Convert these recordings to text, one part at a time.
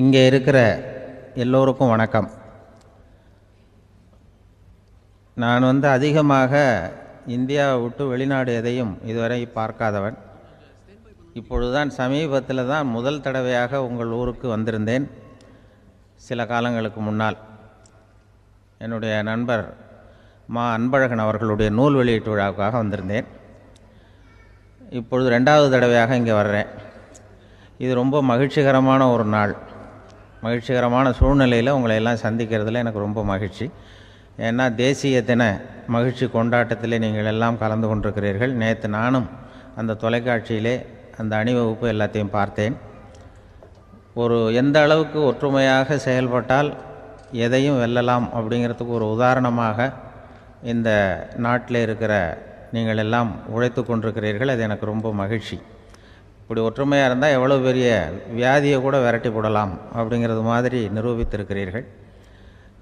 இங்கே இருக்கிற எல்லோருக்கும் வணக்கம். நான் அதிகமாக இந்தியாவை விட்டு வெளிநாடு எதையும் இதுவரை பார்க்காதவன். இப்பொழுதுதான் சமீபத்தில் தான் முதல் தடவையாக உங்கள் ஊருக்கு வந்திருந்தேன். சில காலங்களுக்கு முன்னால் என்னுடைய நண்பர் அன்பழகன் அவர்களுடைய நூல் வெளியீட்டு விழாவுக்காக வந்திருந்தேன். இப்பொழுது 2வது தடவையாக இங்கே வர்றேன். இது ரொம்ப மகிழ்ச்சிகரமான ஒரு நாள். மகிழ்ச்சிகரமான சூழ்நிலையில் உங்களை எல்லாம் சந்திக்கிறதுல எனக்கு ரொம்ப மகிழ்ச்சி. ஏன்னா தேசிய தின மகிழ்ச்சி கொண்டாட்டத்திலே நீங்கள் எல்லாம் கலந்து கொண்டிருக்கிறீர்கள். நேற்று நானும் அந்த தொலைக்காட்சியிலே அந்த அணிவகுப்பு எல்லாத்தையும் பார்த்தேன். எந்த அளவுக்கு ஒற்றுமையாக செயல்பட்டால் எதையும் வெல்லலாம் அப்படிங்கிறதுக்கு ஒரு உதாரணமாக இந்த நாட்டில் இருக்கிற நீங்கள் எல்லாம் உழைத்து கொண்டிருக்கிறீர்கள். அது எனக்கு ரொம்ப மகிழ்ச்சி. இப்படி ஒற்றுமையாக இருந்தால் எவ்வளோ பெரிய வியாதியை கூட விரட்டி போடலாம் அப்படிங்கிறது மாதிரி நிரூபித்திருக்கிறீர்கள்.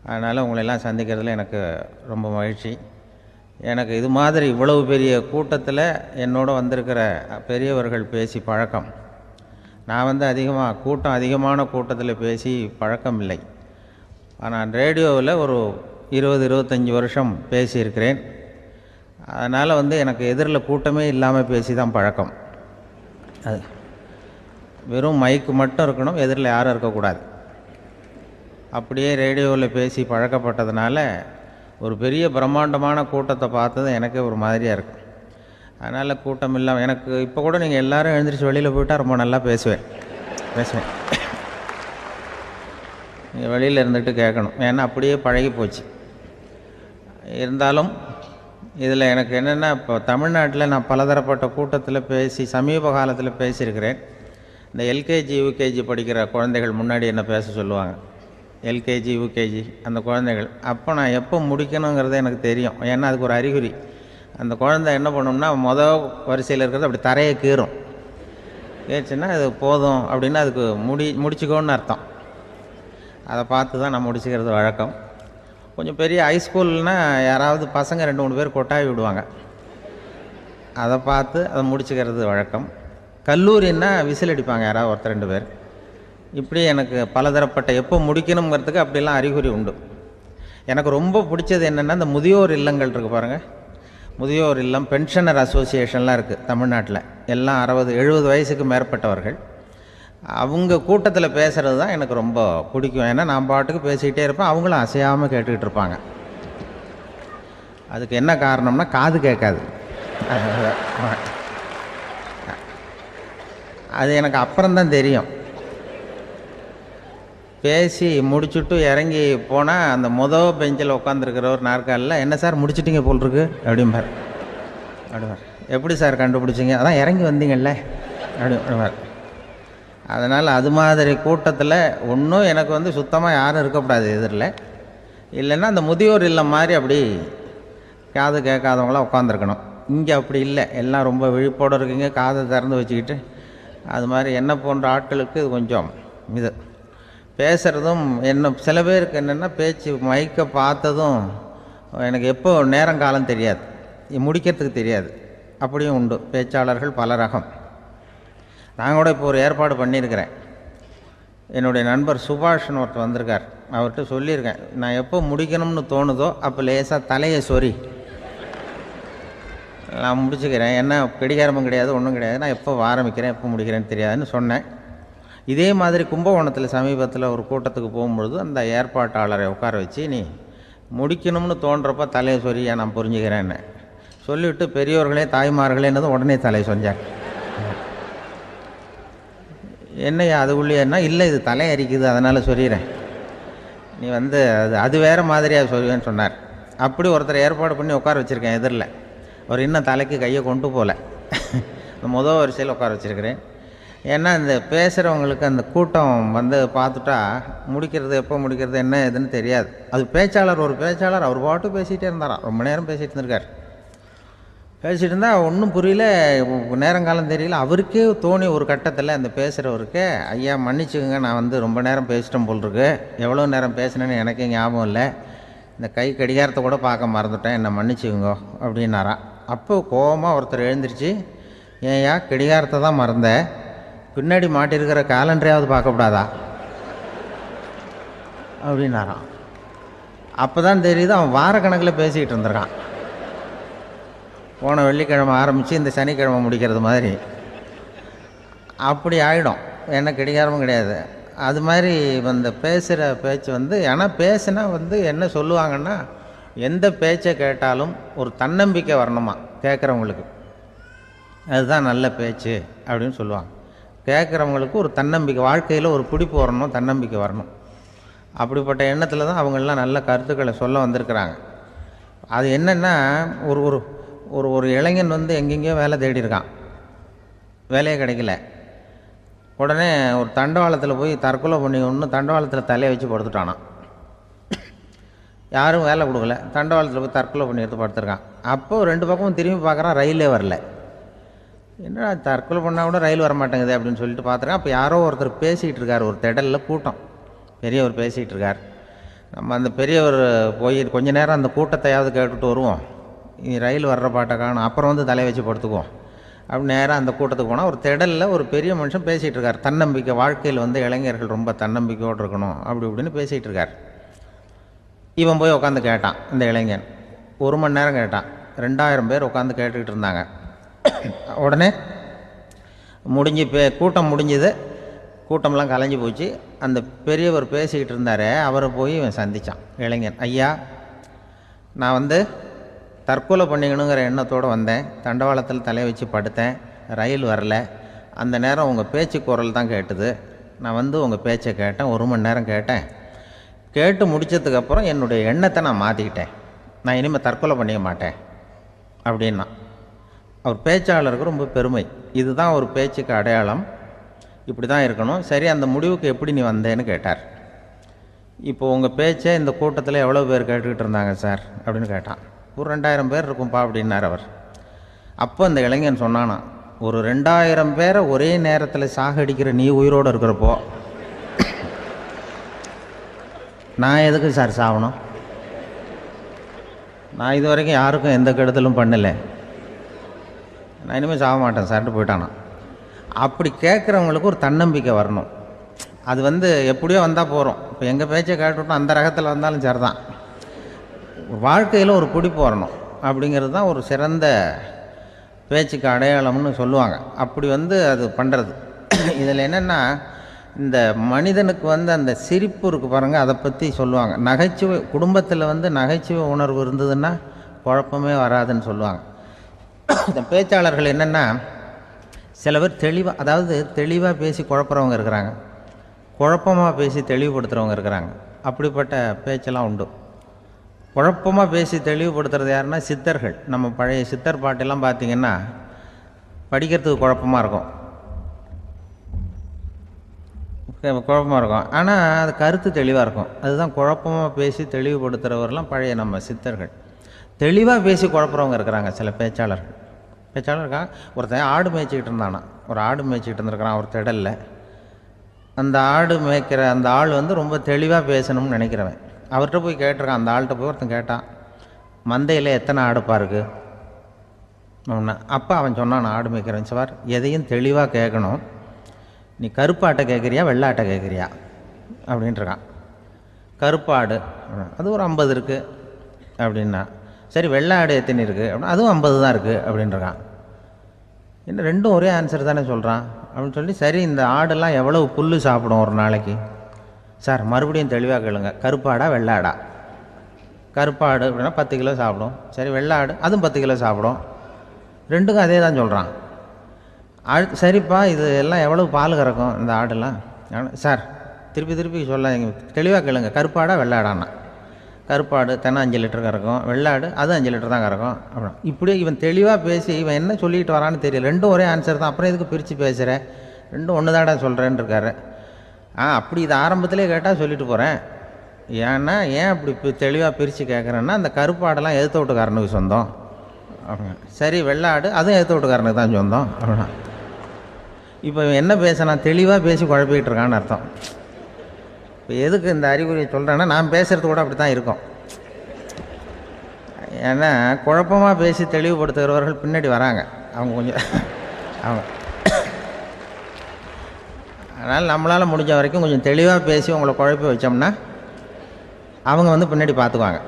அதனால் உங்களெல்லாம் சந்திக்கிறதுல எனக்கு ரொம்ப மகிழ்ச்சி. எனக்கு இது மாதிரி இவ்வளவு பெரிய கூட்டத்தில் என்னோட வந்திருக்கிற பெரியவர்கள் பேசி பழக்கம். நான் அதிகமான கூட்டத்தில் பேசி பழக்கம் இல்லை. ஆனால் ரேடியோவில் ஒரு 20-25 வருஷம் பேசியிருக்கிறேன். அதனால் எனக்கு எதிரில் கூட்டமே இல்லாமல் பேசி தான் பழக்கம். அது வெறும் மைக்கு மட்டும் இருக்கணும், எதிரில் யாரும் இருக்கக்கூடாது. அப்படியே ரேடியோவில் பேசி பழக்கப்பட்டதுனால ஒரு பெரிய பிரம்மாண்டமான கூட்டத்தை பார்த்தது எனக்கே ஒரு மாதிரியாக இருக்கும். அதனால் கூட்டம் இல்லாமல் எனக்கு இப்போ கூட நீங்கள் எல்லோரும் எழுந்திரிச்சு வெளியில் போயிட்டால் ரொம்ப நல்லா பேசுவேன். நீங்கள் வெளியில் இருந்துட்டு கேட்கணும், ஏன்னா அப்படியே பழகி போச்சு. இருந்தாலும் இதில் எனக்கு என்னென்னா, இப்போ தமிழ்நாட்டில் நான் பலதரப்பட்ட கூட்டத்தில் பேசி சமீப காலத்தில் பேசியிருக்கிறேன். இந்த எல்கேஜி யூகேஜி படிக்கிற குழந்தைகள் முன்னாடி என்ன பேச சொல்லுவாங்க, எல்கேஜி யூகேஜி அந்த குழந்தைகள். அப்போ நான் எப்போ முடிக்கணுங்கிறது எனக்கு தெரியும். ஏன்னா அதுக்கு ஒரு அறிகுறி. அந்த குழந்தை என்ன பண்ணணும்னா மொதல் வரிசையில் இருக்கிறது அப்படி தரையை கீறும். கேச்சுன்னா அது போதும் அப்படின்னா அதுக்கு முடிச்சுக்கோன்னு அர்த்தம். அதை பார்த்து தான் நான் முடிச்சுக்கிறது வழக்கம். கொஞ்சம் பெரிய ஹைஸ்கூல்னால் யாராவது பசங்க 2-3 பேர் கொட்டாவி விடுவாங்க. அதை பார்த்து அதை முடிச்சுக்கிறது வழக்கம். கல்லூரின்னா விசில் அடிப்பாங்க யாராவது 1-2 பேர். இப்படி எனக்கு பலதரப்பட்ட எப்போ முடிக்கணுங்கிறதுக்கு அப்படிலாம் அறிகுறி உண்டு. எனக்கு ரொம்ப பிடிச்சது என்னென்னா, இந்த முதியோர் இல்லங்கள் இருக்குது பாருங்கள். முதியோர் இல்லம், பென்ஷனர் அசோசியேஷன்லாம் இருக்குது தமிழ்நாட்டில். எல்லாம் 60-70 வயசுக்கு மேற்பட்டவர்கள். அவங்க கூட்டத்தில் பேசுகிறது தான் எனக்கு ரொம்ப பிடிக்கும். ஏன்னா நான் பாட்டுக்கு பேசிக்கிட்டே இருப்பேன், அவங்களும் அசையாமல் கேட்டுக்கிட்டு இருப்பாங்க. அதுக்கு என்ன காரணம்னா காது கேட்காது. அது எனக்கு அப்புறம்தான் தெரியும். பேசி முடிச்சுட்டு இறங்கி போனால் அந்த பெஞ்சில் உட்காந்துருக்கிற ஒரு நாற்காலில், என்ன சார் முடிச்சிட்டிங்க போல் இருக்கு அப்படிம்பார். எப்படி சார் கண்டுபிடிச்சிங்க? அதான் இறங்கி வந்தீங்கல்ல அப்படிம்பார். அதனால் அது மாதிரி கூட்டத்தில் ஒன்றும் எனக்கு சுத்தமாக யாரும் இருக்கக்கூடாது எதிரில். இல்லைன்னா அந்த முதியோர் இல்லம் மாதிரி அப்படி காது கேட்காதவங்களாம் உட்காந்துருக்கணும். இங்கே அப்படி இல்லை, எல்லாம் ரொம்ப விழிப்போடு இருக்குங்க, காதை திறந்து வச்சுக்கிட்டு. அது மாதிரி என்ன போன்ற ஆட்களுக்கு இது கொஞ்சம் இது பேசுகிறதும் சில பேருக்கு என்னென்னா, பேச்சு மைக்கை பார்த்ததும் எனக்கு எப்போ நேரங்காலம் தெரியாது, முடிக்கிறதுக்கு தெரியாது. அப்படியும் உண்டு பேச்சாளர்கள் பல ரகம். நான் கூட இப்போ ஒரு ஏற்பாடு பண்ணியிருக்கிறேன். என்னுடைய நண்பர் சுபாஷ்னு ஒருத்தர் வந்திருக்கார். அவர்கிட்ட சொல்லியிருக்கேன், நான் எப்போ முடிக்கணும்னு தோணுதோ அப்போ லேசாக தலையை சொறி நான் முடிச்சுக்கிறேன். என்ன கடிகாரமும் கிடையாது, ஒன்றும் கிடையாது. நான் எப்போ ஆரம்பிக்கிறேன் எப்போ முடிக்கிறேன்னு தெரியாதுன்னு சொன்னேன். இதே மாதிரி கும்பகோணத்தில் சமீபத்தில் ஒரு கூட்டத்துக்கு போகும்பொழுது அந்த ஏற்பாட்டாளரை உட்கார வச்சு, நீ முடிக்கணும்னு தோன்றப்போ தலையை சொறியா நான் புரிஞ்சுக்கிறேன்னு சொல்லிவிட்டு, பெரியோர்களே தாய்மார்களேன்னது உடனே தலையை சொன்னார். என்னையா அது உள்ளேன்னா, இல்லை இது தலை அரிக்குது அதனால் சொல்லிடுறேன், நீ அது வேறு மாதிரியாக சொல்லுவேன்னு சொன்னார். அப்படி ஒருத்தர் ஏற்பாடு பண்ணி உட்கார வச்சுருக்கேன் எதிரில். அவர் இன்னும் தலைக்கு கையை கொண்டு போகல. இந்த வரிசையில் உட்கார வச்சுருக்கிறேன். ஏன்னா இந்த பேசுகிறவங்களுக்கு அந்த கூட்டம் பார்த்துட்டா முடிக்கிறது எப்போ முடிக்கிறது என்ன எதுன்னு தெரியாது. அது ஒரு பேச்சாளர் அவர் பாட்டு பேசிகிட்டே இருந்தாராம். ரொம்ப நேரம் பேசிகிட்டு இருந்திருக்கார். பேசிகிட்டு இருந்தால் ஒன்றும் புரியல, நேரங்காலம் தெரியல. அவருக்கே தோணி ஒரு கட்டத்தில் அந்த பேசுகிறவருக்கு, ஐயா மன்னிச்சுக்கோங்க, நான் ரொம்ப நேரம் பேசிட்டேன் போல் இருக்கு, எவ்வளோ நேரம் பேசினேன்னு எனக்கே ஞாபகம் இல்லை, இந்த கை கடிகாரத்தை கூட பார்க்க மறந்துட்டேன், என்னை மன்னிச்சுக்கோங்க அப்படின்னாராம். அப்போ கோபமாக ஒருத்தர் எழுந்திரிச்சு, ஏன்யா கடிகாரத்தை தான் மறந்தேன், பின்னாடி மாட்டிருக்கிற கேலண்டரையாவது பார்க்கக்கூடாதா அப்படின்னாரான். அப்போ தான் தெரியுது அவன் வாரக்கணக்கில் பேசிக்கிட்டு இருந்திருக்கான். போன வெள்ளிக்கிழமை ஆரம்பித்து இந்த சனிக்கிழமை முடிக்கிறது மாதிரி அப்படி ஆகிடும். என்ன கிடைக்காரமும் கிடையாது. அது மாதிரி இந்த பேசுகிற பேச்சு ஆனால் பேசுனா என்ன சொல்லுவாங்கன்னா, எந்த பேச்சை கேட்டாலும் ஒரு தன்னம்பிக்கை வரணுமா கேட்குறவங்களுக்கு. அதுதான் நல்ல பேச்சு அப்படின்னு சொல்லுவாங்க. கேட்குறவங்களுக்கு ஒரு தன்னம்பிக்கை, வாழ்க்கையில் ஒரு பிடிப்பு வரணும், தன்னம்பிக்கை வரணும். அப்படிப்பட்ட எண்ணத்தில் தான் அவங்கெல்லாம் நல்ல கருத்துக்களை சொல்ல வந்திருக்கிறாங்க. அது என்னென்னா, ஒரு ஒரு ஒரு ஒரு இளைஞன் எங்கெங்கேயோ வேலை தேடி இருக்கான், வேலையே கிடைக்கல. உடனே ஒரு தண்டவாளத்தில் போய் தற்கொலை பண்ணி தண்டவாளத்தில் தலையை வச்சு படுத்துட்டானான். யாரும் வேலை கொடுக்கல, தண்டவாளத்தில் போய் தற்கொலை பண்ணி எடுத்து படுத்துருக்கான். அப்போது 2 பக்கமும் திரும்பி பார்க்குறான், ரயிலே வரல. என்னடா தற்கொலை பண்ணால் கூட ரயில் வர மாட்டேங்குது அப்படின்னு சொல்லிட்டு பார்த்துருக்கான். அப்போ யாரோ ஒருத்தர் பேசிகிட்டு இருக்கார், ஒரு திடலில் கூட்டம், பெரியவர் பேசிகிட்டு இருக்கார். நம்ம அந்த பெரியவர் போய் கொஞ்ச நேரம் அந்த கூட்டத்தையாவது கேட்டுட்டு வருவோம், ரயில் வர்ற பாட்டை காணும், அப்புறம் தலையை வச்சு படுத்துக்குவோம் அப்படி நேராக அந்த கூட்டத்துக்கு போனால் ஒரு திடலில் ஒரு பெரிய மனுஷன் பேசிகிட்டு இருக்கார். தன்னம்பிக்கை, வாழ்க்கையில் இளைஞர்கள் ரொம்ப தன்னம்பிக்கையோடு இருக்கணும் அப்படி இப்படின்னு பேசிகிட்டு இருக்கார். இவன் போய் உட்காந்து கேட்டான். இந்த இளைஞன் 1 மணி நேரம் கேட்டான். 2000 பேர் உட்காந்து கேட்டுக்கிட்டு இருந்தாங்க. உடனே கூட்டம் முடிஞ்சுது, கூட்டம்லாம் கலைஞ்சி போச்சு. அந்த பெரியவர் பேசிக்கிட்டு இருந்தாரே, அவரை போய் இவன் சந்தித்தான். இளைஞன், ஐயா, நான் தற்கொலை பண்ணிக்கணுங்கிற எண்ணத்தோடு வந்தேன், தண்டவாளத்தில் தலையை வச்சு படுத்தேன், ரயில் வரல. அந்த நேரம் உங்கள் பேச்சு குரல் தான் கேட்டுது. நான் உங்கள் பேச்சை கேட்டேன், 1 மணி நேரம் கேட்டேன். கேட்டு முடித்ததுக்கப்புறம் என்னுடைய எண்ணத்தை நான் மாற்றிக்கிட்டேன், நான் இனிமேல் தற்கொலை பண்ணிக்க மாட்டேன் அப்படின்னா. அவர் பேச்சாளருக்கு ரொம்ப பெருமை. இதுதான் ஒரு பேச்சுக்கு அடையாளம், இப்படி தான் இருக்கணும். சரி, அந்த முடிவுக்கு எப்படி நீ வந்தேன்னு கேட்டார். இப்போது உங்கள் பேச்சை இந்த கூட்டத்தில் எவ்வளோ பேர் கேட்டுக்கிட்டு இருந்தாங்க சார் அப்படின்னு கேட்டான். ஒரு 2000 பேர் இருக்கும்பா அப்படின்னார் அவர். அப்போ அந்த இளைஞன் சொன்னானா, ஒரு 2000 பேரை ஒரே நேரத்தில் சாகடிக்கிற நீ உயிரோடு இருக்கிறப்போ நான் எதுக்கு சார் சாகணும்? நான் இது வரைக்கும் யாருக்கும் எந்த கெடுதலும் பண்ணலை, நான் இனிமேல் சாக மாட்டேன் சார்ட்டு போயிட்டானா. அப்படி கேட்குறவங்களுக்கு ஒரு தன்னம்பிக்கை வரணும். அது எப்படியோ வந்தால் போகிறோம். இப்போ எங்கள் பேச்சை கேட்டுவிட்டோம், அந்த ரகத்தில் வந்தாலும் சரிதான். வாழ்க்கையில் ஒரு பிடிப்பு வரணும் அப்படிங்கிறது தான் ஒரு சிறந்த பேச்சுக்கு அடையாளம்னு சொல்லுவாங்க. அப்படி அது பண்ணுறது. இதில் என்னென்னா, இந்த மனிதனுக்கு அந்த சிரிப்பு இருக்குது பாருங்கள், அதை பற்றி சொல்லுவாங்க. நகைச்சுவை, குடும்பத்தில் நகைச்சுவை உணர்வு இருந்ததுன்னா குழப்பமே வராதுன்னு சொல்லுவாங்க. இந்த பேச்சாளர்கள் என்னென்னா, சில பேர் தெளிவாக பேசி குழப்புறவங்க இருக்கிறாங்க, குழப்பமாக பேசி தெளிவுபடுத்துகிறவங்க இருக்கிறாங்க. அப்படிப்பட்ட பேச்செல்லாம் உண்டு. குழப்பமாக பேசி தெளிவுபடுத்துறது யாருன்னா சித்தர்கள். நம்ம பழைய சித்தர் பாட்டெல்லாம் பார்த்திங்கன்னா படிக்கிறதுக்கு குழப்பமாக இருக்கும், ஆனால் அது கருத்து தெளிவாக இருக்கும். அதுதான் குழப்பமாக பேசி தெளிவுபடுத்துகிறவரெல்லாம் பழைய நம்ம சித்தர்கள். தெளிவாக பேசி குழப்புறவங்க இருக்கிறாங்க சில பேச்சாளர்கள். இருக்காங்க. ஒருத்தன் ஆடு மேய்ச்சிக்கிட்டு இருந்தானா, ஒரு ஆடு மேய்ச்சிக்கிட்டு இருந்திருக்கிறான் ஒரு திடலில். அந்த ஆடு மேய்க்கிற அந்த ஆள் ரொம்ப தெளிவாக பேசணும்னு நினைக்கிறவன். அவர்கிட்ட போய் கேட்டிருக்கான். அந்த ஆள்கிட்ட போய் ஒருத்தன் கேட்டான், மந்தையில் எத்தனை ஆடுப்பா இருக்குது அப்படின்னா. அப்போ அவன் சொன்னான், நான் ஆடு மேய்க்கிறேன் சார், எதையும் தெளிவாக கேட்கணும், நீ கருப்பு ஆட்டை கேட்குறியா வெள்ளை ஆட்டை கேட்குறியா அப்படின்ட்டுருக்கான். கருப்பு ஆடு அது ஒரு 50 இருக்குது அப்படின்னா. சரி, வெள்ளை ஆடு எத்தனை இருக்குது அப்படின்னா, அதுவும் 50 தான் இருக்குது அப்படின்ட்டுருக்கான். என்ன, ரெண்டும் ஒரே ஆன்சர் தானே சொல்கிறான் அப்படின்னு சொல்லி, சரி இந்த ஆடெல்லாம் எவ்வளவு புல் சாப்பிடும் ஒரு நாளைக்கு சார், மறுபடியும் தெளிவாக கேளுங்க, கருப்பாடா வெள்ளாடா? கருப்பாடு அப்படின்னா 10 கிலோ சாப்பிடும். சரி, வெள்ளாடு அதுவும் 10 கிலோ சாப்பிடும். ரெண்டுக்கும் அதே தான் சொல்கிறான். சரிப்பா, இது எல்லாம் எவ்வளவு பால் கறக்கும் இந்த ஆடெல்லாம்? சார் திருப்பி சொல்ல, தெளிவாக கேளுங்க, கருப்பாடா வெள்ளாடான்னா? கருப்பாடு தினம் 5 லிட்டர் கறக்கும், வெள்ளாடு அது 5 லிட்டர் தான் கறக்கும் அப்படின்னா. இப்படியே இவன் தெளிவாக பேசி இவன் என்ன சொல்லிட்டு வரான்னு தெரியல. ரெண்டும் ஒரே ஆன்சர் தான், அப்புறம் எதுக்கு பிரித்து பேசுகிற, ரெண்டும் ஒன்று தாடா சொல்கிறேன்னு இருக்காரு. அப்படி இது ஆரம்பத்திலே கேட்டால் சொல்லிட்டு போகிறேன். ஏன்னா ஏன் அப்படி தெளிவாக பிரித்து கேட்குறேன்னா, அந்த கருப்பாடெல்லாம் எதிர்த்த வீட்டுக்காரனுக்கு சொந்தம் அப்படின்னா. சரி, வெள்ளாடு அதுவும் எதிர்த்த வீட்டுக்காரனுக்கு தான் சொந்தம் அப்படின்னா. இப்போ என்ன பேசினா தெளிவாக பேசி குழப்பிக்கிட்டு இருக்கான்னு அர்த்தம். இப்போ எதுக்கு இந்த அறிகுறியை சொல்கிறேன்னா, நான் பேசுகிறது கூட அப்படி தான் இருக்கும். ஏன்னா குழப்பமாக பேசி தெளிவுபடுத்துகிறவர்கள் பின்னாடி வராங்க, அவங்க கொஞ்சம் அவங்க. அதனால் நம்மளால் முடிஞ்ச வரைக்கும் கொஞ்சம் தெளிவாக பேசி உங்களை குழப்பி வச்சோம்னா அவங்க வந்து பின்னாடி பார்த்துக்குவாங்க.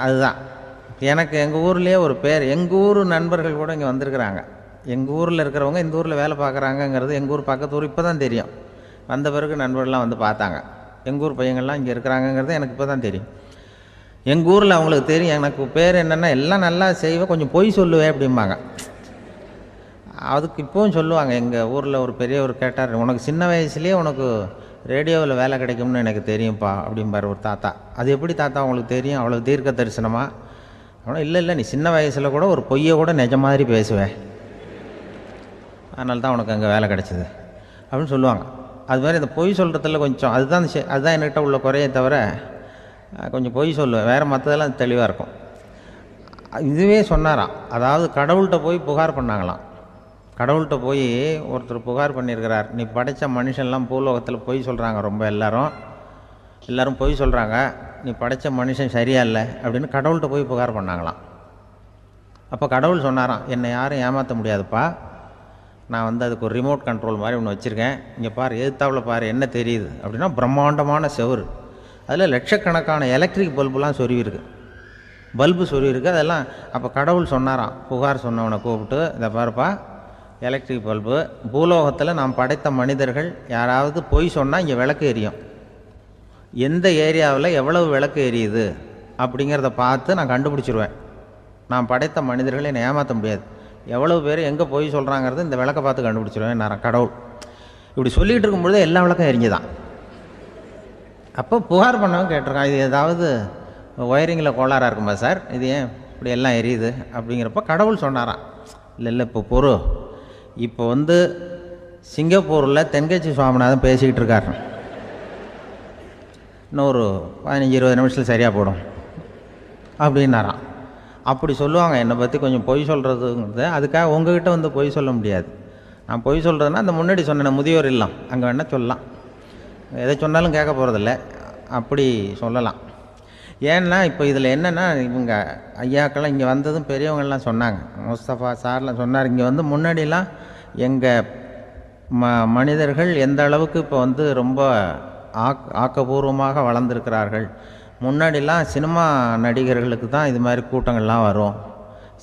அதுதான் எனக்கு எங்கள் ஊர்லேயே ஒரு பேர். எங்கள் ஊர் நண்பர்கள் கூட இங்கே வந்திருக்கிறாங்க. எங்கள் ஊரில் இருக்கிறவங்க இந்த ஊரில் வேலை பார்க்குறாங்கங்கிறது எங்கள் ஊர் பக்கத்து ஊர் இப்போ தான் தெரியும். வந்த பிறகு நண்பர்கள்லாம் வந்து பார்த்தாங்க. எங்கள் ஊர் பையங்கள்லாம் இங்கே இருக்கிறாங்கங்கிறது எனக்கு இப்போ தான் தெரியும். எங்கள் ஊரில் அவங்களுக்கு தெரியும் எனக்கு பேர் என்னென்னா, எல்லாம் நல்லா செய்வேன், கொஞ்சம் பொய் சொல்லுவேன் அப்படிம்பாங்க. அதுக்கு இப்போவும் சொல்லுவாங்க. எங்கள் ஊரில் ஒரு பெரியவர் கேட்டார், உனக்கு சின்ன வயசுலேயே உனக்கு ரேடியோவில் வேலை கிடைக்கும்னு எனக்கு தெரியும்ப்பா அப்படிம்பார் ஒரு தாத்தா. அது எப்படி தாத்தா உங்களுக்கு தெரியும், அவ்வளோ தீர்க்க தரிசனமா? அப்படின்னா, இல்லை நீ சின்ன வயசில் கூட ஒரு பொய்யை கூட நிஜ மாதிரி பேசுவேன், அதனால தான் உனக்கு அங்கே வேலை கிடச்சிது அப்படின்னு சொல்லுவாங்க. அது மாதிரி இந்த பொய் சொல்கிறதுல கொஞ்சம் அதுதான் என்கிட்ட உள்ள குறையே தவிர, கொஞ்சம் பொய் சொல்லுவேன். வேறு மற்றதெல்லாம் தெளிவாக இருக்கும். இதுவே சொன்னாராம். அதாவது கடவுள்கிட்ட போய் புகார் பண்ணாங்களாம். கடவுள்கிட்ட போய் ஒருத்தர் புகார் பண்ணியிருக்கிறார், நீ படைத்த மனுஷன்லாம் பூலோகத்தில் பொய் சொல்கிறாங்க, ரொம்ப எல்லோரும் பொய் சொல்கிறாங்க, நீ படைத்த மனுஷன் சரியா இல்லை அப்படின்னு கடவுள்கிட்ட போய் புகார் பண்ணாங்களாம். அப்போ கடவுள் சொன்னாராம், என்னை யாரும் ஏமாற்ற முடியாதுப்பா, நான் வந்து அதுக்கு ஒரு ரிமோட் கண்ட்ரோல் மாதிரி ஒன்று வச்சுருக்கேன், இங்கே பாரு, எதிர்த்தாவில் பாரு, என்ன தெரியுது அப்படின்னா பிரம்மாண்டமான செவுரு, அதில் லட்சக்கணக்கான எலக்ட்ரிக் பல்புலாம் சொருவிருக்கு, அதெல்லாம். அப்போ கடவுள் சொன்னாராம், புகார் சொன்னவனை கூப்பிட்டு, இதை பாருப்பா, எலக்ட்ரிக் பல்பு, பூலோகத்தில் நாம் படைத்த மனிதர்கள் யாராவது பொய் சொன்னால் இங்கே விளக்கு எரியும், எந்த ஏரியாவில் எவ்வளவு விளக்கு எரியுது அப்படிங்கிறத பார்த்து நான் கண்டுபிடிச்சிருவேன். நான் படைத்த மனிதர்களை என்னை ஏமாற்ற முடியாது, எவ்வளவு பேர் எங்கே பொய் சொல்கிறாங்கிறது இந்த விளக்கை பார்த்து கண்டுபிடிச்சிருவேன் நான் கடவுள். இப்படி சொல்லிகிட்டு இருக்கும்பொழுது எல்லா விளக்கம் எரிஞ்சுதான். அப்போ புகார் பண்ணவங்க கேட்டிருக்கான், இது ஏதாவது ஒயரிங்கில் கோளாறாக இருக்குமா சார், இது ஏன் இப்படி எல்லாம் எரியுது அப்படிங்கிறப்ப கடவுள் சொன்னாராம், இல்லை இப்போ பொறு, இப்போ வந்து சிங்கப்பூரில் தென்கட்சி சுவாமிநாதன் பேசிக்கிட்டு இருக்கார், இன்னும் ஒரு 15-20 நிமிஷத்தில் சரியாக போடும் அப்படின்னாராம். அப்படி சொல்லுவாங்க என்னை பற்றி கொஞ்சம் பொய் சொல்கிறதுங்கிறது. அதுக்காக உங்ககிட்ட வந்து பொய் சொல்ல முடியாது. நான் பொய் சொல்கிறதுனா அந்த முன்னாடி சொன்னேன் முதியோர் இல்லம், அங்கே வேணால் சொல்லலாம், எதை சொன்னாலும் கேட்க போகிறதில்ல, அப்படி சொல்லலாம். ஏன்னா இப்போ இதில் என்னென்னா, இவங்க ஐயாக்கெல்லாம் இங்கே வந்ததும் பெரியவங்கள்லாம் சொன்னாங்க, முஸ்தபா சார்லாம் சொன்னார், இங்கே வந்து முன்னாடிலாம் எங்கள் மனிதர்கள் எந்த அளவுக்கு இப்போ வந்து ரொம்ப ஆக்கப்பூர்வமாக வளர்ந்துருக்கிறார்கள். முன்னாடிலாம் சினிமா நடிகர்களுக்கு தான் இது மாதிரி கூட்டங்கள்லாம் வரும்,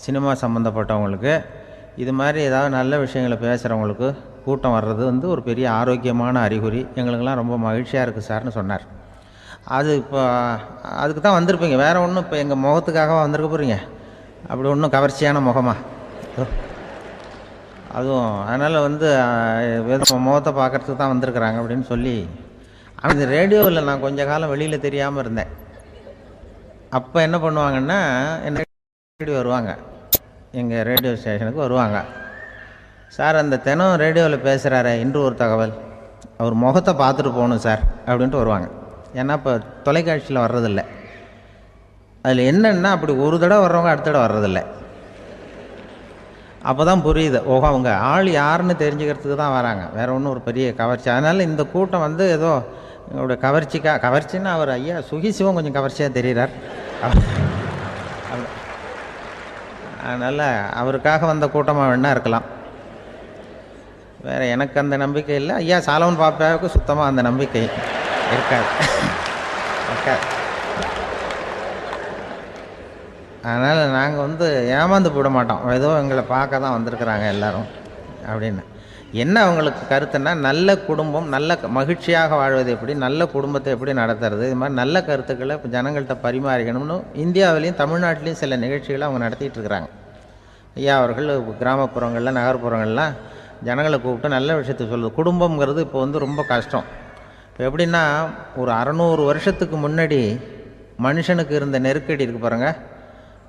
சினிமா சம்மந்தப்பட்டவங்களுக்கு இது மாதிரி ஏதாவது நல்ல விஷயங்களை பேசுகிறவங்களுக்கு கூட்டம் வர்றது வந்து ஒரு பெரிய ஆரோக்கியமான அறிகுறி, எங்களுக்கெல்லாம் ரொம்ப மகிழ்ச்சியாக இருக்குது சார்னு சொன்னார். அது இப்போ அதுக்கு தான் வந்திருப்பீங்க, வேறு ஒன்றும் இப்போ எங்கள் முகத்துக்காக வந்திருக்க போகிறீங்க, அப்படி ஒன்றும் கவர்ச்சியான முகமா அதுவும், அதனால் வந்து முகத்தை பார்க்குறதுக்கு தான் வந்திருக்கிறாங்க அப்படின்னு சொல்லி. அந்த ரேடியோவில் நான் கொஞ்ச காலம் வெளியில் தெரியாமல் இருந்தேன். அப்போ என்ன பண்ணுவாங்கன்னா, என்ன வருவாங்க, எங்கள் ரேடியோ ஸ்டேஷனுக்கு வருவாங்க, சார் அந்த தினம் ரேடியோவில் பேசுகிறாரு இன்று ஒரு தகவல், அவர் முகத்தை பார்த்துட்டு போகணும் சார் அப்படின்ட்டு வருவாங்க. ஏன்னா இப்போ தொலைக்காட்சியில் வர்றதில்லை. அதில் என்னென்னா, அப்படி ஒரு தடவை வர்றவங்க அடுத்த தடவை வர்றதில்லை. அப்போ தான் புரியுது, ஓஹோ அவங்க ஆள் யாருன்னு தெரிஞ்சுக்கிறதுக்கு தான் வராங்க, வேறு ஒன்றும் ஒரு பெரிய கவர்ச்சி. அதனால் இந்த கூட்டம் வந்து ஏதோ எங்களுடைய கவர்ச்சின்னா அவர் ஐயா சுகிசிவம் கொஞ்சம் கவர்ச்சியாக தெரிகிறார், அதனால் அவருக்காக வந்த கூட்டமாக வேணா இருக்கலாம், வேறு எனக்கு அந்த நம்பிக்கை இல்லை. ஐயா சாலமன் பாப்பாவுக்கு சுத்தமாக அந்த நம்பிக்கை இருக்காது. அதனால் நாங்கள் வந்து ஏமாந்து போட மாட்டோம், ஏதோ எங்களை பார்க்க தான் வந்திருக்கிறாங்க எல்லோரும் அப்படின்னு. என்ன அவங்களுக்கு கருத்துன்னா, நல்ல குடும்பம், நல்ல மகிழ்ச்சியாக வாழ்வது எப்படி, நல்ல குடும்பத்தை எப்படி நடத்துறது, இது மாதிரி நல்ல கருத்துக்களை இப்போ ஜனங்கள்கிட்ட பரிமாறிக்கணும்னு இந்தியாவிலையும் தமிழ்நாட்டிலையும் சில நிகழ்ச்சிகளை அவங்க நடத்திட்டு இருக்கிறாங்க. ஐயா அவர்கள் கிராமப்புறங்களில் நகர்ப்புறங்கள்லாம் ஜனங்களை கூப்பிட்டு நல்ல விஷயத்தை சொல்லுது. குடும்பங்கிறது இப்போ வந்து ரொம்ப கஷ்டம். இப்போ எப்படின்னா, ஒரு 600 வருஷத்துக்கு முன்னாடி மனுஷனுக்கு இருந்த நெருக்கடி இருக்குது பாருங்கள்,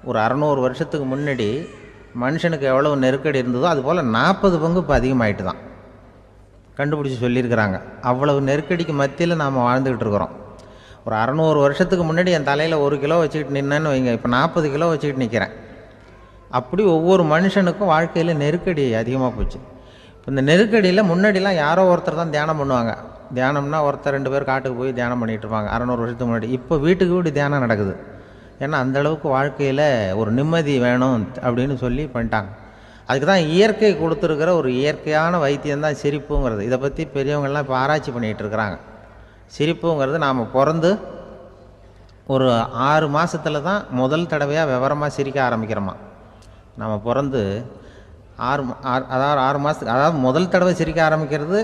ஒரு 600 வருஷத்துக்கு முன்னாடி மனுஷனுக்கு எவ்வளோ நெருக்கடி இருந்ததோ அதுபோல் 40 பங்கு இப்போ அதிகமாகிட்டு தான் கண்டுபிடிச்சி சொல்லியிருக்கிறாங்க. அவ்வளவு நெருக்கடிக்கு மத்தியில் நாம் வாழ்ந்துக்கிட்டு இருக்கிறோம். ஒரு 600 வருஷத்துக்கு முன்னாடி என் தலையில் 1 கிலோ வச்சுக்கிட்டு நின்னேன்னு வைங்க, இப்போ 40 கிலோ வச்சுக்கிட்டு நிற்கிறேன். அப்படி ஒவ்வொரு மனுஷனுக்கும் வாழ்க்கையில் நெருக்கடி அதிகமாக போச்சு. இப்போ இந்த நெருக்கடியில் முன்னாடிலாம் யாரோ ஒருத்தர் தான் தியானம் பண்ணுவாங்க. தியானம்னா ஒருத்தர் 2 பேர் காட்டுக்கு போய் தியானம் பண்ணிகிட்டு இருப்பாங்க 600 வருஷத்துக்கு முன்னாடி. இப்போ வீட்டுக்கு வீடு தியானம் நடக்குது. ஏன்னா அந்தளவுக்கு வாழ்க்கையில் ஒரு நிம்மதி வேணும் அப்படின்னு சொல்லி பண்ணிட்டாங்க. அதுக்கு தான் இயற்கை கொடுத்துருக்கிற ஒரு இயற்கையான வைத்தியம்தான் சிரிப்புங்கிறது. இதை பற்றி பெரியவங்கள்லாம் இப்போ ஆராய்ச்சி பண்ணிகிட்டு இருக்கிறாங்க. சிரிப்புங்கிறது நாம் பிறந்து ஒரு 6 மாதத்தில் தான் முதல் தடவையாக விவரமாக சிரிக்க ஆரம்பிக்கிறோமா. நம்ம பிறந்து 6 மாதத்துக்கு, அதாவது முதல் தடவை சிரிக்க ஆரம்பிக்கிறது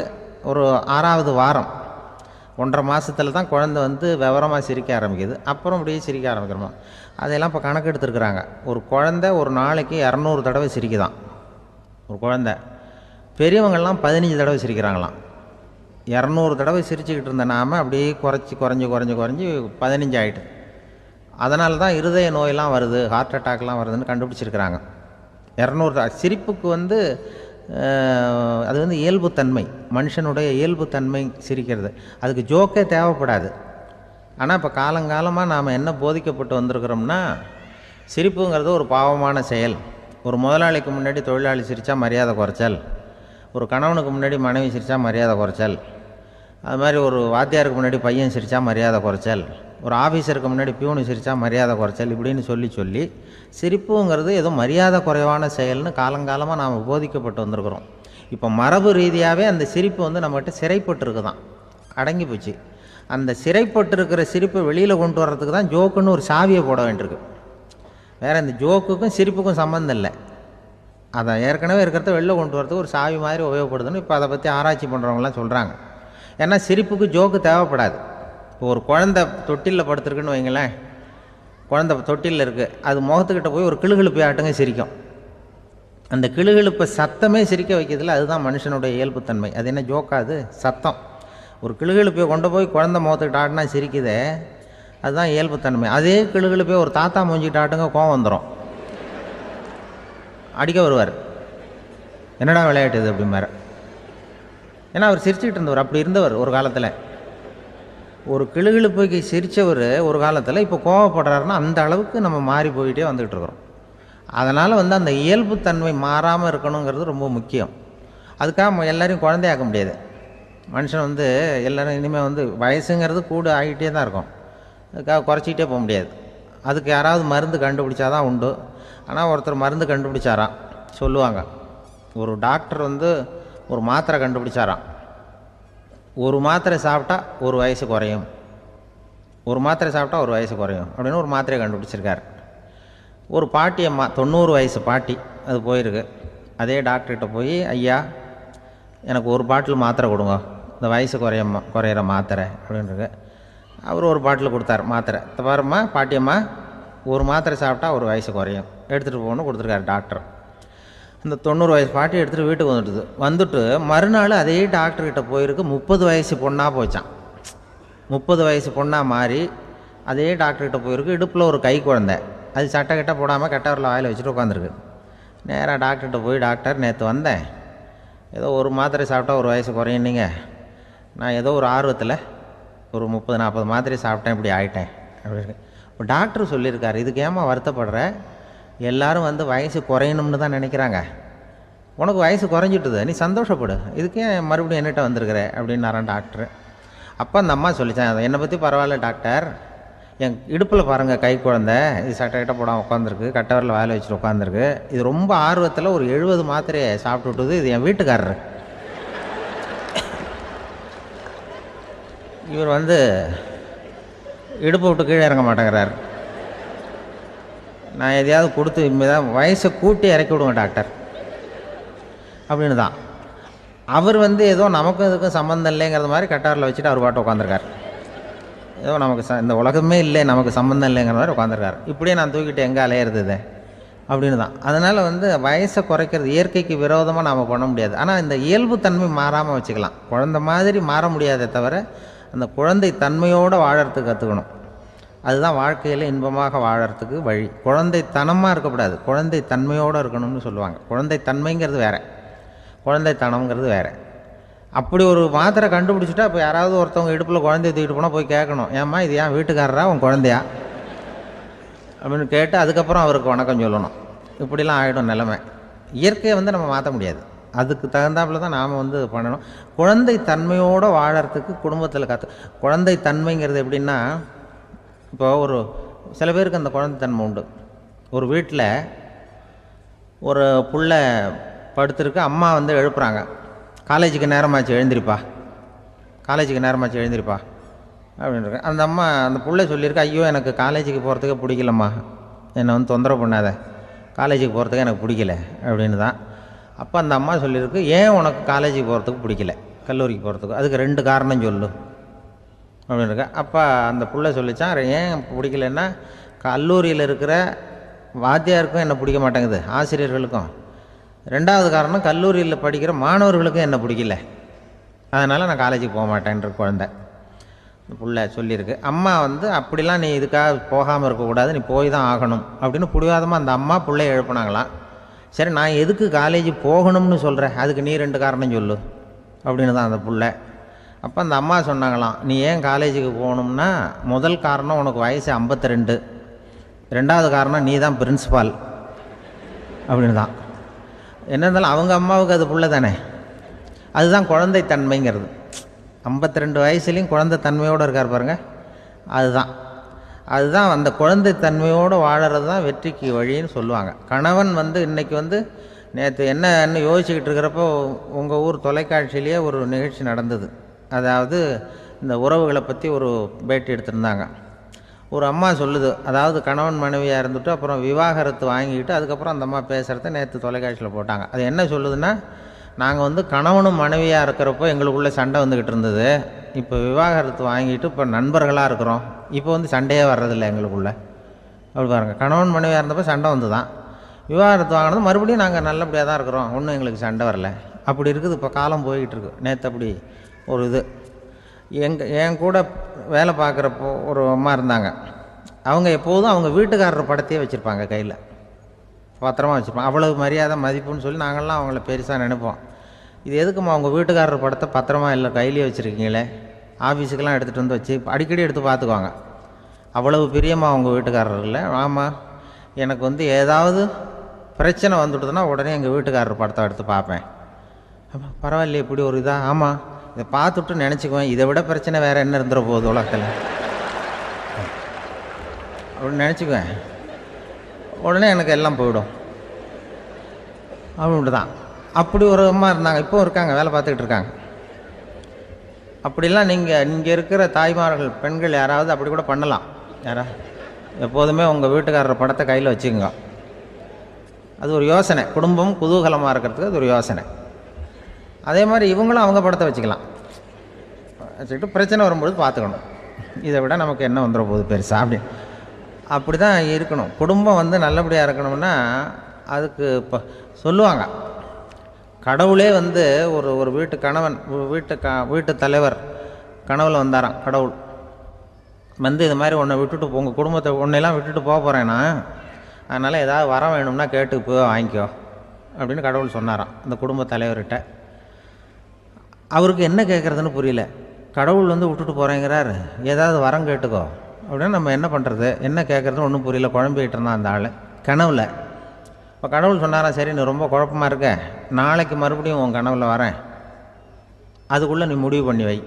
ஒரு 6ஆவது வாரம், 1.5 மாதத்தில் தான் குழந்தை வந்து விவரமாக சிரிக்க ஆரம்பிக்குது. அப்புறம் அப்படியே சிரிக்க ஆரம்பிக்கிறோமா. அதையெல்லாம் இப்போ கணக்கு எடுத்துருக்குறாங்க. ஒரு குழந்தை ஒரு நாளைக்கு 200 தடவை சிரிக்குதான் ஒரு குழந்தை. பெரியவங்கள்லாம் 15 தடவை சிரிக்கிறாங்களாம். 200 தடவை சிரிச்சுக்கிட்டு இருந்த நாம் அப்படியே குறைஞ்சி 15 ஆகிட்டு. அதனால தான் இருதய நோயெல்லாம் வருது, ஹார்ட் அட்டாக்லாம் வருதுன்னு கண்டுபிடிச்சிருக்கிறாங்க. 200 சிரிப்புக்கு வந்து அது வந்து இயல்புத்தன்மை, மனுஷனுடைய இயல்புத்தன்மை சிரிக்கிறது. அதுக்கு ஜோக்கே தேவைப்படாது. ஆனால் இப்போ காலங்காலமாக நாம் என்ன போதிக்கப்பட்டு வந்திருக்கிறோம்னா, சிரிப்புங்கிறது ஒரு பாவமான செயல். ஒரு முதலாளிக்கு முன்னாடி தொழிலாளி சிரித்தா மரியாதை குறைச்சல், ஒரு கணவனுக்கு முன்னாடி மனைவி சிரித்தா மரியாதை குறைச்சல், அது மாதிரி ஒரு வாத்தியாருக்கு முன்னாடி பையன் சிரித்தா மரியாதை குறைச்சல், ஒரு ஆஃபீஸருக்கு முன்னாடி பியூனு சிரித்தா மரியாதை குறைச்சல், இப்படின்னு சொல்லி சிரிப்புங்கிறது ஏதோ மரியாதை குறைவான செயல்னு காலங்காலமாக நாம் போதிக்கப்பட்டு வந்திருக்கிறோம். இப்போ மரபு ரீதியாகவே அந்த சிரிப்பு வந்து நம்மகிட்ட சிறைப்பட்டுருக்கு தான், அடங்கி போச்சு. அந்த சிறைப்பட்டிருக்கிற சிரிப்பை வெளியில் கொண்டு வர்றதுக்கு தான் ஜோக்குன்னு ஒரு சாவியை போட வேண்டியிருக்கு. வேறு இந்த ஜோக்குக்கும் சிரிப்புக்கும் சம்மந்தம் இல்லை. அதை ஏற்கனவே இருக்கிறத வெளில கொண்டு வரதுக்கு ஒரு சாவி மாதிரி உபயோகப்படுதுன்னு இப்போ அதை பற்றி ஆராய்ச்சி பண்ணுறவங்களாம் சொல்கிறாங்க. ஏன்னா சிரிப்புக்கு ஜோக்கு தேவைப்படாது. இப்போ ஒரு குழந்தை தொட்டிலில் படுத்துருக்குன்னு வைங்களேன், குழந்தை தொட்டிலில் இருக்குது, அது முகத்துக்கிட்ட போய் ஒரு கிளுகிழுப்பை ஆட்டுங்க சிரிக்கும். அந்த கிளுகிழுப்பை சத்தமே சிரிக்க வைக்கிறதுல அதுதான் மனுஷனுடைய இயல்புத்தன்மை. அது என்ன ஜோக்காது? சத்தம். ஒரு கிளுகிழுப்பையை கொண்டு போய் குழந்தை முகத்துக்கிட்ட ஆட்டினா சிரிக்குதே, அதுதான் இயல்புத்தன்மை. அதே கிளுகிழுப்பையை ஒரு தாத்தா மூஞ்சிக்கிட்ட ஆட்டுங்க, கோவம் வந்துடும், அடிக்க வருவார். என்னடா விளையாட்டு இது அப்படிமாரு. ஏன்னா அவர் சிரிச்சுக்கிட்டு இருந்தவர், அப்படி இருந்தவர் ஒரு காலத்தில். ஒரு கிளுகிழுப்புக்கு சிரித்தவர் ஒரு காலத்தில் இப்போ கோவப்படுறாருன்னா அந்த அளவுக்கு நம்ம மாறி போயிட்டே வந்துக்கிட்டு இருக்கிறோம். அதனால் வந்து அந்த இயல்புத்தன்மை மாறாமல் இருக்கணுங்கிறது ரொம்ப முக்கியம். அதுக்காக எல்லோரையும் குழந்தையாக்க முடியாது. மனுஷன் வந்து எல்லோரும் இனிமேல் வந்து வயசுங்கிறது கூட ஆகிட்டே தான் இருக்கும். அதுக்காக குறைச்சிக்கிட்டே போக முடியாது. அதுக்கு யாராவது மருந்து கண்டுபிடிச்சாதான் உண்டு. ஆனால் ஒருத்தர் மருந்து கண்டுபிடிச்சாராம், சொல்லுவாங்க. ஒரு டாக்டர் வந்து ஒரு மாத்திரை கண்டுபிடிச்சாராம். ஒரு மாத்திரை சாப்பிட்டா ஒரு வயசு குறையும், ஒரு மாத்திரை சாப்பிட்டா ஒரு வயசு குறையும் அப்படின்னு ஒரு மாத்திரையை கண்டுபிடிச்சிருக்கார். ஒரு பாட்டி அம்மா, 90 வயசு பாட்டி, அது போயிருக்கு. அதே டாக்டர்கிட்ட போய், ஐயா எனக்கு ஒரு பாட்டில் மாத்திரை கொடுங்க, இந்த வயசு குறையிற மாத்திரை அப்படின்றது. அவர் ஒரு பாட்டில் கொடுத்தார் மாத்திரை. பாரும்மா பாட்டியம்மா, ஒரு மாத்திரை சாப்பிட்டா ஒரு வயசு குறையும், எடுத்துகிட்டு போகணும்னு கொடுத்துருக்காரு டாக்டர். இந்த 90 வயசு பாட்டி எடுத்துகிட்டு வீட்டுக்கு வந்துட்டு மறுநாள் அதே டாக்டர்கிட்ட போயிருக்கு. 30 வயசு பொண்ணாக போச்சான். 30 வயசு பொண்ணாக மாறி அதே டாக்டர்கிட்ட போயிருக்கு. இடுப்பில் ஒரு கை குழந்தை, அது சட்டை கிட்ட போடாமல் கட்டவரில் வாயில் வச்சுட்டு உட்காந்துருக்கு. நேராக டாக்டர்கிட்ட போய், டாக்டர் நேற்று வந்தேன், ஏதோ ஒரு மாத்திரை சாப்பிட்டா ஒரு வயசு குறையுன்னீங்க, நான் ஏதோ ஒரு ஆர்வத்தில் ஒரு 30-40 மாத்திரை சாப்பிட்டேன், இப்படி ஆகிட்டேன் அப்படின்னு. இப்போ டாக்டர் சொல்லியிருக்காரு, இதுக்கு ஏமா வருத்தப்படுற, எல்லோரும் வந்து வயசு குறையணும்னு தான் நினைக்கிறாங்க, உனக்கு வயசு குறைஞ்சிட்டுது, நீ சந்தோஷப்படு, இதுக்கே மறுபடியும் என்னகிட்ட வந்திருக்கிற அப்படின்னாரான் டாக்டர். அப்போ அந்த அம்மா சொல்லித்தான், என்னை பற்றி பரவாயில்ல டாக்டர், என் இடுப்பில் பாருங்கள் கை குழந்தை, இது சட்டை கிட்ட போடாமல் உட்காந்துருக்கு, கட்டவரில் வாயில் வச்சுட்டு உட்காந்துருக்கு, இது ரொம்ப ஆர்வத்தில் ஒரு 70 மாத்திரையை சாப்பிட்டு விட்டுது, இது என் வீட்டுக்காரர். இவர் வந்து இடுப்பை விட்டு கீழே இறங்க மாட்டேங்கிறார். நான் எதையாவது கொடுத்து இனிமேதான் வயசை கூட்டி இறக்கி விடுங்க டாக்டர் அப்படின்னு தான். அவர் வந்து ஏதோ நமக்கும் இதுக்கும் சம்மந்தம் இல்லைங்கிறது மாதிரி கட்டாரில் வச்சுட்டு அவர் பாட்டு உட்காந்துருக்கார். ஏதோ நமக்கு இந்த உலகமே இல்லை, நமக்கு சம்மந்தம் இல்லைங்கிற மாதிரி உட்காந்துருக்கார். இப்படியே நான் தூக்கிட்டு எங்கே அலையிறது அப்படின்னு தான். அதனால் வந்து வயசை குறைக்கிறது இயற்கைக்கு விரோதமாக நாம் பண்ண முடியாது. ஆனால் இந்த இயல்புத்தன்மை மாறாமல் வச்சுக்கலாம். குழந்தை மாதிரி மாற முடியாதே தவிர அந்த குழந்தை தன்மையோடு வாழறதுக்கு கற்றுக்கணும். அதுதான் வாழ்க்கையில் இன்பமாக வாழறதுக்கு வழி. குழந்தைத்தனமாக இருக்கக்கூடாது, குழந்தை தன்மையோடு இருக்கணும்னு சொல்லுவாங்க. குழந்தை தன்மைங்கிறது வேறு, குழந்தைத்தனம்ங்கிறது வேறு. அப்படி ஒரு மாத்திரை கண்டுபிடிச்சிட்டா இப்போ யாராவது ஒருத்தவங்க இடுப்பில் குழந்தைய தூக்கிட்டு போனால் போய் கேட்கணும், ஏம்மா இது ஏன் வீட்டுக்காரரா உன் குழந்தையா அப்படின்னு கேட்டு அதுக்கப்புறம் அவருக்கு வணக்கம் சொல்லணும். இப்படிலாம் ஆகிடும் நிலைமை. இயற்கையை வந்து நம்ம மாற்ற முடியாது, அதுக்கு தகுந்தாப்புல தான் நாம் வந்து பண்ணணும். குழந்தை தன்மையோடு வாழறதுக்கு குடும்பத்தில் குழந்தை தன்மைங்கிறது எப்படின்னா, இப்போ ஒரு சில பேருக்கு அந்த குழந்தைத்தன்மை உண்டு. ஒரு வீட்டில் ஒரு புள்ள படுத்துருக்கு, அம்மா வந்து எழுப்புறாங்க, காலேஜுக்கு நேரமாச்சு எழுந்திரிப்பா, காலேஜுக்கு நேரமாச்சு எழுந்திரிப்பா அப்படின்ட்டு அந்த அம்மா அந்த பிள்ளை சொல்லியிருக்கு, ஐயோ எனக்கு காலேஜுக்கு போகிறதுக்கே பிடிக்கலம்மா, என்னை வந்து தொந்தரவு பண்ணாத, காலேஜுக்கு போகிறதுக்கு எனக்கு பிடிக்கல அப்படின்னு தான். அப்போ அந்த அம்மா சொல்லியிருக்கு, ஏன் உனக்கு காலேஜுக்கு போகிறதுக்கு பிடிக்கல, கல்லூரிக்கு போகிறதுக்கு, அதுக்கு 2 காரணம் சொல்லு அப்படின்னுருக்க. அப்போ அந்த பிள்ளை சொல்லிச்சான், ஏன் பிடிக்கலன்னா கல்லூரியில் இருக்கிற வாத்தியாருக்கும் என்ன பிடிக்க மாட்டேங்குது, ஆசிரியர்களுக்கும். 2வது காரணம் கல்லூரியில் படிக்கிற மாணவர்களுக்கும் என்ன பிடிக்கல, அதனால் நான் காலேஜுக்கு போக மாட்டேன்ற குழந்தை புள்ள சொல்லியிருக்கு. அம்மா வந்து அப்படிலாம் நீ இதுக்காக போகாமல் இருக்கக்கூடாது, நீ போய் தான் ஆகணும் அப்படின்னு பிடிவாதமாக அந்த அம்மா பிள்ளைய எழுப்புனாங்களாம். சரி நான் எதுக்கு காலேஜ் போகணும்னு சொல்கிறேன், அதுக்கு நீ 2 காரணம் சொல்லு அப்படின்னு தான் அந்த பிள்ளை. அப்போ அந்த அம்மா சொன்னாங்களாம், நீ ஏன் காலேஜுக்கு போகணும்னா முதல் காரணம் உனக்கு வயசு 52, 2வது காரணம் நீ தான் பிரின்ஸிபால் அப்படின்னு தான். என்ன இருந்தாலும் அவங்க அம்மாவுக்கு அது புள்ள தானே, அதுதான் குழந்தைத்தன்மைங்கிறது. 52 வயசுலேயும் குழந்தைத்தன்மையோடு இருக்கார் பாருங்கள், அதுதான் அந்த குழந்தைத்தன்மையோடு வாழறது தான் வெற்றிக்கு வழின்னு சொல்லுவாங்க. கணவன் வந்து இன்றைக்கி வந்து நேற்று என்னன்னு யோசிச்சுக்கிட்டு இருக்கிறப்போ உங்கள் ஊர் தொலைக்காட்சியிலேயே ஒரு நிகழ்ச்சி நடந்தது. அதாவது இந்த உறவுகளை பற்றி ஒரு பேட்டி எடுத்திருந்தாங்க. ஒரு அம்மா சொல்லுது, அதாவது கணவன் மனைவியாக இருந்துட்டு அப்புறம் விவாகரத்து வாங்கிக்கிட்டு அதுக்கப்புறம் அந்த அம்மா பேசுகிறத நேற்று தொலைக்காட்சியில் போட்டாங்க. அது என்ன சொல்லுதுன்னா, நாங்கள் வந்து கணவனும் மனைவியாக இருக்கிறப்போ எங்களுக்குள்ளே சண்டை வந்துக்கிட்டு இருந்தது, இப்போ விவாகரத்து வாங்கிட்டு இப்போ நண்பர்களாக இருக்கிறோம், இப்போ வந்து சண்டையே வர்றதில்லை எங்களுக்குள்ளே. அப்படி பாருங்கள், கணவன் மனைவியாக இருந்தப்போ சண்டை வந்து தான், விவாகரத்து வாங்கினது மறுபடியும் நாங்கள் நல்லபடியாக தான் இருக்கிறோம், ஒன்றும் எங்களுக்கு சண்டை வரல. அப்படி இருக்குது இப்போ காலம் போய்கிட்டு இருக்கு. நேற்று அப்படி ஒரு இது என் கூட வேலை பார்க்குறப்போ ஒரு அம்மா இருந்தாங்க. அவங்க எப்போதும் அவங்க வீட்டுக்காரர் படத்தையே வச்சுருப்பாங்க, கையில் பத்திரமா வச்சுருப்பாங்க. அவ்வளவு மரியாதை மதிப்புன்னு சொல்லி நாங்கள்லாம் அவங்கள பெருசாக நினைப்போம். இது எதுக்குமா அவங்க வீட்டுக்காரர் படத்தை பத்திரமா இல்லை கையிலேயே வச்சுருக்கீங்களே, ஆஃபீஸுக்கெல்லாம் எடுத்துகிட்டு வந்து வச்சு அடிக்கடி எடுத்து பார்த்துக்குவாங்க. அவ்வளவு பிரியமாக அவங்க வீட்டுக்காரர் இல்லை. ஆமாம், எனக்கு வந்து ஏதாவது பிரச்சனை வந்துவிடுதுன்னா உடனே எங்கள் வீட்டுக்காரர் படத்தை எடுத்து பார்ப்பேன். பரவாயில்லையே இப்படி ஒரு இதாக, ஆமாம் இதை பார்த்துட்டு நினச்சிக்குவேன், இதை விட பிரச்சனை வேறு என்ன இருந்துட போகுது உலகத்தில் அப்படின்னு நினச்சிக்குவேன். உடனே எனக்கு எல்லாம் போயிடும் அப்படின்ட்டு தான். அப்படி ஒரு அம்மா இருந்தாங்க, இப்போவும் இருக்காங்க, வேலை பார்த்துக்கிட்டு இருக்காங்க. அப்படிலாம் இங்கே இருக்கிற தாய்மார்கள் பெண்கள் யாராவது அப்படி கூட பண்ணலாம். எப்போதுமே உங்கள் வீட்டுக்காரர் படத்தை கையில் வச்சுக்கோங்க. அது ஒரு யோசனை, குடும்பம் குதூகலமாக இருக்கிறதுக்கு அது ஒரு யோசனை. அதே மாதிரி இவங்களும் அவங்க படத்தை வச்சுக்கலாம், வச்சுக்கிட்டு பிரச்சனை வரும்பொழுது பார்த்துக்கணும், இதை விட நமக்கு என்ன வந்துட போகுது பெருசாக அப்படி தான் இருக்கணும். குடும்பம் வந்து நல்லபடியாக இருக்கணும்னா அதுக்கு இப்போ சொல்லுவாங்க, கடவுளே வந்து ஒரு வீட்டு கணவன் வீட்டு தலைவர் கனவில் வந்தாராம். கடவுள் வந்து இது மாதிரி உன்னை விட்டுட்டு உங்கள் குடும்பத்தை உன்னையெல்லாம் விட்டுட்டு போக போகிறேன்னா, அதனால் ஏதாவது வரம் வேணும்னா கேட்டு போய் வாங்கிக்கோ அப்படின்னு கடவுள் சொன்னாராம் அந்த குடும்ப தலைவர்கிட்ட. அவருக்கு என்ன கேட்குறதுன்னு புரியல. கடவுள் வந்து விட்டுட்டு போகிறேங்கிறார், ஏதாவது வரம் கேட்டுக்கோ அப்படின்னு நம்ம என்ன பண்ணுறது, என்ன கேட்குறதுன்னு ஒன்றும் புரியல, குழம்பிக்கிட்டு இருந்தான் அந்த ஆள் கனவில். இப்போ கடவுள் சொன்னாராம், சரி நீ ரொம்ப குழப்பமாக இருக்க, நாளைக்கு மறுபடியும் உன் கனவில் வரேன், அதுக்குள்ளே நீ முடிவு பண்ணி வை,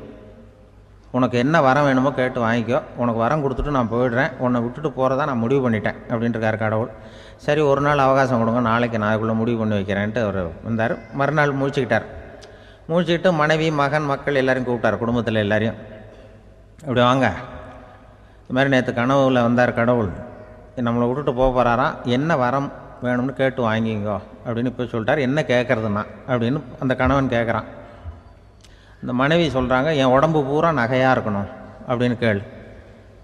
உனக்கு என்ன வரம் வேணுமோ கேட்டு வாங்கிக்கோ, உனக்கு வரம் கொடுத்துட்டு நான் போயிடுறேன், உன்னை விட்டுட்டு போகிறதா நான் முடிவு பண்ணிட்டேன் அப்படின்ட்டுருக்கார் கடவுள். சரி ஒரு நாள் அவகாசம் கொடுங்க, நாளைக்கு நான் அதுக்குள்ளே முடிவு பண்ணி வைக்கிறேன்ட்டு அவர் வந்தார். மறுநாள் முழிச்சுக்கிட்டு மனைவி மகன் மக்கள் எல்லோரையும் கூப்பிட்டார், குடும்பத்தில் எல்லாரையும். இப்படி வாங்க, இது மாதிரி நேற்று கனவுல வந்தார் கடவுள், நம்மளை விட்டுட்டு போக போகிறாராம், என்ன வரம் வேணும்னு கேட்டு வாங்கிங்கோ அப்படின்னு இப்போ சொல்லிட்டார். என்ன கேட்குறதுன்னா அப்படின்னு அந்த கணவன் கேட்குறான். அந்த மனைவி சொல்கிறாங்க, என் உடம்பு பூரா நகையாக இருக்கணும் அப்படின்னு கேள்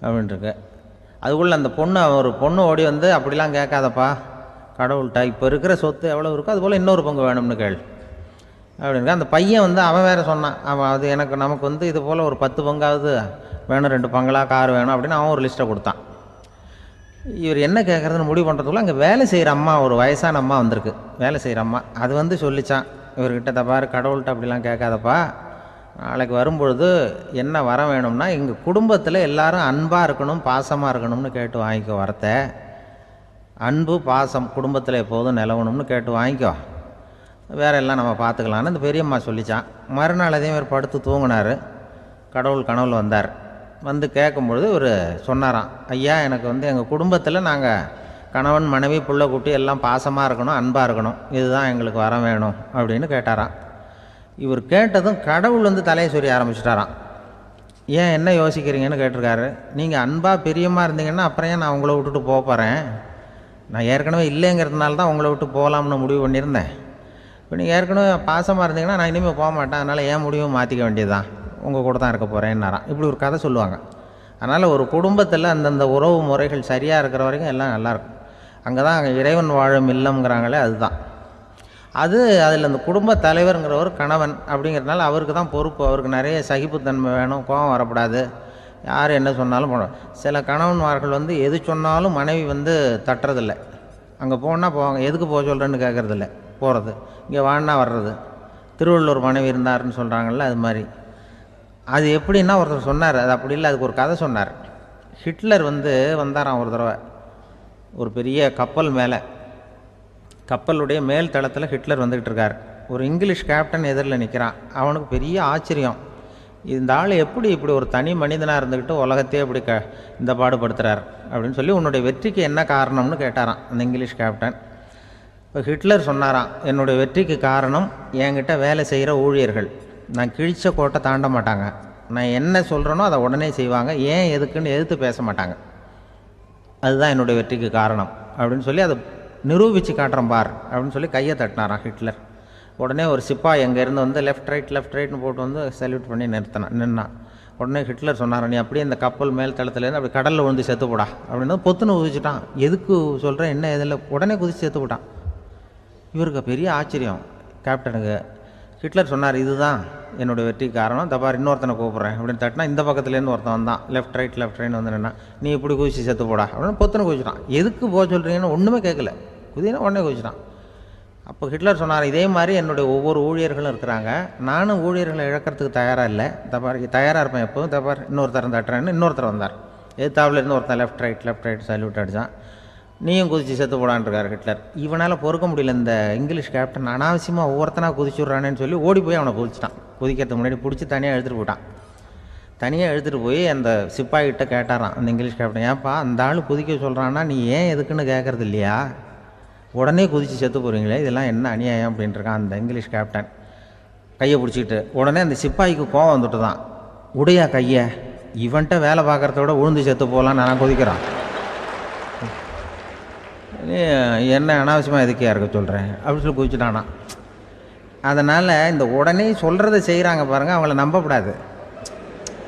அப்படின்ட்டுருக்கு. அதுக்குள்ளே அந்த ஒரு பொண்ணு ஓடி வந்து, அப்படிலாம் கேட்காதப்பா கடவுள்கிட்ட, இப்போ இருக்கிற சொத்து எவ்வளோ இருக்கோ அதுபோல் இன்னொரு பங்கு வேணும்னு கேள் அப்படின்னு. அந்த பையன் வந்து அவன் வேறு சொன்னான், அவன் அது நமக்கு வந்து இது போல் ஒரு 10 பங்காவது வேணும், 2 பங்களா கார் வேணும் அப்படின்னு அவன் ஒரு லிஸ்ட்டை கொடுத்தான். இவர் என்ன கேட்குறதுன்னு முடிவு பண்ணுறதுக்குள்ள அங்கே வேலை செய்கிற அம்மா, ஒரு வயசான அம்மா வந்திருக்கு, வேலை செய்கிற அம்மா. அது வந்து சொல்லிச்சான் இவர்கிட்ட, தப்பாரு கடவுள்கிட்ட அப்படிலாம் கேட்காதப்பா, நாளைக்கு வரும்பொழுது என்ன வர வேணும்னா எங்கள் குடும்பத்தில் எல்லாரும் அன்பாக இருக்கணும் பாசமாக இருக்கணும்னு கேட்டு வாங்கிக்கோ, வரத்தை அன்பு பாசம் குடும்பத்தில் எப்போதும் நிலவணும்னு கேட்டு வாங்கிக்கோ, வேற எல்லாம் நம்ம பார்த்துக்கலான்னு அந்த பெரியம்மா சொல்லிச்சான். மறுநாள் அதே மாதிரி படுத்து தூங்கினார். கடவுள் கனவுல வந்தார். வந்து கேட்கும்பொழுது இவர் சொன்னாராம், ஐயா எனக்கு வந்து எங்கள் குடும்பத்தில் நாங்கள் கணவன் மனைவி புள்ள குட்டி எல்லாம் பாசமாக இருக்கணும் அன்பாக இருக்கணும், இதுதான் எங்களுக்கு வர வேணும் அப்படின்னு கேட்டாராம். இவர் கேட்டதும் கடவுள் வந்து தலையை சொரிய ஆரம்பிச்சிட்டாராம். ஏன் என்ன யோசிக்கிறீங்கன்னு கேட்டிருக்காரு. நீங்கள் அன்பாக பிரியமாக இருந்தீங்கன்னா அப்புறம் ஏன் நான் உங்களை விட்டுட்டு போக போகிறேன்? நான் ஏற்கனவே இல்லைங்கிறதுனால தான் உங்களை விட்டு போகலாம்னு முடிவு பண்ணியிருந்தேன். இப்போ நீங்கள் ஏற்கனவே பாசமாக இருந்தீங்கன்னா நான் இனிமேல் போக மாட்டேன், அதனால் ஏன் முடிவும் மாற்றிக்க வேண்டியது தான், உங்கள் கூட தான் இருக்க போகிறேன்னாராம். இப்படி ஒரு கதை சொல்லுவாங்க. அதனால் ஒரு குடும்பத்தில் அந்தந்த உறவு முறைகள் சரியாக இருக்கிற வரைக்கும் எல்லாம் நல்லாயிருக்கும். அங்கே தான் இறைவன் வாழும் இல்லம்ங்கிறாங்களே, அதுதான் அது. அதில் அந்த குடும்ப தலைவருங்கிறவர் கணவன் அப்படிங்கிறதுனால அவருக்கு தான் பொறுப்பு. அவருக்கு நிறைய சகிப்புத்தன்மை வேணும், கோபம் வரக்கூடாது, யார் என்ன சொன்னாலும் போகணும். சில கணவன்மார்கள் வந்து எது சொன்னாலும் மனைவி வந்து தட்டுறதில்லை. அங்கே போனால் போவாங்க, எதுக்கு போக சொல்கிறேன்னு கேட்குறதில்ல, போகிறது. இங்கே வான்னா வர்றது. திருவள்ளூர் மனைவி இருந்தாருன்னு சொல்கிறாங்கல்ல, அது மாதிரி. அது எப்படின்னா ஒருத்தர் சொன்னார், அது அப்படி இல்லை, அதுக்கு ஒரு கதை சொன்னார். ஹிட்லர் வந்து வந்தாராம் ஒரு தடவை ஒரு பெரிய கப்பல் மேலே. கப்பலுடைய மேல் தளத்தில் ஹிட்லர் வந்துக்கிட்டு இருக்கார். ஒரு இங்கிலீஷ் கேப்டன் எதிரில் நிற்கிறான். அவனுக்கு பெரிய ஆச்சரியம், இந்த ஆள் எப்படி இப்படி ஒரு தனி மனிதனாக இருந்துக்கிட்டு உலகத்தையே இப்படி இந்த பாடுபடுத்துகிறார் அப்படின்னு சொல்லி, உன்னுடைய வெற்றிக்கு என்ன காரணம்னு கேட்டாரான் அந்த இங்கிலீஷ் கேப்டன். இப்போ ஹிட்லர் சொன்னாராம், என்னுடைய வெற்றிக்கு காரணம் என்கிட்ட வேலை செய்கிற ஊழியர்கள். நான் கிழிச்ச கோட்டை தாண்ட மாட்டாங்க, நான் என்ன சொல்கிறேனோ அதை உடனே செய்வாங்க, ஏன் எதுக்குன்னு எதிர்த்து பேச மாட்டாங்க, அதுதான் என்னுடைய வெற்றிக்கு காரணம் அப்படின்னு சொல்லி அதை நிரூபித்து காட்டுறேன் பார் அப்படின்னு சொல்லி கையை தட்டினாரான் ஹிட்லர். உடனே ஒரு சிப்பாய் அங்கேருந்து வந்து லெஃப்ட் ரைட்னு போட்டு வந்து சல்யூட் பண்ணி நின்னான். உடனே ஹிட்லர் சொன்னார், நீ அப்படியே இந்த கப்பல் மேல் தளத்துலேருந்து அப்படி கடலில் விழுந்து செத்து போடா அப்படின்னு பொத்துன்னு குதிச்சுட்டான். எதுக்கு சொல்கிறேன் என்ன இதில், உடனே குதிச்சு செத்து போட்டான். இவருக்கு பெரிய ஆச்சரியம் கேப்டனுக்கு. ஹிட்லர் சொன்னார், இதுதான் என்னுடைய வெற்றிக்கு காரணம், தப்பார் இன்னொருத்தனை கூப்பிட்றேன் அப்படின்னு தட்டினா இந்த பக்கத்துலேருந்து ஒருத்தன் வந்தான், லெஃப்ட் ரைட்னு வந்து நின்னா, நீ இப்படி குதிச்சு செத்து போடா அப்படின்னு பொத்துன்னு குதிச்சுட்டான். எதுக்கு போக சொல்கிறீங்கன்னு ஒன்றுமே கேட்கல, குதினா உடனே குதிச்சுட்டான். அப்போ ஹிட்லர் சொன்னார், இதே மாதிரி என்னுடைய ஒவ்வொரு ஊழியர்களும் இருக்கிறாங்க, நானும் ஊழியர்களை இழக்கிறதுக்கு தயாராக இல்லை, தப்பார் தயாராக இருப்பேன் எப்போதும், தப்பார் இன்னொருத்தரம் தட்டுறேன்னு இன்னொருத்தர் வந்தார். எதிர்த்தாப்புலேருந்து ஒருத்தன் லெஃப்ட் ரைட் சல்யூட் அடித்தான். நீயும் குதிச்சு செத்து போடான்ருக்கார் ஹிட்லர். இவனால் பொறுக்க முடியல, இந்த இங்கிலீஷ் கேப்டன் அனாவசியமாக ஒவ்வொருத்தனாக குதிச்சுட்றானேன்னு சொல்லி ஓடி போய் அவனை குதிச்சிட்டான். குதிக்கிறதுக்கு முன்னாடி பிடிச்சி தனியாக எடுத்துகிட்டு போட்டான். தனியாக எடுத்துகிட்டு போய் அந்த சிப்பாய்கிட்ட கேட்டாரான் அந்த இங்கிலீஷ் கேப்டன், ஏன்ப்பா அந்த ஆள் குதிக்க சொல்கிறான்னா நீ ஏன் எதுக்குன்னு கேட்குறது இல்லையா, உடனே குதித்து செத்து போகிறீங்களே, இதெல்லாம் என்ன அநியாயம் அப்படின்ட்டுருக்கான் அந்த இங்கிலீஷ் கேப்டன் கையை பிடிச்சிக்கிட்டு. உடனே அந்த சிப்பாய்க்கு கோவம் வந்துட்டு தான், உடையா கையை, இவன்ட்ட வேலை பார்க்குறத விட உழுந்து செத்து போகலாம், நான் குதிக்கிறான், என்ன அனாவசியமாக எதுக்கையாக இருக்க சொல்கிறேன் அப்படின்னு சொல்லி குதிச்சுட்டானா. அதனால் இந்த உடனே சொல்கிறத செய்கிறாங்க பாருங்கள், அவங்கள நம்பக்கூடாது.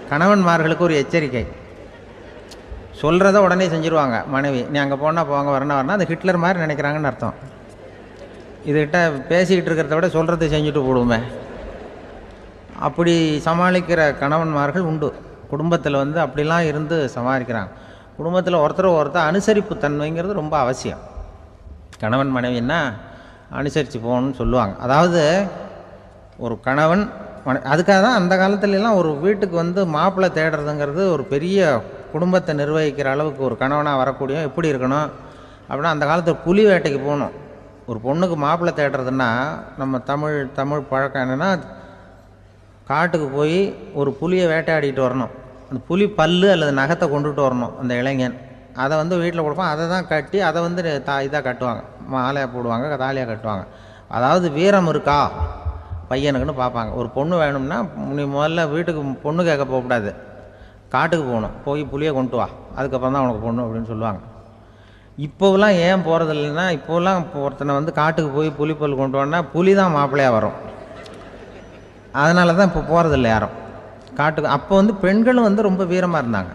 கணவன்மார்களுக்கு ஒரு எச்சரிக்கை, சொல்கிறத உடனே செஞ்சுருவாங்க மனைவி. நீ அங்கே போனால் போங்க, வரணும் அது ஹிட்லர் மாதிரி நினைக்கிறாங்கன்னு அர்த்தம். இதுகிட்ட பேசிக்கிட்டு இருக்கிறத விட சொல்கிறத செஞ்சுட்டு போடுவோமே, அப்படி சமாளிக்கிற கணவன்மார்கள் உண்டு. குடும்பத்தில் வந்து அப்படிலாம் இருந்து சமாளிக்கிறாங்க. குடும்பத்தில் ஒருத்தர் அனுசரிப்பு தன்மைங்கிறது ரொம்ப அவசியம். கணவன் மனைவின்னா அனுசரித்து போகணும்னு சொல்லுவாங்க. அதாவது ஒரு கணவன் அதுக்காக தான் அந்த காலத்துலலாம் ஒரு வீட்டுக்கு வந்து மாப்பிள்ளை தேடுறதுங்கிறது ஒரு பெரிய குடும்பத்தை நிர்வகிக்கிற அளவுக்கு ஒரு கணவனாக வரக்கூடிய எப்படி இருக்கணும் அப்படின்னா, அந்த காலத்தில் புலி வேட்டைக்கு போகணும். ஒரு பொண்ணுக்கு மாப்பிள்ளை தேடுறதுன்னா நம்ம தமிழ் பழக்கம் என்னென்னா, காட்டுக்கு போய் ஒரு புலியை வேட்டையாடிட்டு வரணும். அந்த புலி பல்லு அல்லது நகத்தை கொண்டுட்டு வரணும் அந்த இளைஞன். அதை வந்து வீட்டில் கொடுப்பான், அதை தான் கட்டி அதை வந்து இதாக கட்டுவாங்க, மாலையாக போடுவாங்க, தாலியாக கட்டுவாங்க. அதாவது வீரம் இருக்கா பையனுக்குன்னு பார்ப்பாங்க. ஒரு பொண்ணு வேணும்னா நீ முதல்ல வீட்டுக்கு பொண்ணு கேட்க போகக்கூடாது, காட்டுக்கு போகணும், போய் புளியை கொண்டு வா, அதுக்கப்புறம் தான் உனக்கு பொண்ணு அப்படின்னு சொல்லுவாங்க. இப்போவெல்லாம் ஏன் போகிறது இல்லைன்னா, இப்போலாம் ஒருத்தனை வந்து காட்டுக்கு போய் புலிப்பல் கொண்டு வான்னா புலி தான் மாப்பிள்ளையாக வரும். அதனால தான் இப்போ போகிறதில்ல யாரும் காட்டுக்கு. அப்போ வந்து பெண்களும் வந்து ரொம்ப வீரமாக இருந்தாங்க.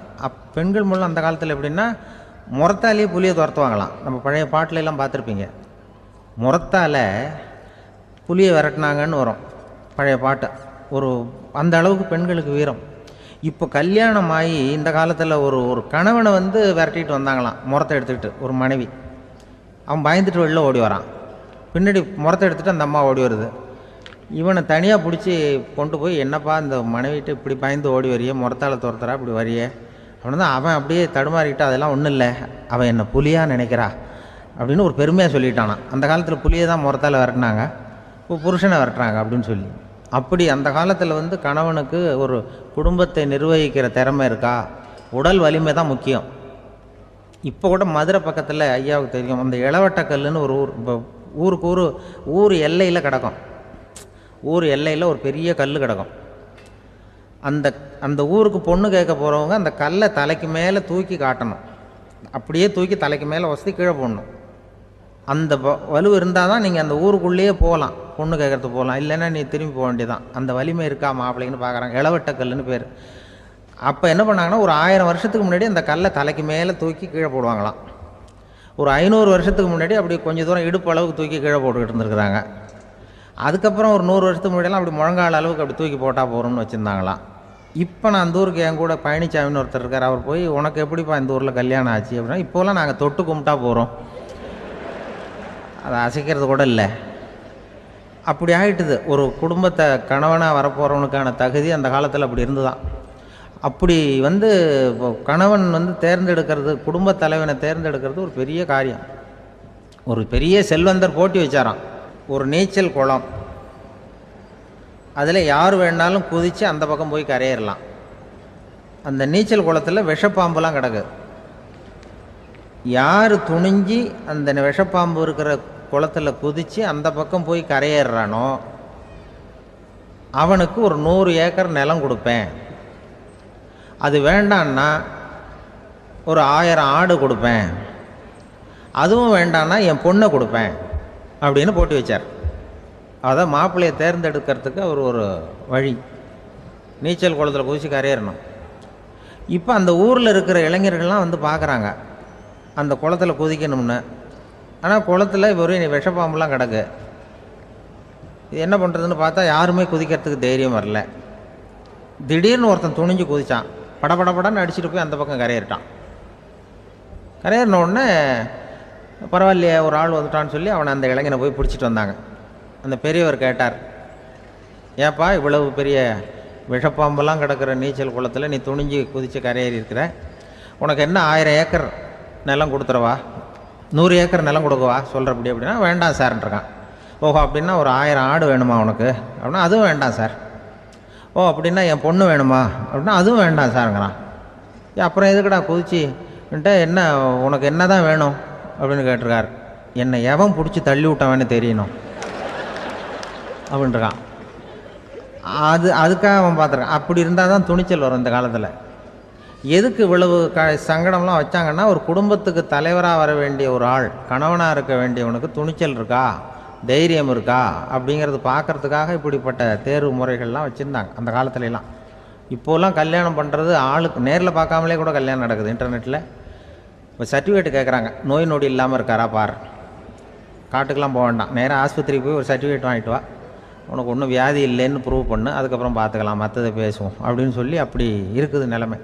பெண்கள் மூலம் அந்த காலத்தில் எப்படின்னா, முறத்தாலேயே புலியை துரத்துவாங்களாம். நம்ம பழைய பாட்டிலெல்லாம் பார்த்துருப்பீங்க, முறத்தால் புலியை விரட்டினாங்கன்னு வரும் பழைய பாட்டு. அந்த அளவுக்கு பெண்களுக்கு வீரம். இப்போ கல்யாணம் ஆகி இந்த காலத்தில் ஒரு கணவனை வந்து விரட்டிட்டு வந்தாங்களாம் முறத்தை எடுத்துக்கிட்டு. ஒரு மனைவி, அவன் பயந்துட்டு வெளில ஓடி வரான், பின்னாடி முறத்தை எடுத்துகிட்டு அந்த அம்மா ஓடி வருது. இவனை தனியாக பிடிச்சி கொண்டு போய், என்னப்பா இந்த மனைவிட்டு இப்படி பயந்து ஓடி வரையே, முறத்தால் துரத்துறா இப்படி வரையே அப்படின்னு தான் அவன் அப்படியே தடுமாறிக்கிட்டு, அதெல்லாம் ஒன்றும் இல்லை, அவன் என்னை புலியாக நினைக்கிறா அப்படின்னு ஒரு பெருமையாக சொல்லிட்டானான். அந்த காலத்தில் புலியை தான் முறத்தால் விரட்டினாங்க, இப்போ புருஷனை விரட்டுறாங்க அப்படின்னு சொல்லி. அப்படி அந்த காலத்தில் வந்து கணவனுக்கு ஒரு குடும்பத்தை நிர்வகிக்கிற திறமை இருக்கா, உடல் வலிமை தான் முக்கியம். இப்போ கூட மதுரை பக்கத்தில் ஐயாவுக்கு தெரியும், அந்த இளவட்டக்கல்லுன்னு ஒரு ஊர், இப்போ ஊருக்கு ஊர் எல்லையில் கிடக்கும். ஊர் எல்லையில் ஒரு பெரிய கல் கிடக்கும். அந்த அந்த ஊருக்கு பொண்ணு கேட்க போகிறவங்க அந்த கல்லை தலைக்கு மேலே தூக்கி காட்டணும். அப்படியே தூக்கி தலைக்கு மேலே வசதி கீழே போடணும். அந்த வலு இருந்தால் தான் நீங்கள் அந்த ஊருக்குள்ளேயே போகலாம், பொண்ணு கேட்குறதுக்கு போகலாம். இல்லைன்னா நீ திரும்பி போக வேண்டியதான். அந்த வலிமை இருக்கா மாப்பிள்ளைன்னு பார்க்குறாங்க. இளவட்ட கல்லுன்னு பேர். அப்போ என்ன பண்ணாங்கன்னா, ஒரு 1000 வருஷத்துக்கு முன்னாடி அந்த கல்லை தலைக்கு மேலே தூக்கி கீழே போடுவாங்களாம். ஒரு 500 வருஷத்துக்கு முன்னாடி அப்படி கொஞ்சம் தூரம் இடுப்பு அளவுக்கு தூக்கி கீழே போட்டுக்கிட்டு இருந்துருக்குறாங்க. அதுக்கப்புறம் ஒரு 100 வருஷத்துக்கு முன்னாடியெல்லாம் அப்படி முழங்கால அளவுக்கு அப்படி தூக்கி போட்டால் போகிறோம்னு வச்சுருந்தாங்களாம். இப்போ நான் அந்த ஊருக்கு என் கூட பழனிசாமின்னு ஒருத்தர் இருக்கார். அவர் போய், உனக்கு எப்படிப்பா இந்த ஊரில் கல்யாணம் ஆச்சு அப்படின்னா, இப்போலாம் நாங்கள் தொட்டு கும்பிட்டா போகிறோம், அதை அசைக்கிறது கூட இல்லை. அப்படி ஆகிட்டுது. ஒரு குடும்பத்தை கணவனாக வரப்போகிறவனுக்கான தகுதி அந்த காலத்தில் அப்படி இருந்துதான். அப்படி கணவன் தேர்ந்தெடுக்கிறது, குடும்ப தலைவனை தேர்ந்தெடுக்கிறது ஒரு பெரிய காரியம். ஒரு பெரிய செல்வந்தர் போட்டி வச்சாராம். ஒரு நீச்சல் குளம், அதில் யார் வேணாலும் குதித்து அந்த பக்கம் போய் கரையேறலாம். அந்த நீச்சல் குளத்தில் விஷப்பாம்புலாம் கிடக்கு. யார் துணிஞ்சி அந்த விஷப்பாம்பு இருக்கிற குளத்தில் குதித்து அந்த பக்கம் போய் கரையேறானோ அவனுக்கு ஒரு 100 ஏக்கர் நிலம் கொடுப்பேன். அது வேண்டான்னா ஒரு 1000 ஆடு கொடுப்பேன். அதுவும் வேண்டான்னா என் பொண்ணை கொடுப்பேன் அப்படின்னு போட்டி வச்சார். அதான் மாப்பிள்ளையை தேர்ந்தெடுக்கிறதுக்கு அவர் ஒரு வழி. நீச்சல் குளத்தில் குதித்து கரையேறணும். இப்போ அந்த ஊரில் இருக்கிற இளைஞர்கள்லாம் பார்க்குறாங்க அந்த குளத்தில் குதிக்கணும்னு. ஆனால் குளத்தில் வெறும் விஷப்பாம்புலாம் கிடக்கு. இது என்ன பண்ணுறதுன்னு பார்த்தா யாருமே குதிக்கிறதுக்கு தைரியம் வரல. திடீர்னு ஒருத்தன் துணிஞ்சு குதித்தான். படபடன்னு அடிச்சுட்டு போய் அந்த பக்கம் கரையேறிட்டான். கரையேறின உடனே பரவாயில்லையே ஒரு ஆள் வந்துட்டான்னு சொல்லி அவனை அந்த இளைஞனை போய் பிடிச்சிட்டு வந்தாங்க. அந்த பெரியவர் கேட்டார், ஏப்பா இவ்வளவு பெரிய விஷப்பாம்பெல்லாம் கிடக்கிற நீச்சல் குளத்தில் நீ துணிஞ்சு குதித்து கரையேறி இருக்கிற, உனக்கு என்ன 1000 ஏக்கர் நிலம் கொடுத்துறவா, 100 ஏக்கர் நிலம் கொடுக்கவா சொல்கிறப்படி அப்படின்னா, வேண்டாம் சார்ன்றான். ஓஹோ, அப்படின்னா ஒரு 1000 ஆடு வேணுமா உனக்கு அப்படின்னா, அதுவும் வேண்டாம் சார். ஓ, அப்படின்னா என் பொண்ணு வேணுமா அப்படின்னா, அதுவும் வேண்டாம் சாருங்கிறான். அப்புறம் எதுக்குடா குதிச்சுன்ட்டு, என்ன உனக்கு என்ன தான் வேணும் அப்படின்னு கேட்டிருக்கார். என்னை எவன் பிடிச்சி தள்ளி விட்டவன்னு தெரியணும் அப்படின்ட்டுருக்கான். அதுக்காக அவன் பார்த்துருக்கான். அப்படி இருந்தால் தான் துணிச்சல் வரும் இந்த காலத்தில். எதுக்கு இவ்வளவு சங்கடம்லாம் வச்சாங்கன்னா, ஒரு குடும்பத்துக்கு தலைவராக வர வேண்டிய ஒரு ஆள், கணவனாக இருக்க வேண்டியவனுக்கு துணிச்சல் இருக்கா, தைரியம் இருக்கா அப்படிங்கிறது பார்க்குறதுக்காக இப்படிப்பட்ட தேர்வு முறைகள்லாம் வச்சுருந்தாங்க அந்த காலத்துலலாம். இப்போலாம் கல்யாணம் பண்ணுறது ஆளுக்கு நேரில் பார்க்காமலே கூட கல்யாணம் நடக்குது இன்டர்நெட்டில். இப்போ சர்டிஃபிகேட் கேட்குறாங்க, நோய் நொடி இல்லாமல் இருக்காரா பார். காட்டுக்கெலாம் போக வேண்டாம், நேராக ஆஸ்பத்திரிக்கு போய் ஒரு சர்டிஃபிகேட் வாங்கிட்டு வா, உனக்கு ஒன்றும் வியாதி இல்லைன்னு ப்ரூவ் பண்ணு, அதுக்கப்புறம் பார்த்துக்கலாம், மற்றதை பேசுவோம் அப்படின்னு சொல்லி அப்படி இருக்குது நிலைமை.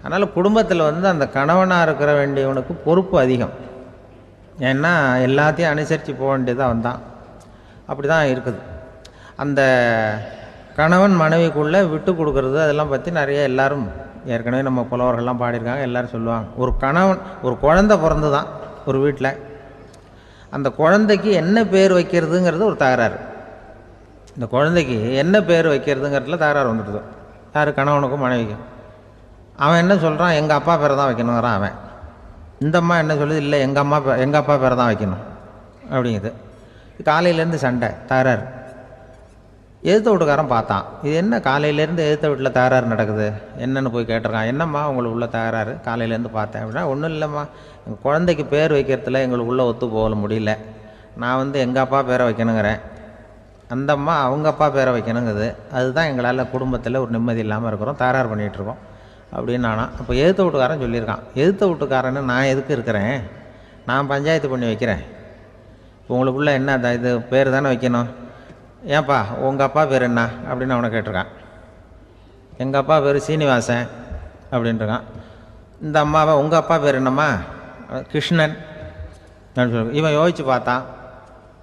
அதனால் குடும்பத்தில் அந்த கணவனாக இருக்கிற வேண்டியவனுக்கு பொறுப்பு அதிகம். ஏன்னா எல்லாத்தையும் அனுசரித்து போக வேண்டியதாக வந்தான். அப்படி தான் இருக்குது. அந்த கணவன் மனைவிக்குள்ளே விட்டு கொடுக்கறது அதெல்லாம் பற்றி நிறைய எல்லாரும் ஏற்கனவே நம்ம புலவர்கள்லாம் பாடியிருக்காங்க. எல்லோரும் சொல்லுவாங்க, ஒரு கணவன், ஒரு குழந்தை பிறந்து தான் ஒரு வீட்டில், அந்த குழந்தைக்கு என்ன பேர் வைக்கிறதுங்கிறது ஒரு தகராறு. இந்த குழந்தைக்கு என்ன பேர் வைக்கிறதுங்கிறதுல தகராறு வந்துடுது. யார்? கணவனுக்கும் மனைவிக்கும். அவன் என்ன சொல்கிறான், எங்கள் அப்பா பேரை தான் வைக்கணுங்கிறான் அவன். இந்த அம்மா என்ன சொல்லுது, இல்லை எங்கள் அப்பா பேரை தான் வைக்கணும் அப்படிங்குது. காலையிலேருந்து சண்டை, தகராறு. எதிர்த்த வீட்டுக்காரன் பார்த்தான், இது என்ன காலையிலேருந்து எதிர்த்த வீட்டில் தகராறு நடக்குது, என்னென்னு போய் கேட்டிருக்கான். என்னம்மா உங்களுக்கு உள்ள தகராறு, காலையிலேருந்து பார்த்தேன் அப்படின்னா, ஒன்றும் இல்லைம்மா, எங்கள் குழந்தைக்கு பேர் வைக்கிறதுல எங்களுக்கு உள்ளே ஒத்து போக முடியல, நான் எங்கள் அப்பா பேரை வைக்கணுங்கிறேன், அந்த அம்மா அவங்க அப்பா பேரை வைக்கணுங்குது, அதுதான் எங்களால் குடும்பத்தில் ஒரு நிம்மதி இல்லாமல் இருக்கிறோம், தகராறு பண்ணிகிட்ருக்கோம் அப்படின்னு நானா. அப்போ எதிர்த்த வீட்டுக்காரன் சொல்லியிருக்கான், எதிர்த்த வீட்டுக்காரன்னு நான் எதுக்கு இருக்கிறேன், நான் பஞ்சாயத்து பண்ணி வைக்கிறேன், உங்களுக்குள்ளே என்ன இது பேர் தானே வைக்கணும், ஏன்ப்பா உங்கள் அப்பா பேர் என்ன அப்படின்னு அவனை கேட்டிருக்கான். எங்கள் அப்பா பேர் சீனிவாசன் அப்படின்ட்டுருக்கான். இந்த அம்மாவை உங்கள் அப்பா பேர் என்னம்மா, கிருஷ்ணன் அப்படின்னு சொல்லி. இவன் யோசித்து பார்த்தான்,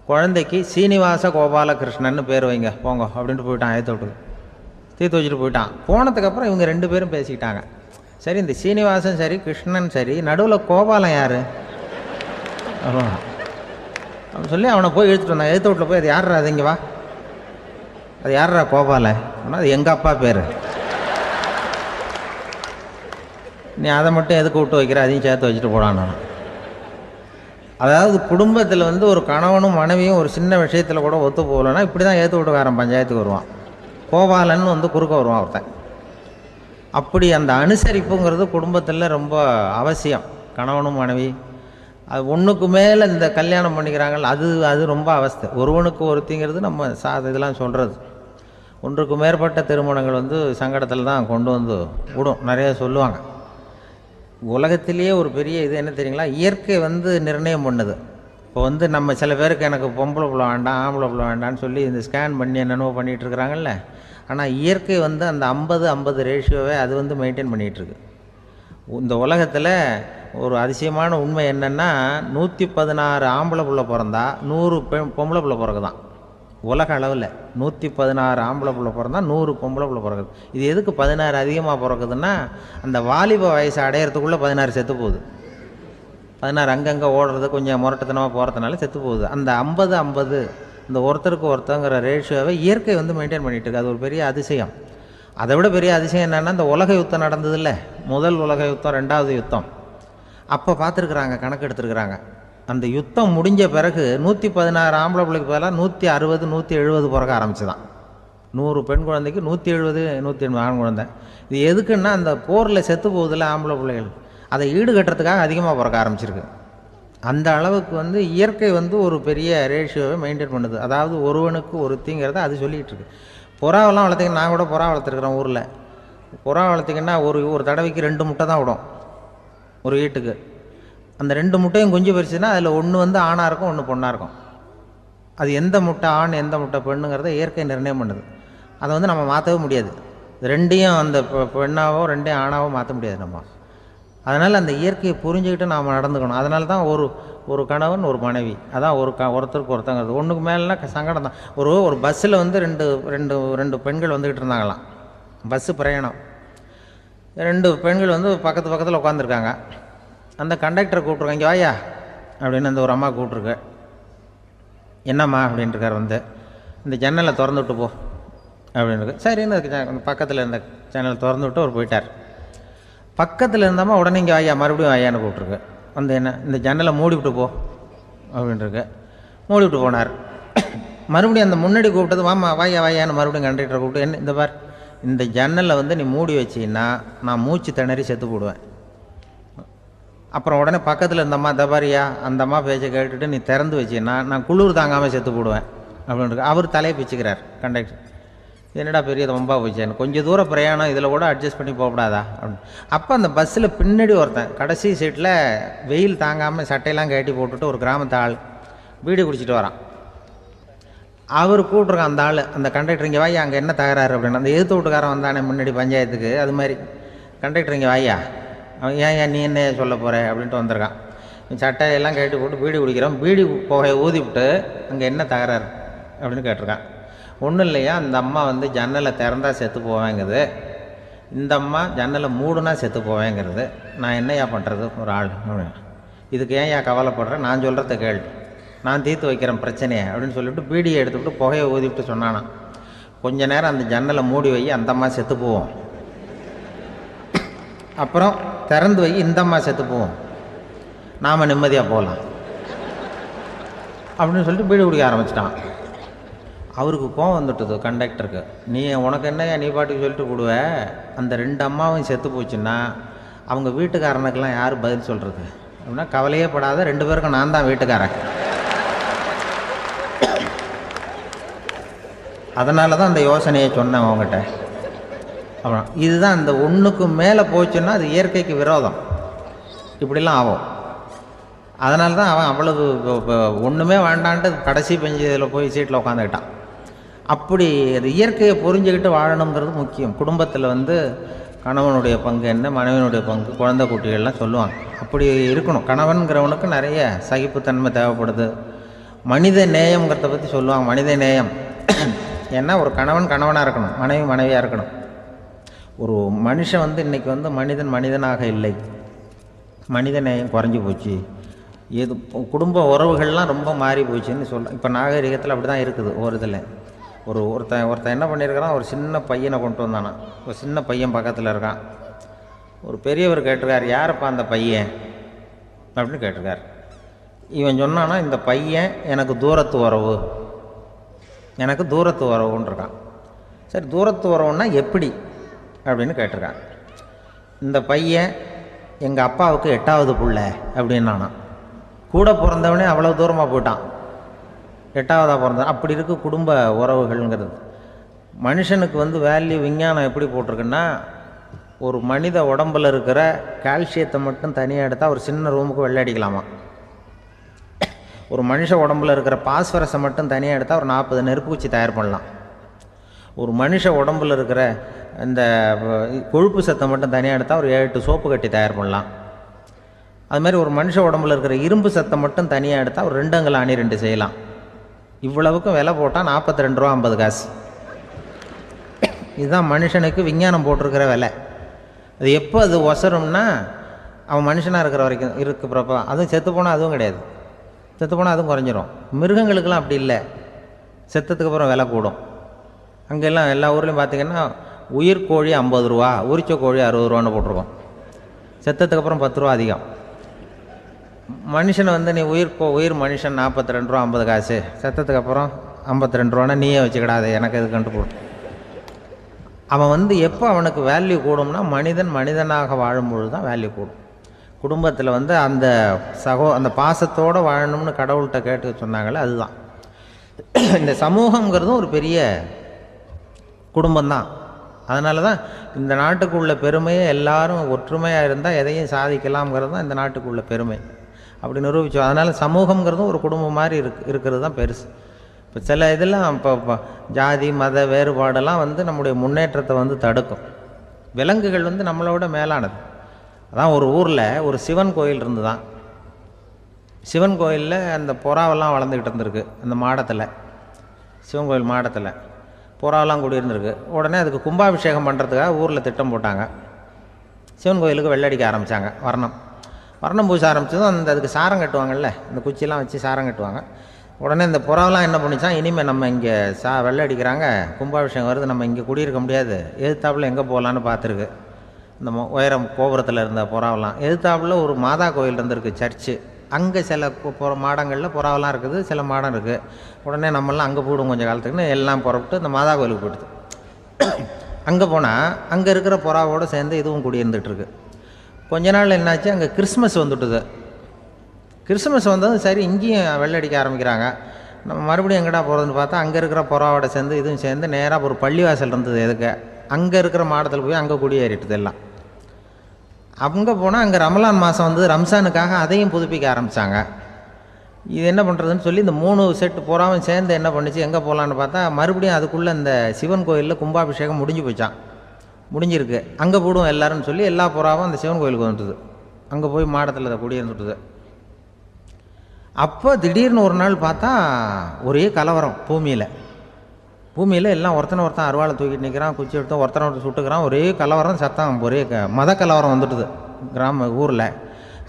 குழந்தைக்கு சீனிவாச கோபாலகிருஷ்ணன்னு பேர் வைங்க போங்க அப்படின்ட்டு போயிட்டான். ஏற்ற விட்டுக்கு தீர்த்து வச்சுட்டு போயிட்டான். போனதுக்கப்புறம் இவங்க 2 பேரும் பேசிக்கிட்டாங்க. சரி, இந்த சீனிவாசன் சரி, கிருஷ்ணன் சரி, நடுவில் கோபாலம் யார் அப்படின்னு சொல்லி அவனை போய் இழுத்துட்டு வந்தான். எழுத்து வீட்டில் போய், அது யார்ரா, அது இங்கே வா, அது யார்ரா கோபால அப்படின்னா, அது எங்கள் அப்பா பேர், நீ அதை மட்டும் எதுக்கு விட்டு வைக்கிற, அதையும் சேர்த்து வச்சுட்டு போடான். அதாவது குடும்பத்தில் ஒரு கணவனும் மனைவியும் ஒரு சின்ன விஷயத்தில் கூட ஒத்து போகலன்னா இப்படி தான் ஏற்று வீட்டுக்காரன் பஞ்சாயத்துக்கு வருவான். கோபாலன்னு குறுக்க வருவான் ஒருத்தன். அப்படி அந்த அனுசரிப்புங்கிறது குடும்பத்தில் ரொம்ப அவசியம். கணவனும் மனைவி அது ஒன்றுக்கு மேலே இந்த கல்யாணம் பண்ணிக்கிறாங்கல்ல, அது ரொம்ப அவஸ்தை. ஒருவனுக்கு ஒருத்திங்கிறது நம்ம இதெல்லாம் சொல்கிறது. ஒன்றுக்கு மேற்பட்ட திருமணங்கள் சங்கடத்தில் தான் கொண்டு விடும். நிறைய சொல்லுவாங்க. உலகத்திலேயே ஒரு பெரிய இது என்ன தெரியுங்களா, இயற்கை நிர்ணயம் பண்ணுது. இப்போ நம்ம சில பேருக்கு எனக்கு பொம்பளை பிள்ளை வேண்டாம் ஆம்பளை பிள்ளை வேண்டான்னு சொல்லி இந்த ஸ்கேன் பண்ணி என்னென்னவோ பண்ணிகிட்டு இருக்கிறாங்கல்ல. ஆனால் இயற்கை அந்த 50-50 ரேஷியோவை அது மெயின்டைன் பண்ணிகிட்ருக்கு. இந்த உலகத்தில் ஒரு அதிசயமான உண்மை என்னென்னா, 116 ஆம்பளை பிள்ளை பிறந்தா 100 பொம்பளை பிள்ளை பிறகுதான். உலக அளவில் 116 ஆம்பளை பிள்ளை பிறந்தா 100 பொம்பளை பிள்ளை பிறகுது. இது எதுக்கு 16 அதிகமாக பிறக்குதுன்னா, அந்த வாலிப வயசு அடையிறதுக்குள்ளே 16 செத்து போகுது. 16 அங்கங்கே ஓடுறது கொஞ்சம் முரட்டுத்தனமாக போகிறதுனால செத்து போகுது. அந்த 50-50 இந்த ஒருத்தருக்கு ஒருத்தங்கிற ரேஷியோவை இயற்கை மெயின்டைன் பண்ணிகிட்டு இருக்கு. அது ஒரு பெரிய அதிசயம். அதை விட பெரிய அதிசயம் என்னென்னா, இந்த உலக யுத்தம் நடந்ததில்ல, முதல் உலக யுத்தம், 2வது யுத்தம், அப்போ பார்த்துருக்குறாங்க, கணக்கு எடுத்துருக்குறாங்க. அந்த யுத்தம் முடிஞ்ச பிறகு 116 ஆம்பளை பிள்ளைக்கு பதிலாக 160 170 பிறக்க ஆரம்பிச்சுதான். 100 பெண் குழந்தைக்கு 170 180 ஆண் குழந்தை. இது எதுக்குன்னா, அந்த போரில் செத்து போகுதில்ல ஆம்பளை பிள்ளைகள், அதை ஈடுகட்டுறதுக்காக அதிகமாக பிறக்க ஆரம்பிச்சிருக்கு. அந்த அளவுக்கு இயற்கை ஒரு பெரிய ரேஷியோவை மெயின்டைன் பண்ணுது. அதாவது ஒருவனுக்கு ஒருத்திங்கிறத அது சொல்லிகிட்டு இருக்கு. புறாவெல்லாம் வளர்த்திங்கன்னா, நான் கூட புறா வளர்த்துருக்குறேன் ஊரில். புறா வளர்த்திங்கன்னா ஒரு தடவைக்கு 2 முட்டை தான் விடும் ஒரு வீட்டுக்கு. அந்த 2 முட்டையும் குஞ்சு பறிச்சுன்னா அதில் ஒன்று ஆணாக இருக்கும், ஒன்று பொண்ணாக இருக்கும். அது எந்த முட்டை ஆண் எந்த முட்டை பெண்ணுங்கிறத இயற்கை நிர்ணயம் பண்ணுது. அதை நம்ம மாற்றவே முடியாது. ரெண்டையும் அந்த பெண்ணாவோ ரெண்டையும் ஆணாவோ மாற்ற முடியாது நம்ம. அதனால் அந்த இயற்கையை புரிஞ்சுக்கிட்டு நாம் நடந்துக்கணும். அதனால தான் ஒரு கணவன் ஒரு மனைவி, அதான் ஒருத்தருக்கு ஒருத்தங்கிறது. ஒன்றுக்கு மேலேனா சங்கடம் தான். ஒரு பஸ்ஸில் ரெண்டு பெண்கள் வந்துக்கிட்டு இருந்தாங்களாம். பஸ்ஸு பிரயாணம். 2 பெண்கள் பக்கத்தில் உட்காந்துருக்காங்க. அந்த கண்டக்டரை கூப்பிட்ருக்காங்க, இங்கே வாயா அப்படின்னு அந்த ஒரு அம்மா கூப்பிட்ருக்கு. என்னம்மா அப்படின்ட்டுருக்கார். இந்த ஜன்னலை திறந்து விட்டு போ அப்படின்னு. சரின்னு பக்கத்தில் இருந்த ஜன்னலை திறந்து விட்டு அவர் போயிட்டார். பக்கத்தில் இருந்தாமல் உடனே இங்கே வாயா மறுபடியும் வாயான்னு கூப்பிட்ருக்கு. என்ன இந்த ஜன்னலை மூடிவிட்டு போ அப்படின்ட்டுருக்கு. மூடிவிட்டு போனார். மறுபடியும் அந்த முன்னாடி கூப்பிட்டது வாமா வாயான்னு மறுபடியும் கண்டக்டரை கூப்பிட்டு, என்ன இந்த பார், இந்த ஜன்னலை நீ மூடி வச்சின்னா நான் மூச்சு திணறி செத்து போடுவேன். அப்புறம் உடனே பக்கத்தில் இந்த அம்மா தபாரியா அந்த அம்மா பேச்சை கேட்டுட்டு நீ திறந்து வச்சின்னா நான் குளிர் தாங்காமல் செத்து போடுவேன் அப்படின்ட்டு அவர் தலையை பிச்சுக்கிறார் கண்டக்டர். என்னடா பெரிய ரொம்ப போச்சேன்னு, கொஞ்சம் தூரம் பிரயாணம், இதில் கூட அட்ஜஸ்ட் பண்ணி போகக்கூடாதா அப்படின்னு. அப்போ அந்த பஸ்ஸில் பின்னாடி ஒருத்தன் கடைசி சீட்டில் வெயில் தாங்காமல் சட்டையெல்லாம் கட்டி போட்டுட்டு ஒரு கிராமத்து ஆள் பீடி குடிச்சிட்டு வரான். அவர் கூப்பிட்ருக்கான் அந்த ஆள், அந்த கண்டக்டர் இங்கே வாயா அங்கே என்ன தகராறு அப்படின்னு. அந்த எதிர்த்து வீட்டுக்காரன் வந்தானே முன்னாடி பஞ்சாயத்துக்கு, அது மாதிரி கண்டக்டர் இங்கே வாயா, ஏன் நீ என்ன சொல்ல போகிற அப்படின்ட்டு வந்திருக்கான். சட்டையெல்லாம் கட்டி போட்டு பீடி குடிக்கிறோம், பீடி புகையை ஊதி விட்டு அங்கே என்ன தகராறு அப்படின்னு கேட்டிருக்கான். ஒன்றும் இல்லையா, அந்த அம்மா ஜன்னலை திறந்தா செத்து போவேங்கிறது, இந்த அம்மா ஜன்னலை மூடுனா செத்து போவேங்கிறது, நான் என்னையா பண்ணுறது ஒரு ஆள், இதுக்கு ஏன் கவலைப்படுறேன், நான் சொல்கிறத கேள்வி, நான் தீர்த்து வைக்கிறேன் பிரச்சனையை அப்படின்னு சொல்லிவிட்டு பீடியை எடுத்துவிட்டு புகையை ஊதிவிட்டு சொன்னானா, கொஞ்ச நேரம் அந்த ஜன்னலை மூடி வை, அந்த அம்மா செத்து போவோம், அப்புறம் திறந்து வை, இந்த அம்மா செத்து போவோம், நாம் நிம்மதியாக போகலாம் அப்படின்னு சொல்லிட்டு பீடி குடிக்க ஆரம்பிச்சிட்டான். அவருக்கு கோவம் வந்துட்டுது கண்டக்டருக்கு. உனக்கு என்னையா நீ பாட்டுக்கு சொல்லிட்டு போடுவ, அந்த 2 அம்மாவும் செத்து போச்சுன்னா அவங்க வீட்டுக்காரனுக்கெல்லாம் யார் பதில் சொல்கிறது அப்படின்னா, கவலையே படாத 2 பேருக்கும் நான் தான் வீட்டுக்காரன். அதனால தான் அந்த யோசனையை சொன்னேன் அவங்ககிட்ட. அப்புறம் இதுதான் அந்த ஒன்றுக்கு மேலே போச்சுன்னா அது இயற்கைக்கு விரோதம், இப்படிலாம் ஆகும். அதனால தான் அவன் அவ்வளவு ஒன்றுமே வேண்டான்ட்டு கடைசி பெஞ்சில் போய் சீட்டில் உட்காந்துக்கிட்டான். அப்படி அது இயற்கையை புரிஞ்சுக்கிட்டு வாழணுங்கிறது முக்கியம். குடும்பத்தில் கணவனுடைய பங்கு என்ன, மனைவியினுடைய பங்கு, குழந்தை குட்டிகள்லாம் சொல்லுவாங்க. அப்படி இருக்கணும். கணவன்கிறவனுக்கு நிறைய சகிப்புத்தன்மை தேவைப்படுது. மனித நேயம்ங்கிறத பற்றி சொல்லுவாங்க. மனித நேயம் ஏன்னா ஒரு கணவன் கணவனாக இருக்கணும், மனைவி மனைவியாக இருக்கணும். ஒரு மனுஷன் இன்றைக்கி மனிதனாக இல்லை, மனித நேயம் குறைஞ்சி போச்சு, எது குடும்ப உறவுகள்லாம் ரொம்ப மாறி போச்சுன்னு சொல்கிறேன். இப்போ நாகரிகத்தில் அப்படி தான் இருக்குது. ஒரு இதில் ஒருத்தன் என்ன பண்ணியிருக்கிறான், ஒரு சின்ன பையனை கொண்டு வந்தானா, ஒரு சின்ன பையன் பக்கத்தில் இருக்கான். ஒரு பெரியவர் கேட்டிருக்கார், யாரப்பா அந்த பையன் அப்படின்னு கேட்டிருக்கார். இவன் சொன்னான்னா, இந்த பையன் எனக்கு தூரத்து உறவுன்னு இருக்கான். சரி, தூரத்து உறவுன்னா எப்படி அப்படின்னு கேட்டிருக்கான். இந்த பையன் எங்கள் அப்பாவுக்கு 8வது புள்ள அப்படின்னானா. கூட பிறந்தவனே அவ்வளோ தூரமாக போயிட்டான், 8வதாக பிறந்தான். அப்படி இருக்கு குடும்ப உறவுகள்ங்கிறது. மனுஷனுக்கு வேல்யூ விஞ்ஞானம் எப்படி போட்டிருக்குன்னா, ஒரு மனித உடம்பில் இருக்கிற கால்சியத்தை மட்டும் தனியாக எடுத்தால் ஒரு சின்ன ரூமுக்கு வெள்ளை அடிக்கலாமா. ஒரு மனுஷ உடம்பில் இருக்கிற பாஸ்பரஸை மட்டும் தனியாக எடுத்தால் ஒரு 40 நெருப்பு குச்சி தயார் பண்ணலாம். ஒரு மனுஷ உடம்பில் இருக்கிற இந்த கொழுப்பு சத்தை மட்டும் தனியாக எடுத்தால் ஒரு 7-8 சோப்பு கட்டி தயார் பண்ணலாம். அதுமாதிரி ஒரு மனுஷ உடம்பில் இருக்கிற இரும்பு சத்தை மட்டும் தனியாக எடுத்தால் ஒரு 2 அங்குல அணி 2 செய்யலாம். இவ்வளவுக்கும் விலை போட்டால் 42 ரூபா 50 காசு. இதுதான் மனுஷனுக்கு விஞ்ஞானம் போட்டிருக்கிற விலை. அது எப்போ அது ஒசரும்னா, அவன் மனுஷனாக இருக்கிற வரைக்கும் இருக்கிறப்ப. அதுவும் செத்து போனால் அதுவும் கிடையாது, செத்து போனால் அதுவும் குறைஞ்சிரும். மிருகங்களுக்கெல்லாம் அப்படி இல்லை, செத்ததுக்கு அப்புறம் விலை கூடும். அங்கெல்லாம் எல்லா ஊர்லேயும் பார்த்திங்கன்னா உயிர் கோழி 50 ரூபா, உரிச்ச கோழி 60 ரூபான்னு போட்டிருக்கோம். செத்ததுக்கப்புறம் 10 ரூபா அதிகம். மனுஷனை நீ உயிர் மனுஷன் 42 ரூபா 50 காசு, செத்ததுக்கப்புறம் 52 ரூபான்னா நீயே வச்சுக்கிடாது, எனக்கு இது கண்டு போடும். அவன் எப்போ அவனுக்கு வேல்யூ கூடும்னா, மனிதனாக வாழும்பொழுது தான் வேல்யூ கூடும். குடும்பத்தில் அந்த அந்த பாசத்தோடு வாழணும்னு கடவுள்கிட்ட கேட்டு சொன்னாங்களே, அதுதான். இந்த சமூகங்கிறதும் ஒரு பெரிய குடும்பம்தான். அதனால தான் இந்த நாட்டுக்குள்ள பெருமையே எல்லாரும் ஒற்றுமையாக இருந்தால் எதையும் சாதிக்கலாம்ங்கிறது தான் இந்த நாட்டுக்குள்ள பெருமை. அப்படி நிரூபித்தோம். அதனால் சமூகங்கிறதும் ஒரு குடும்பம் மாதிரி இருக்கிறது தான் பெருசு. இப்போ சில இதெல்லாம் இப்போ ஜாதி மத வேறுபாடெல்லாம் நம்முடைய முன்னேற்றத்தை தடுக்கும். விலங்குகள் நம்மளோட மேலானது. அதான் ஒரு ஊரில் ஒரு சிவன் கோயில் இருந்து தான். சிவன் கோயிலில் அந்த புறாவெல்லாம் வளர்ந்துக்கிட்டு இருந்திருக்கு. அந்த மாடத்தில், சிவன் கோயில் மாடத்தில் புறாவெல்லாம் குடியிருந்திருக்கு. உடனே அதுக்கு கும்பாபிஷேகம் பண்ணுறதுக்காக ஊரில் திட்டம் போட்டாங்க. சிவன் கோயிலுக்கு வெள்ளடிக்க ஆரம்பித்தாங்க. வர்ணம் பூச ஆரம்பித்ததும் அதுக்கு சாரம் கட்டுவாங்கல்ல, இந்த குச்சியெல்லாம் வச்சு சாரம் கட்டுவாங்க. உடனே இந்த புறாவெல்லாம் என்ன பண்ணிச்சான், இனிமேல் நம்ம இங்கே வெள்ளை அடிக்கிறாங்க, கும்பாபிஷேகம் வருது, நம்ம இங்கே குடியிருக்க முடியாது, எதிர்த்தாப்புல எங்கே போகலான்னு பார்த்துருக்கு. இந்த உயரம் கோபுரத்தில் இருந்த புறாவெல்லாம் எதிர்த்தாப்புல ஒரு மாதா கோயில் இருந்திருக்கு, சர்ச்சு. அங்கே சில மாடங்களில் புறாவெல்லாம் இருக்குது, சில மாடம் இருக்குது. உடனே நம்மளாம் அங்கே போடுவோம் கொஞ்சம் காலத்துக்குன்னு எல்லாம் புறப்பட்டு இந்த மாதா கோயிலுக்கு போயிடுது. அங்கே போனால் அங்கே இருக்கிற புறாவோடு சேர்ந்து இதுவும் குடியிருந்துகிட்ருக்கு. கொஞ்ச நாள் என்னாச்சு, அங்கே கிறிஸ்மஸ் வந்துட்டுது. கிறிஸ்மஸ் வந்ததும் சரி இங்கேயும் வெள்ளடிக்க ஆரம்பிக்கிறாங்க. நம்ம மறுபடியும் எங்கடா போகிறதுன்னு பார்த்தா, அங்கே இருக்கிற புறாவோட சேர்ந்து இதுவும் சேர்ந்து நேராக ஒரு பள்ளிவாசல் இருந்தது. எதுக்கு அங்கே இருக்கிற மாடத்தில் போய் அங்கே குடியேறிட்டுது எல்லாம். அங்கே போனால் அங்கே ரமலான் மாதம் ரம்ஜானுக்காக அதையும் புதுப்பிக்க ஆரம்பித்தாங்க. இது என்ன பண்ணுறதுன்னு சொல்லி இந்த 3 செட்டு புறாவும் சேர்ந்து என்ன பண்ணிச்சு, எங்கே போகலான்னு பார்த்தா மறுபடியும் அதுக்குள்ளே இந்த சிவன் கோயிலில் கும்பாபிஷேகம் முடிஞ்சு போச்சான். முடிஞ்சிருக்கு, அங்கே போடுவோம் எல்லாருன்னு சொல்லி எல்லா புறாவும் அந்த சிவன் கோயிலுக்கு வந்துட்டுது. அங்கே போய் மாடத்தில் அதை குடியிருந்துட்டுது. அப்போ திடீர்னு ஒரு நாள் பார்த்தா ஒரே கலவரம் பூமியில் எல்லாம் ஒருத்தன் அருவாளை தூக்கிட்டு நிற்கிறான், குச்சி எடுத்து ஒருத்தனை சுட்டுக்கிறான். ஒரே கலவரம், சத்தம், ஒரே மத கலவரம் வந்துட்டுது ஊரில்.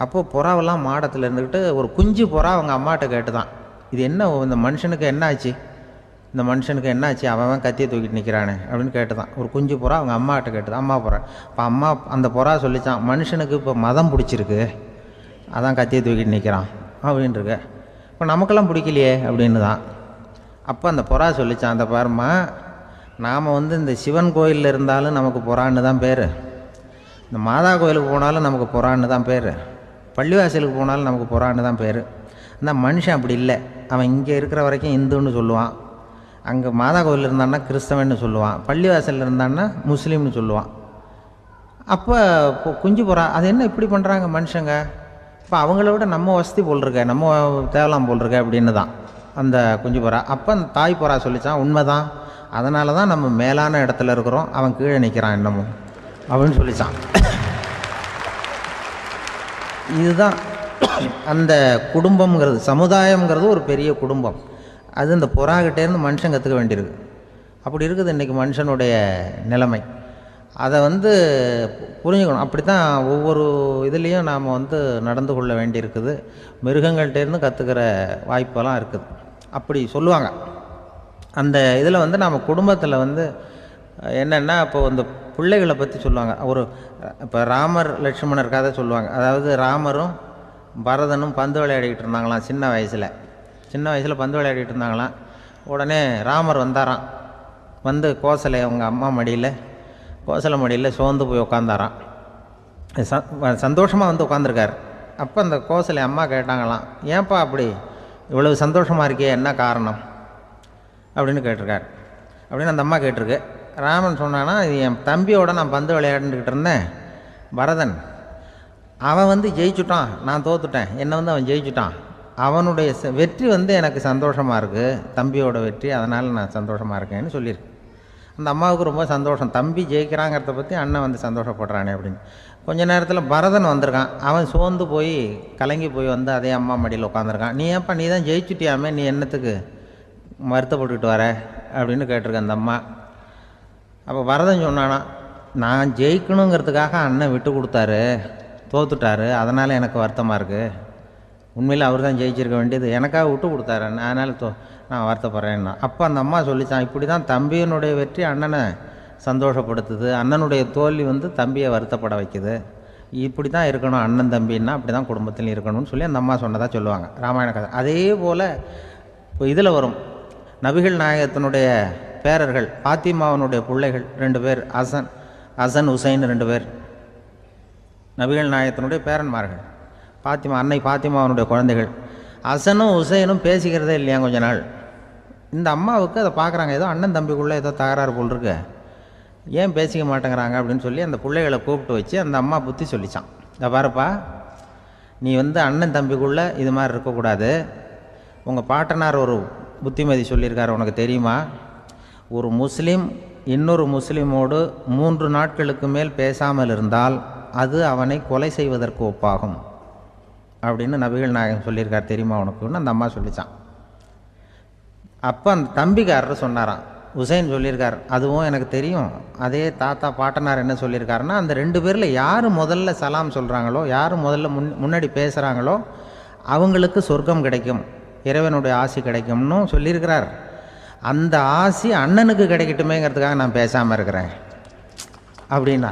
அப்போது புறாவெல்லாம் மாடத்தில் இருந்துக்கிட்டு ஒரு குஞ்சு புறா அவங்க அம்மாட்ட கேட்டு தான், இது என்ன, இந்த மனுஷனுக்கு என்னாச்சு, அவன் கத்தியை தூக்கிட்டு நிற்கிறானே அப்படின்னு கேட்டு தான். ஒரு குஞ்சு புறா அவங்க அம்மாட்ட கேட்டு தான், அம்மா புறா. இப்போ அம்மா அந்த புறா சொல்லித்தான், மனுஷனுக்கு இப்போ மதம் பிடிச்சிருக்கு, அதான் கத்தியை தூக்கிட்டு நிற்கிறான் அப்படின்ட்டுருக்கு. இப்போ நமக்கெல்லாம் பிடிக்கலையே அப்படின்னு தான். அப்போ அந்த புறா சொல்லித்தான், அந்த பாருமா, நாம் இந்த சிவன் கோயிலில் இருந்தாலும் நமக்கு புறான்னு தான் பேர், இந்த மாதா கோயிலுக்கு போனாலும் நமக்கு புறான்னு தான் பேர், பள்ளிவாசலுக்கு போனாலும் நமக்கு புறான்னு தான் பேர். அந்த மனுஷன் அப்படி இல்லை. அவன் இங்கே இருக்கிற வரைக்கும் இந்துன்னு சொல்லுவான், அங்கே மாதா கோயில் இருந்தான்னா கிறிஸ்தவன்னு சொல்லுவான், பள்ளிவாசலில் இருந்தான்னா முஸ்லீம்னு சொல்லுவான். அப்போ குஞ்சு புறா அது என்ன இப்படி பண்ணுறாங்க மனுஷங்க, இப்போ அவங்கள விட நம்ம வசதி போல் இருக்க, நம்ம தேவலாம் போல் இருக்க அப்படின்னு தான் அந்த குஞ்சு புறா. அப்போ அந்த தாய் புறா சொல்லித்தான், உண்மை தான், அதனால தான் நம்ம மேலான இடத்துல இருக்கிறோம், அவன் கீழே நிற்கிறான் இன்னமும் அப்படின்னு சொல்லித்தான். இதுதான் அந்த குடும்பம்ங்கிறது, சமுதாயங்கிறது ஒரு பெரிய குடும்பம். அது இந்த புறாக்கிட்டேருந்து மனுஷன் கற்றுக்க வேண்டியிருக்கு. அப்படி இருக்குது இன்றைக்கி மனுஷனுடைய நிலைமை. அதை புரிஞ்சுக்கணும். அப்படி தான் ஒவ்வொரு இதுலேயும் நாம் நடந்து கொள்ள வேண்டியிருக்குது. மிருகங்கள்கிட்டேருந்து கற்றுக்கிற வாய்ப்பெல்லாம் இருக்குது. அப்படி சொல்லுவாங்க. அந்த இதில் நாம் குடும்பத்தில் என்னென்னா, இப்போ இந்த பிள்ளைகளை பற்றி சொல்லுவாங்க. இப்போ ராமர் லட்சுமணர் கதை சொல்லுவாங்க. அதாவது ராமரும் பரதனும் பந்து விளையாடிக்கிட்டு இருந்தாங்களாம் சின்ன வயசில் பந்து விளையாடிட்டு இருந்தாங்களாம். உடனே ராமர் வந்தாராம். கோசலை அவங்க அம்மா கோசலை மடியில் சோர்ந்து போய் உட்காந்தாராம். சந்தோஷமாக வந்து உட்காந்துருக்கார். அப்போ அந்த கோசலை அம்மா கேட்டாங்களாம், ஏன்ப்பா அப்படி இவ்வளவு சந்தோஷமாக இருக்கே, என்ன காரணம் அப்படின்னு கேட்டிருக்கார். அப்படின்னு அந்த அம்மா கேட்டிருக்கு. ராமன் சொன்னான்னா, இது என் தம்பியோட நான் பந்து விளையாண்டுக்கிட்டு இருந்தேன், பரதன். அவன் வந்து ஜெயிச்சுட்டான், நான் தோத்துட்டேன். என்னை வந்து அவன் ஜெயிச்சுட்டான். அவனுடைய வெற்றி வந்து எனக்கு சந்தோஷமாக இருக்குது, தம்பியோட வெற்றி, அதனால் நான் சந்தோஷமாக இருக்கேன்னு சொல்லியிருக்கு. அந்த அம்மாவுக்கு ரொம்ப சந்தோஷம், தம்பி ஜெயிக்கிறாங்கிறத பற்றி அண்ணன் வந்து சந்தோஷப்படுறானே அப்படின்னு. கொஞ்ச நேரத்தில் பரதன் வந்திருக்கான். அவன் சோர்ந்து போய் கலங்கி போய் வந்து அதே அம்மா மடியில் உட்காந்துருக்கான். நீ ஏன்ப்பா, நீ தான் ஜெயிச்சுட்டியாமே, நீ என்னத்துக்கு வருத்தப்பட்டுக்கிட்டு வர அப்படின்னு கேட்டிருக்க அந்த அம்மா. அப்போ பரதன் சொன்னானா, நான் ஜெயிக்கணுங்கிறதுக்காக அண்ணன் விட்டு கொடுத்தாரு, தோத்துட்டாரு, அதனால் எனக்கு வருத்தமாக இருக்குது. உண்மையில் அவர் தான் ஜெயிச்சிருக்க வேண்டியது, எனக்காக விட்டு கொடுத்தாரு, அதனால் நான் வருத்தப்படுறேன்னா. அப்போ அந்த அம்மா சொல்லித்தான், இப்படி தான் தம்பியினுடைய வெற்றி அண்ணனை சந்தோஷப்படுத்துது, அண்ணனுடைய தோல்வி வந்து தம்பியை வருத்தப்பட வைக்குது. இப்படி தான் இருக்கணும் அண்ணன் தம்பின்னா, அப்படி தான் குடும்பத்தில் இருக்கணும்னு சொல்லி அந்த அம்மா சொன்னதாக சொல்லுவாங்க ராமாயண கதை. அதே போல் இப்போ இதில் வரும், நபிகள் நாயகத்தினுடைய பேரர்கள் பாத்திமாவனுடைய பிள்ளைகள் 2 பேர், ஹசன் ஹுசைன் 2 பேர் நபிகள் நாயகத்தினுடைய பேரன்மார்கள். அன்னை பாத்திமாவனுடைய குழந்தைகள். ஹசனும் ஹுசைனும் பேசிக்கிறதே இல்லையா கொஞ்ச நாள். இந்த அம்மாவுக்கு அதை பார்க்குறாங்க, ஏதோ அண்ணன் தம்பிக்குள்ளே ஏதோ தகராறு போல் இருக்கு, ஏன் பேசிக்க மாட்டேங்கிறாங்க அப்படின்னு சொல்லி அந்த பிள்ளைகளை கூப்பிட்டு வச்சு அந்த அம்மா புத்தி சொல்லிச்சான். இதை பாருப்பா, நீ வந்து அண்ணன் தம்பிக்குள்ளே இது மாதிரி இருக்கக்கூடாது. உங்கள் பாட்டனார் ஒரு புத்திமதி சொல்லியிருக்காரு, உனக்கு தெரியுமா? ஒரு முஸ்லீம் இன்னொரு முஸ்லீமோடு 3 நாட்களுக்கு மேல் பேசாமல் இருந்தால் அது அவனை கொலை செய்வதற்கு ஒப்பாகும் அப்படின்னு நபிகள் நாயகம் சொல்லியிருக்கார், தெரியுமா உனக்குன்னு அந்த அம்மா சொல்லிச்சான். அப்போ அந்த தம்பிக்காரர் சொன்னாராம், ஹுசைன் சொல்லியிருக்கார், அதுவும் எனக்கு தெரியும். அதே தாத்தா பாட்டனார் என்ன சொல்லியிருக்காருன்னா, அந்த 2 பேரில் யார் முதல்ல சலாம் சொல்கிறாங்களோ, யார் முதல்ல முன்னாடி பேசுகிறாங்களோ அவங்களுக்கு சொர்க்கம் கிடைக்கும், இறைவனுடைய ஆசி கிடைக்கும்னு சொல்லியிருக்கிறார். அந்த ஆசி அண்ணனுக்கு கிடைக்கட்டுமேங்கிறதுக்காக நான் பேசாமல் இருக்கிறேன் அப்படின்னா.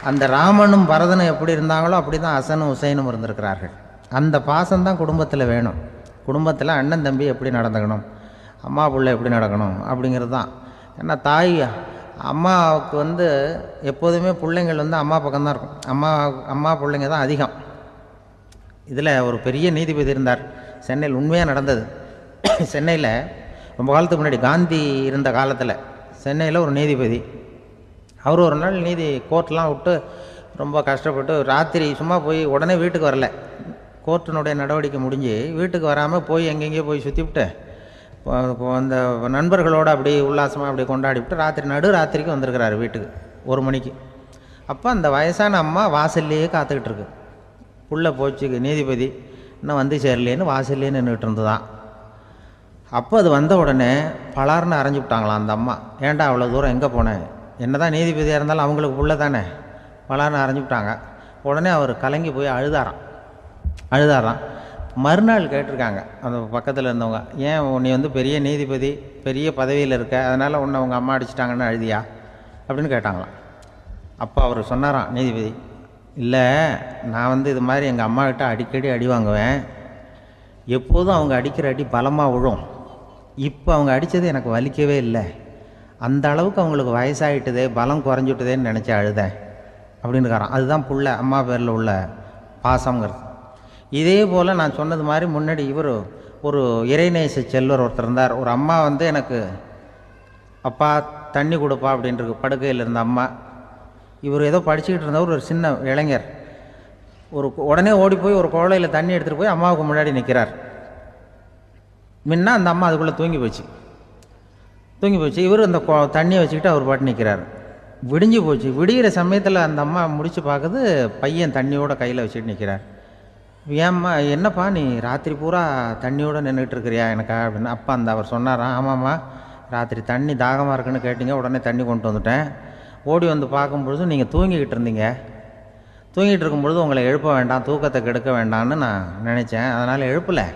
அந்த ராமனும் பரதனும் எப்படி இருந்தாங்களோ அப்படி தான் ஹசனும் ஹுசைனும் இருந்திருக்கிறார்கள். அந்த பாசம்தான் குடும்பத்தில் வேணும். குடும்பத்தில் அண்ணன் தம்பி எப்படி நடந்துக்கணும், அம்மா பிள்ளை எப்படி நடக்கணும் அப்படிங்கிறது தான். ஏன்னா அம்மாவுக்கு வந்து எப்போதுமே பிள்ளைங்கள் வந்து அம்மா பக்கம்தான் இருக்கும். அம்மா பிள்ளைங்க தான் அதிகம். இதில் ஒரு பெரிய நீதிபதி இருந்தார் சென்னையில், உண்மையாக நடந்தது. சென்னையில் ரொம்ப காலத்துக்கு முன்னாடி காந்தி இருந்த காலத்தில் சென்னையில் ஒரு நீதிபதி, அவர் ஒரு நாள் கோர்ட்லாம் விட்டு ரொம்ப கஷ்டப்பட்டு ராத்திரி சும்மா போய் உடனே வீட்டுக்கு வரல. கோர்ட்டினுடைய நடவடிக்கை முடிஞ்சு வீட்டுக்கு வராமல் போய் எங்கெங்கேயோ போய் சுற்றிவிட்டு அந்த நண்பர்களோடு அப்படி உல்லாசமாக அப்படி கொண்டாடிவிட்டு நடுராத்திரிக்கு வந்திருக்கிறாரு வீட்டுக்கு 1 மணிக்கு. அப்போ அந்த வயசான அம்மா வாசல்லையே காத்துக்கிட்டு இருக்கு. புள்ள போச்சு நீதிபதி இன்னும் வந்து சேரலேன்னு வாசல்லே நின்றுட்டு இருந்துதான். அப்போ அது வந்த உடனே பலார்னு அரைஞ்சி விட்டாங்களாம் அந்த அம்மா. ஏன்டா அவ்வளோ தூரம் எங்கே போனேன், என்ன தான் நீதிபதியாக இருந்தாலும் அவங்களுக்கு புள்ள தானே, பலார்னு அரைஞ்சி விட்டாங்க. உடனே அவர் கலங்கி போய் அழுதாராம். மறுநாள் கேட்டிருக்காங்க அந்த பக்கத்தில் இருந்தவங்க, ஏன் நீ வந்து பெரிய நீதிபதி, பெரிய பதவியில் இருக்க, அதனால் உன்னை உங்கள் அம்மா அடிச்சிட்டாங்கன்னு அழுதியா அப்படின்னு கேட்டாங்களாம். அப்போ அவர் சொன்னாராம் நீதிபதி, இல்லை நான் வந்து இது மாதிரி எங்கள் அம்மாக்கிட்ட அடிக்கடி அடி வாங்குவேன், எப்போதும் அவங்க அடிக்கிற அடி பலமாக விழும், இப்போ அவங்க அடித்தது எனக்கு வலிக்கவே இல்லை, அந்த அளவுக்கு அவங்களுக்கு வயசாகிட்டுதே, பலம் குறைஞ்சிட்டுதேன்னு நினச்சி அழுதேன் அப்படின்னுக்காரான். அதுதான் புள்ள அம்மா பேரில் உள்ள பாசங்கிறது. இதே போல் நான் சொன்னது மாதிரி முன்னாடி இவர் ஒரு இறைநேச செல்வர் ஒருத்தர் இருந்தார். ஒரு அம்மா வந்து எனக்கு அப்பா தண்ணி கொடுப்பா அப்படின்ட்டு படுக்கையில் இருந்த அம்மா. இவர் ஏதோ படிச்சுக்கிட்டு இருந்தவர், ஒரு சின்ன இளைஞர், உடனே ஓடி போய் ஒரு குவளையில் தண்ணி எடுத்துகிட்டு போய் அம்மாவுக்கு முன்னாடி நிற்கிறார். முன்ன அந்த அம்மா அதுக்குள்ளே தூங்கி போச்சு. இவர் அந்த தண்ணியை வச்சுக்கிட்டு அவர் பாட்டு நிற்கிறார். விடிஞ்சு போச்சு. விடிகிற சமயத்தில் அந்த அம்மா முடிச்சு பார்க்குது, பையன் தண்ணியோட கையில் வச்சுட்டு நிற்கிறார். ஏம்மா என்னப்பா நீ ராத்திரி பூரா தண்ணியோடு நின்றுட்டு இருக்கிறியா எனக்கா அப்படின்னு. அப்பா அவர் சொன்னாராம், ஆமாம்மா ராத்திரி தண்ணி தாகமாக இருக்குன்னு கேட்டிங்க, உடனே தண்ணி கொண்டு வந்துட்டேன். ஓடி வந்து பார்க்கும்பொழுது நீங்கள் தூங்கிக்கிட்டு இருந்தீங்க. தூங்கிட்டு இருக்கும்பொழுது உங்களை எழுப்ப வேண்டாம், தூக்கத்தை கெடுக்க வேண்டாம்னு நான் நினச்சேன், அதனால் எழுப்பலை.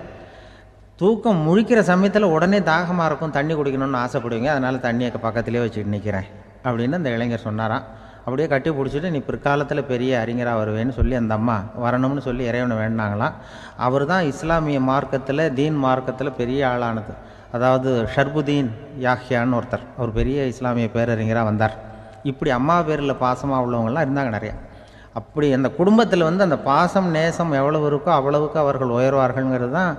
தூக்கம் முழிக்கிற சமயத்தில் உடனே தாகமாக இருக்கும், தண்ணி குடிக்கணும்னு ஆசைப்படுவீங்க, அதனால் தண்ணியை பக்கத்துலேயே வச்சுட்டு நிற்கிறேன் அப்படின்னு அந்த இளைஞர் சொன்னாராம். அப்படியே கட்டி பிடிச்சிட்டு நீ பிற்காலத்தில் பெரிய அறிஞராக வருவேன்னு சொல்லி அந்த அம்மா வரணும்னு சொல்லி இறைவனை வேண்டாங்களாம். அவர் தான் இஸ்லாமிய மார்க்கத்தில், தீன் மார்க்கத்தில் பெரிய ஆளானது. அதாவது ஷர்புதீன் யாஹ்யான்னு ஒருத்தர், அவர் பெரிய இஸ்லாமிய பேரறிஞராக வந்தார். இப்படி அம்மா பேரில் பாசமாக உள்ளவங்கள்லாம் இருந்தாங்க நிறையா. அப்படி அந்த குடும்பத்தில் வந்து அந்த பாசம் நேசம் எவ்வளவு இருக்கோ அவ்வளவுக்கு அவர்கள் உயர்வார்கள்ங்கிறது தான்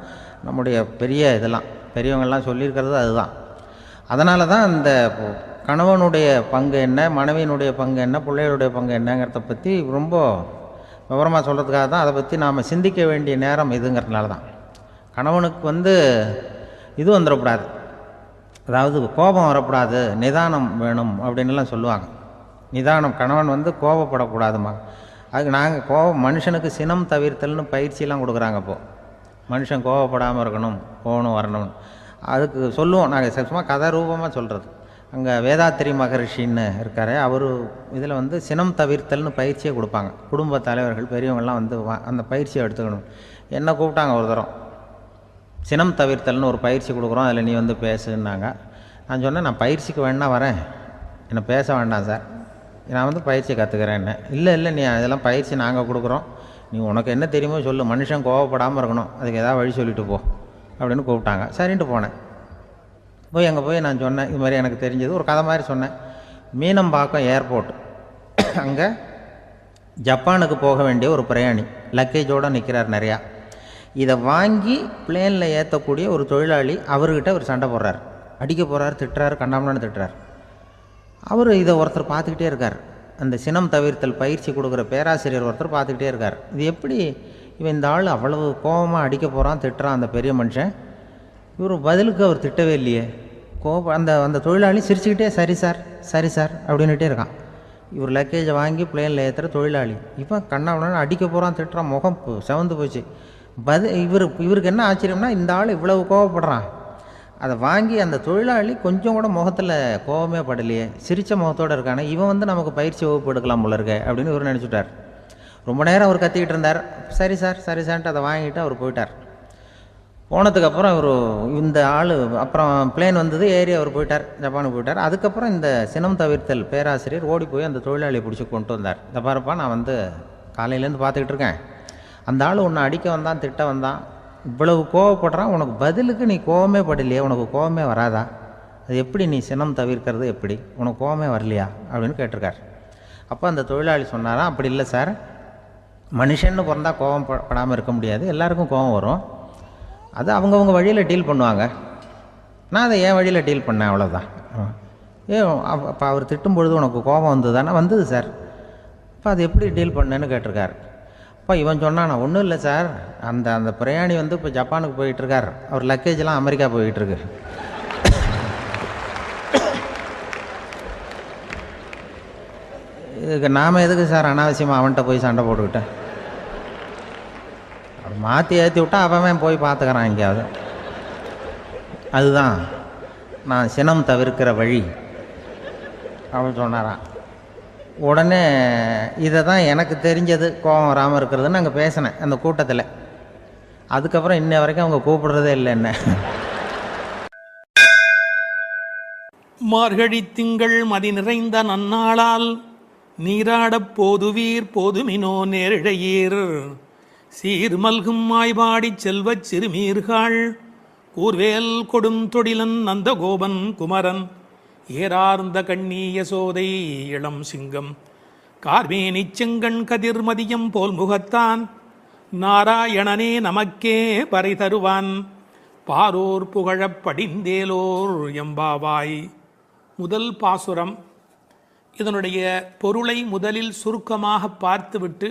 நம்முடைய பெரிய இதெல்லாம் பெரியவங்கள்லாம் சொல்லியிருக்கிறது அதுதான். அதனால தான் அந்த கணவனுடைய பங்கு என்ன, மனைவியினுடைய பங்கு என்ன, பிள்ளைகளுடைய பங்கு என்னங்கிறத பற்றி ரொம்ப விவரமாக சொல்கிறதுக்காக தான் அதை பற்றி நாம் சிந்திக்க வேண்டிய நேரம் இதுங்கிறதுனால தான். கணவனுக்கு வந்து இது வந்துடக்கூடாது, அதாவது கோபம் வரக்கூடாது, நிதானம் வேணும் அப்படின்லாம் சொல்லுவாங்க. நிதானம், கணவன் வந்து கோபப்படக்கூடாதுமா. அதுக்கு நாங்கள் மனுஷனுக்கு சினம் தவிர்த்தல்னு பயிற்சியெல்லாம் கொடுக்குறாங்க. இப்போது மனுஷன் கோபப்படாமல் இருக்கணும், போகணும் வரணும், அதுக்கு சொல்லுவோம் நாங்கள். சும்மா கதை ரூபமாக சொல்கிறது. அங்கே வேதாத்திரி மகரிஷின்னு இருக்கார், அவர் இதில் வந்து சினம் தவிர்த்தல்னு பயிற்சியை கொடுப்பாங்க. குடும்ப தலைவர்கள் பெரியவங்கள்லாம் வந்து அந்த பயிற்சியை எடுத்துக்கணும். என்னை கூப்பிட்டாங்க ஒரு தரம், சினம் தவிர்த்தல்னு ஒரு பயிற்சி கொடுக்குறோம், அதில் நீ வந்து பேசுன்னாங்க. நான் சொன்னேன், நான் பயிற்சிக்கு வேணா வரேன், என்னை பேச வேண்டாம் சார், நான் வந்து பயிற்சி கற்றுக்கிறேன். என்ன இல்லை நீ அதெல்லாம் பயிற்சி நாங்கள் கொடுக்குறோம், நீ உனக்கு என்ன தெரியுமோ சொல்லு, மனுஷன் கோவப்படாமல் இருக்கணும், அதுக்கு ஏதாவது வழி சொல்லிட்டு போ அப்படின்னு கூப்பிட்டாங்க. சரின்ட்டு போனேன். போய் அங்கே போய் நான் சொன்னேன், இது மாதிரி எனக்கு தெரிஞ்சது ஒரு கதை மாதிரி சொன்னேன். மீனம்பாக்கம் ஏர்போர்ட், அங்கே ஜப்பானுக்கு போக வேண்டிய ஒரு பிரயாணி லக்கேஜோடு நிற்கிறார் நிறையா. இதை வாங்கி பிளேனில் ஏற்றக்கூடிய ஒரு தொழிலாளி அவர்கிட்ட ஒரு சண்டை போடுறார், அடிக்க போகிறார், திட்டுறாரு, கண்டாமலான்னு திட்டுறார். அவர் இதை ஒருத்தர் பார்த்துக்கிட்டே இருக்கார். அந்த சினம் தவிர்த்தல் பயிற்சி கொடுக்குற பேராசிரியர் ஒருத்தர் பார்த்துக்கிட்டே இருக்கார். இது எப்படி இவன் இந்த ஆள் அவ்வளவு கோபமாக அடிக்க போகிறான், திட்டுறான் அந்த பெரிய மனுஷன், இவர் பதிலுக்கு அவர் திட்டவே இல்லையே. அந்த தொழிலாளி சிரிச்சுக்கிட்டே சரி சார் சரி சார் அப்படின்னுட்டே இருக்கான். இவர் லக்கேஜை வாங்கி பிளேனில் ஏற்றுற தொழிலாளி இப்போ கண்ணாவன அடிக்க போகிறான், திட்டுறான், முகம் செவந்து போச்சு. இவருக்கு என்ன ஆச்சரியம்னா, இந்த ஆள் இவ்வளவு கோவப்படுறான், அதை வாங்கி அந்த தொழிலாளி கொஞ்சம் கூட முகத்தில் கோபமே படலையே, சிரித்த முகத்தோடு இருக்கானே, இவன் வந்து நமக்கு பயிற்சி வகுப்பு எடுக்கலாம் போல இருக்க அப்படின்னு இவர் நினச்சிட்டார். ரொம்ப நேரம் அவர் கத்திக்கிட்டு இருந்தார். சரி சார் சரி சார்ன்ட்டு அதை வாங்கிட்டு அவர் போயிட்டார். போனதுக்கப்புறம் இவர் இந்த ஆள் அப்புறம் பிளேன் வந்தது, ஏறி அவர் போயிட்டார், ஜப்பானுக்கு போயிட்டார். அதுக்கப்புறம் இந்த சினம் தவிர்த்தல் பேராசிரியர் ஓடி போய் அந்த தொழிலாளியை பிடிச்சி கொண்டு வந்தார். இந்த பாருப்பா, நான் வந்து காலையிலேருந்து பார்த்துக்கிட்டு இருக்கேன், அந்த ஆள் உன்னை அடிக்க வந்தான், திட்ட வந்தான், இவ்வளவு கோவப்படுறான், உனக்கு பதிலுக்கு நீ கோவமே படலையே, உனக்கு கோவமே வராதா, அது எப்படி நீ சினம் தவிர்க்கிறது, எப்படி உனக்கு கோவமே வரலையா அப்படின்னு கேட்டிருக்கார். அப்போ அந்த தொழிலாளி சொன்னாராம், அப்படி இல்லை சார், மனுஷன்னு பிறந்தால் கோவம் படாமல் இருக்க முடியாது, எல்லாருக்கும் கோவம் வரும், அது அவங்கவுங்க வழியில் டீல் பண்ணுவாங்க, நான் அதை என் வழியில் டீல் பண்ணேன், அவ்வளோதான். அப்போ அவர் திட்டும் பொழுது உனக்கு கோபம் வந்தது தானே? வந்தது சார். அப்போ அது எப்படி டீல் பண்ணேன்னு கேட்டிருக்கார். அப்போ இவன் சொன்னான், நான் ஒன்றும் இல்லை சார், அந்த பிரயாணி வந்து இப்போ ஜப்பானுக்கு போயிட்டுருக்கார், அவர் லக்கேஜெலாம் அமெரிக்கா போயிட்டுருக்கு, இதுக்கு நாம் எதுக்கு சார் அனாவசியமாக அவன்கிட்ட போய் சண்டை போட்டுக்கிட்டேன், அவர் மாற்றி ஏற்றி விட்டா அவன் போய் பார்த்துக்கிறான் எங்கேயாவது. அதுதான் நான் சினம் தவிர்க்கிற வழி அப்படின்னு சொன்னாரான். உடனே இதை தான் எனக்கு தெரிஞ்சது கோபம் வராமல் இருக்கிறதுன்னு அங்கே பேசினேன் அந்த கூட்டத்தில். அதுக்கப்புறம் இன்ன வரைக்கும் அவங்க கூப்பிடுறதே இல்லை என்ன. மார்கழி திங்கள் மதி நிறைந்த நன்னாளால் நீராடப் போதுவீர் போதுமினோ நேரிழையீர் சீர்மல்கும் மாய்பாடி செல்வச் சிறுமீர்கள் கூர்வேல் கொடும் தொடிலன் நந்தகோபன் குமரன் ஏறார்ந்த கண்ணி யசோதை இளம் சிங்கம் கார்மேனிச் செங்கண் கதிர் மதியம் போல் முகத்தான் நாராயணனே நமக்கே பறை தருவான் பாரோர் புகழப் படிந்தேலோர் எம்பாவாய். முதல் பாசுரம். இதனுடைய பொருளை முதலில் சுருக்கமாக பார்த்துவிட்டு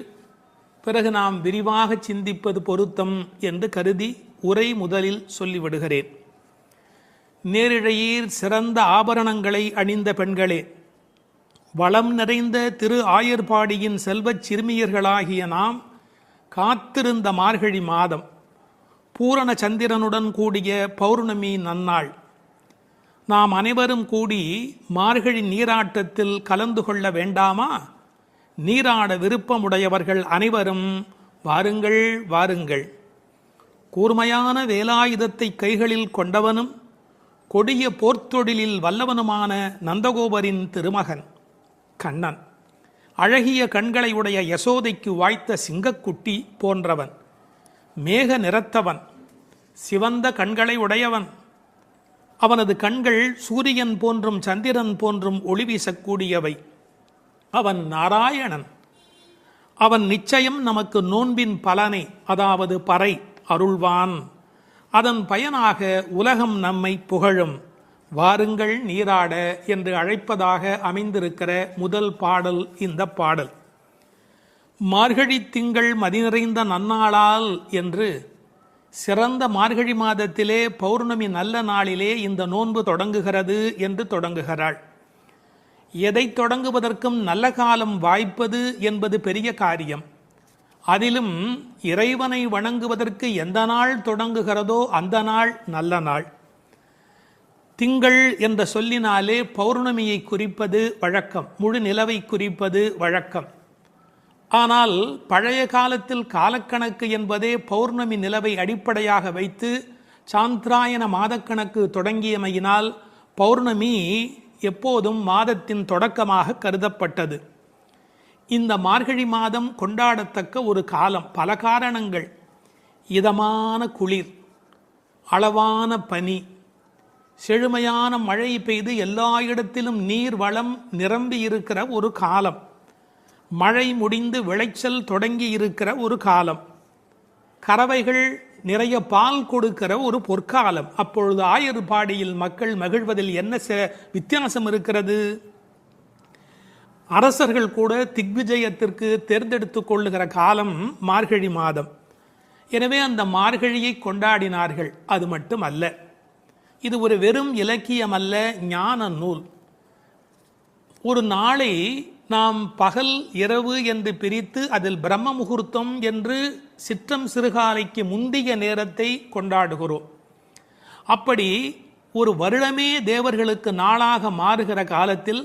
பிறகு நாம் விரிவாக சிந்திப்பது பொருத்தம் என்று கருதி உரை முதலில் சொல்லிவிடுகிறேன். நேரிழையீர் சிறந்த ஆபரணங்களை அணிந்த பெண்களே, வளம் நிறைந்த திரு ஆயர்பாடியின் செல்வச் சிறுமியர்களாகிய நாம் காத்திருந்த மார்கழி மாதம், பூரண சந்திரனுடன் கூடிய பௌர்ணமி நன்னாள், நாம் அனைவரும் கூடி மார்கழி நீராட்டத்தில் கலந்து கொள்ள வேண்டாமா? நீராட விருப்பமுடையவர்கள் அனைவரும் வாருங்கள் வாருங்கள். கூர்மையான வேலாயுதத்தை கைகளில் கொண்டவனும் கொடிய போர்த்தொழிலில் வல்லவனுமான நந்தகோபரின் திருமகன் கண்ணன், அழகிய கண்களை உடைய யசோதைக்கு வாய்த்த சிங்கக்குட்டி போன்றவன், மேக நிறத்தவன், சிவந்த கண்களை உடையவன், அவனது கண்கள் சூரியன் போன்றும் சந்திரன் போன்றும் ஒளி வீசக்கூடியவை, அவன் நாராயணன். அவன் நிச்சயம் நமக்கு நோன்பின் பலனை, அதாவது பறை அருள்வான். அதன் பயனாக உலகம் நம்மை புகழும். வாருங்கள் நீராட என்று அழைப்பதாக அமைந்திருக்கிற முதல் பாடல் இந்த பாடல். மார்கழி திங்கள் மதி நிறைந்த நன்னாளால் என்று சிறந்த மார்கழி மாதத்திலே பௌர்ணமி நல்ல நாளிலே இந்த நோன்பு தொடங்குகிறது என்று தொடங்குகிறாள். எதை தொடங்குவதற்கும் நல்ல காலம் வாய்ப்பது என்பது பெரிய காரியம். அதிலும் இறைவனை வணங்குவதற்கு எந்த நாள் தொடங்குகிறதோ அந்த நாள் நல்ல நாள். திங்கள் என்ற சொல்லினாலே பௌர்ணமியை குறிப்பது வழக்கம், முழு நிலவை குறிப்பது வழக்கம். ஆனால் பழைய காலத்தில் காலக்கணக்கு என்பதே பௌர்ணமி நிலவை அடிப்படையாக வைத்து சாந்திராயன மாதக்கணக்கு தொடங்கியமையினால் பௌர்ணமி எப்போதும் மாதத்தின் தொடக்கமாக கருதப்பட்டது. இந்த மார்கழி மாதம் கொண்டாடத்தக்க ஒரு காலம். பல காரணங்கள். இதமான குளிர், அளவான பனி, செழுமையான மழை பெய்து எல்லா இடத்திலும் நீர் வளம் நிரம்பி இருக்கிற ஒரு காலம், மழை முடிந்து விளைச்சல் தொடங்கி இருக்கிற ஒரு காலம், கறவைகள் நிறைய பால் கொடுக்கிற ஒரு பொற்காலம். அப்பொழுது ஆயர்பாடியில் மக்கள் மகிழ்வதில் என்ன வித்தியாசம் இருக்கிறது? அரசர்கள் கூட திக்விஜயத்திற்கு தேர்ந்தெடுத்து கொள்ளுகிற காலம் மார்கழி மாதம். எனவே அந்த மார்கழியை கொண்டாடினார்கள். அது மட்டும் அல்ல, இது ஒரு வெறும் இலக்கியம் அல்ல, ஞான நூல். ஒரு நாளை நாம் பகல் இரவு என்று பிரித்து அதில் பிரம்ம முகூர்த்தம் என்று சிற்றம் சிறுகாலைக்கு முந்திய நேரத்தை கொண்டாடுகிறோம். அப்படி ஒரு வருடமே தேவர்களுக்கு நாளாக மாறுகிற காலத்தில்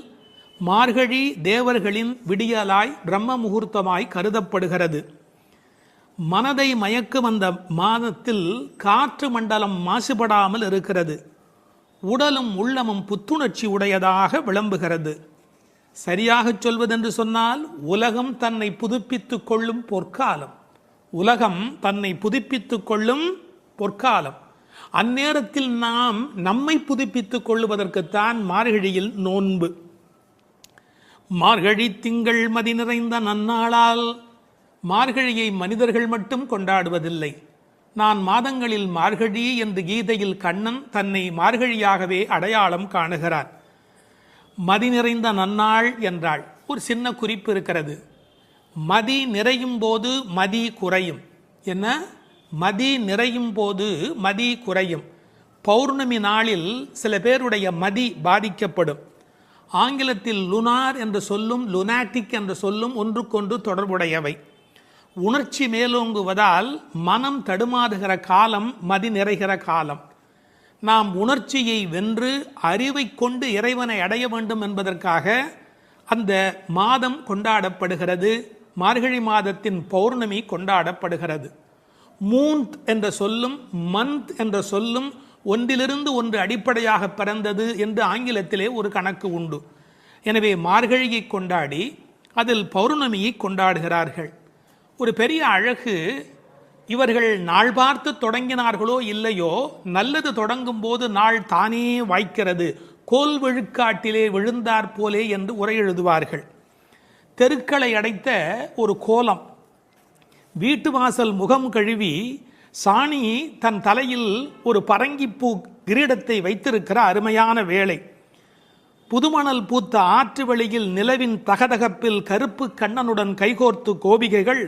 மார்கழி தேவர்களின் விடியலாய் பிரம்ம முகூர்த்தமாய் கருதப்படுகிறது. மனதை மயக்கும் அந்த மாதத்தில் காற்று மண்டலம் மாசுபடாமல் இருக்கிறது. உடலும் உள்ளமும் புத்துணர்ச்சி உடையதாக விளம்புகிறது. சரியாக சொல்வதென்று சொன்னால் உலகம் தன்னை புதுப்பித்துக் கொள்ளும் பொற்காலம். உலகம் தன்னை புதுப்பித்துக் கொள்ளும் பொற்காலம். அந்நேரத்தில் நாம் நம்மை புதுப்பித்துக் கொள்ளுவதற்குத்தான் மார்கழியில் நோன்பு. மார்கழி திங்கள் மதி நிறைந்த நன்னாளால். மார்கழியை மனிதர்கள் மட்டும் கொண்டாடுவதில்லை. நான் மாதங்களில் மார்கழி என்று கீதையில் கண்ணன் தன்னை மார்கழியாகவே அடையாளம் காணுகிறார். மதி நிறைந்த நன்னாள் என்றாள். ஒரு சின்ன குறிப்பு இருக்கிறது. மதி நிறையும் போது மதி குறையும். என்ன? மதி நிறையும் போது மதி குறையும். பௌர்ணமி நாளில் சில பேருடைய மதி பாதிக்கப்படும். ஆங்கிலத்தில் லுனார் என்ற சொல்லும் லுனாட்டிக் என்ற சொல்லும் ஒன்றுக்கொன்று தொடர்புடையவை. உணர்ச்சி மேலோங்குவதால் மனம் தடுமாறுகிற காலம் மதி நிறைகிற காலம். நாம் உணர்ச்சியை வென்று அறிவை கொண்டு இறைவனை அடைய வேண்டும் என்பதற்காக அந்த மாதம் கொண்டாடப்படுகிறது. மார்கழி மாதத்தின் பௌர்ணமி கொண்டாடப்படுகிறது. மூன்த் என்ற சொல்லும் மந்த் என்ற சொல்லும் ஒன்றிலிருந்து ஒன்று அடிப்படையாக பிறந்தது என்று ஆங்கிலத்திலே ஒரு கணக்கு உண்டு. எனவே மார்கழியை கொண்டாடி அதில் பௌர்ணமியை கொண்டாடுகிறார்கள். ஒரு பெரிய அழகு, இவர்கள் நாள் பார்த்து தொடங்கினார்களோ இல்லையோ, நல்லது தொடங்கும் போது நாள் தானே வாய்க்கிறது. கோல் விழுக்காட்டிலே விழுந்தாற் போலே என்று உரை எழுதுவார்கள். தெருக்களை அடைத்த ஒரு கோலம். வீட்டு வாசல் முகம் கழுவி சாணி தன் தலையில் ஒரு பரங்கிப்பூ கிரீடத்தை வைத்திருக்கிற அருமையான வேளை. புதுமணல் பூத்த ஆற்று வெளியில் நிலவின் தகதகப்பில் கருப்பு கண்ணனுடன் கைகோர்த்து கோபிகைகள்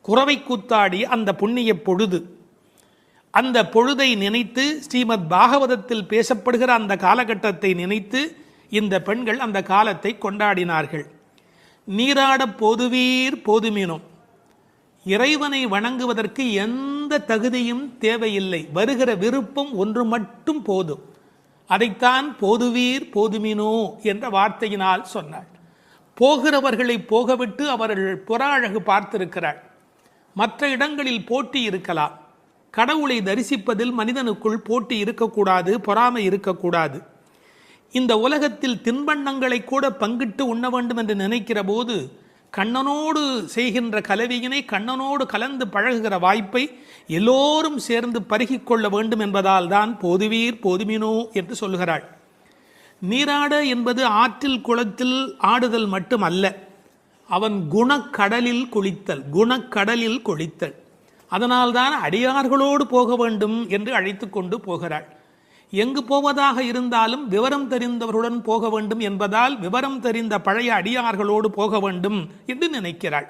குறவை கூத்தாடி அந்த புண்ணிய பொழுது. அந்த பொழுதை நினைத்து ஸ்ரீமத் பாகவதத்தில் பேசப்படுகிற அந்த காலகட்டத்தை நினைத்து இந்த பெண்கள் அந்த காலத்தை கொண்டாடினார்கள். நீராட போதுவீர் போதுமினோம். இறைவனை வணங்குவதற்கு எந்த தகுதியும் தேவையில்லை. வருகிற விருப்பம் ஒன்று மட்டும் போதும். அதைத்தான் போதுவீர் போதுமினோ என்ற வார்த்தையினால் சொன்னாள். போகிறவர்களை போகவிட்டு அவர்கள் புற அழகு பார்த்திருக்கிறாள். மற்ற இடங்களில் போட்டி இருக்கலாம். கடவுளை தரிசிப்பதில் மனிதனுக்குள் போட்டி இருக்கக்கூடாது, பொறாமை இருக்கக்கூடாது. இந்த உலகத்தில் தின்பண்டங்களை கூட பங்கிட்டு உண்ண வேண்டும் என்று நினைக்கிற போது கண்ணனோடு செய்கின்ற கலவியினை கண்ணனோடு கலந்து பழகுகிற வாய்ப்பை எல்லோரும் சேர்ந்து பருகிக் கொள்ள வேண்டும் என்பதால் தான் போதுவீர் போதுமினோ என்று சொல்கிறாள். நீராட என்பது ஆற்றில் குளத்தில் ஆடுதல் மட்டுமல்ல. அவன் குணக்கடலில் குளித்தல். அதனால்தான் அடியார்களோடு போக வேண்டும் என்று அழைத்து கொண்டு போகிறாள். எங்கு போவதாக இருந்தாலும் விவரம் தெரிந்தவர்களுடன் போக வேண்டும் என்பதால் விவரம் தெரிந்த பழைய அடியார்களோடு போக வேண்டும் என்று நினைக்கிறாள்.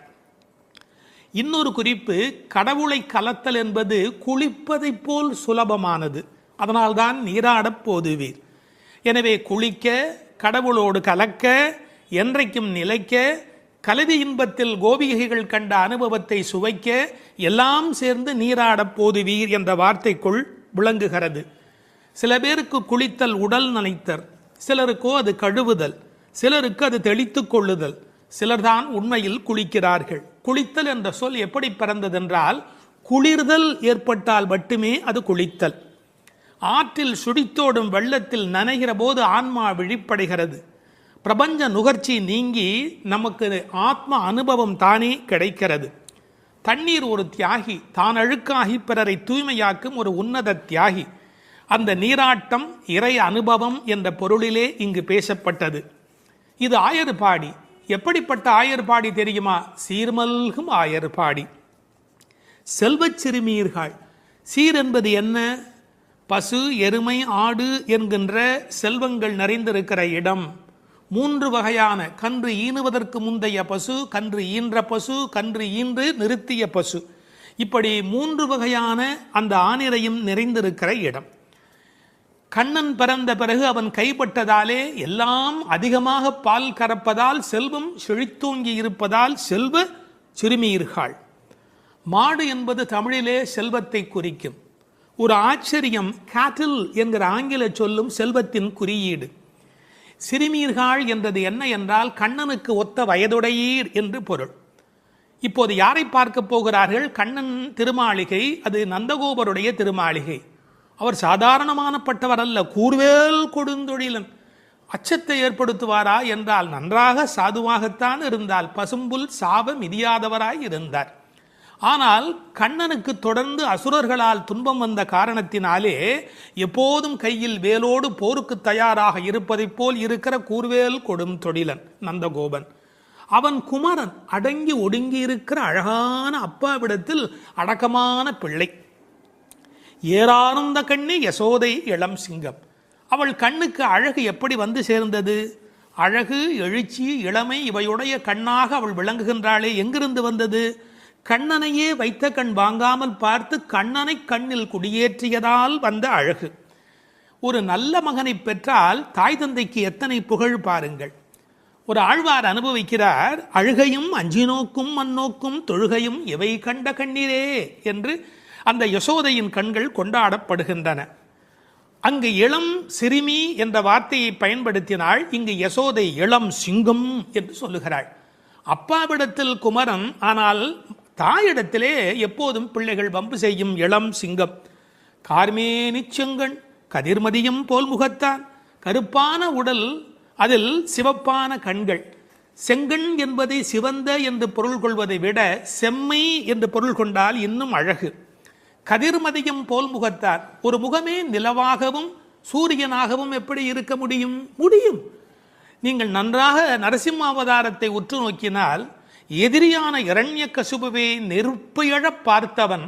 இன்னொரு குறிப்பு, கடவுளை கலத்தல் என்பது குளிப்பதை போல் சுலபமானது. அதனால்தான் நீராடப் போதுவீர். எனவே குளிக்க, கடவுளோடு கலக்க, என்றைக்கும் நிலைக்க, கலவி இன்பத்தில் கோபிகைகள் கண்ட அனுபவத்தை சுவைக்க, எல்லாம் சேர்ந்து நீராடப் போதுவீர் என்ற வார்த்தைக்குள் விளங்குகிறது. சில பேருக்கு குளித்தல் உடல் நனைத்தல், சிலருக்கோ அது கழுவுதல், சிலருக்கு அது தெளித்து கொள்ளுதல், சிலர்தான் உண்மையில் குளிக்கிறார்கள். குளித்தல் என்ற சொல் எப்படி பிறந்ததென்றால், குளிர்தல் ஏற்பட்டால் மட்டுமே அது குளித்தல். ஆற்றில் சுடித்தோடும் வெள்ளத்தில் நனைகிற போது ஆன்மா விழிப்படைகிறது. பிரபஞ்ச நுகர்ச்சி நீங்கி நமக்கு ஆத்ம அனுபவம் தானே கிடைக்கிறது. தண்ணீர் ஒரு தியாகி, தான் அழுக்காகி பிறரை தூய்மையாக்கும் ஒரு உன்னத தியாகி. அந்த நீராட்டம் இறை அனுபவம் என்ற பொருளிலே இங்கு பேசப்பட்டது. இது ஆயர்பாடி. எப்படிப்பட்ட ஆயர்பாடி தெரியுமா? சீர்மல்கும் ஆயர்பாடி. செல்வச் சிறுமீர்கள். சீர் என்பது என்ன? பசு, எருமை, ஆடு என்கின்ற செல்வங்கள் நிறைந்திருக்கிற இடம். 3 வகையான கன்று ஈனுவதற்கு முந்தைய பசு, கன்று ஈன்ற பசு, கன்று ஈன்று நிறுத்திய பசு, இப்படி 3 வகையான அந்த ஆனிரையும் நிறைந்திருக்கிற இடம். கண்ணன் பிறந்த பிறகு அவன் கைப்பட்டதாலே எல்லாம் அதிகமாக பால் கறப்பதால் செல்வம் செழித்தோங்கி இருப்பதால் செல்வ சிறுமீர்கள். மாடு என்பது தமிழிலே செல்வத்தை குறிக்கும். ஒரு ஆச்சரியம், கேட்டில் என்கிற ஆங்கில சொல்லும் செல்வத்தின் குறியீடு. சிறுமீர்கள் என்றது என்ன என்றால் கண்ணனுக்கு ஒத்த வயதுடையீர் என்று பொருள். இப்போது யாரை பார்க்க போகிறார்கள்? கண்ணன் திருமாளிகை, அது நந்தகோபருடைய திருமாளிகை. அவர் சாதாரணமானப்பட்டவர் அல்ல, கூர்வேல் கொடுந்தொழிலன். அச்சத்தை ஏற்படுத்துவாரா என்றால் நன்றாக சாதுவாகத்தான் இருந்தால், பசும்புல் சாப மிதியாதவராய் இருந்தார். ஆனால் கண்ணனுக்கு தொடர்ந்து அசுரர்களால் துன்பம் வந்த காரணத்தினாலே எப்போதும் கையில் வேலோடு போருக்கு தயாராக இருப்பதைப் போல் இருக்கிற கூர்வேல் கொடும் தொழிலன் நந்தகோபன். அவன் குமரன், அடங்கி ஒடுங்கி இருக்கிற அழகான அப்பாவிடத்தில் அடக்கமான பிள்ளை. ஏறானந்த கண்ணி யசோதை இளம் சிங்கம். அவள் கண்ணுக்கு அழகு எப்படி வந்து சேர்ந்தது? அழகு, எழுச்சி, இளமை இவையுடைய கண்ணாக அவள் விளங்குகின்றாளே, எங்கிருந்து வந்தது? கண்ணனையே வைத்த கண் வாங்காமல் பார்த்து கண்ணனை கண்ணில் குடியேற்றியதால் வந்த அழகு. ஒரு நல்ல மகனை பெற்றால் தாய் தந்தைக்கு எத்தனை புகழ் பாருங்கள். ஒரு ஆழ்வார் அனுபவிக்கிறார், அழுகையும் அஞ்சினோக்கும் மண்ணோக்கும் தொழுகையும் இவை கண்ட கண்ணீரே என்று அந்த யசோதையின் கண்கள் கொண்டாடப்படுகின்றன. அங்கு இளம் சிறுமி என்ற வார்த்தையை பயன்படுத்தினாள், இங்கு யசோதை இளம் சிங்கம் என்று சொல்லுகிறாள். அப்பாவிடத்தில் குமரன், ஆனால் தாயிடத்திலே எப்போதும் பிள்ளைகள் வம்பு செய்யும் இளம் சிங்கம். கார்மேனி செங்கண் கதிர்மதியம் போல் முகத்தான், கருப்பான உடல், அதில் சிவப்பான கண்கள். செங்கண் என்பதை சிவந்த என்று பொருள் கொள்வதை விட செம்மை என்று பொருள் கொண்டால் இன்னும் அழகு. கதிர்மதியம் போல் முகத்தார், ஒரு முகமே நிலவாகவும் சூரியனாகவும் எப்படி இருக்க முடியும்? முடியும். நீங்கள் நன்றாக நரசிம்மாவதாரத்தை உற்று நோக்கினால், எதிரியான இரண்யகசிபுவை நெருப்பையழ பார்த்தவன்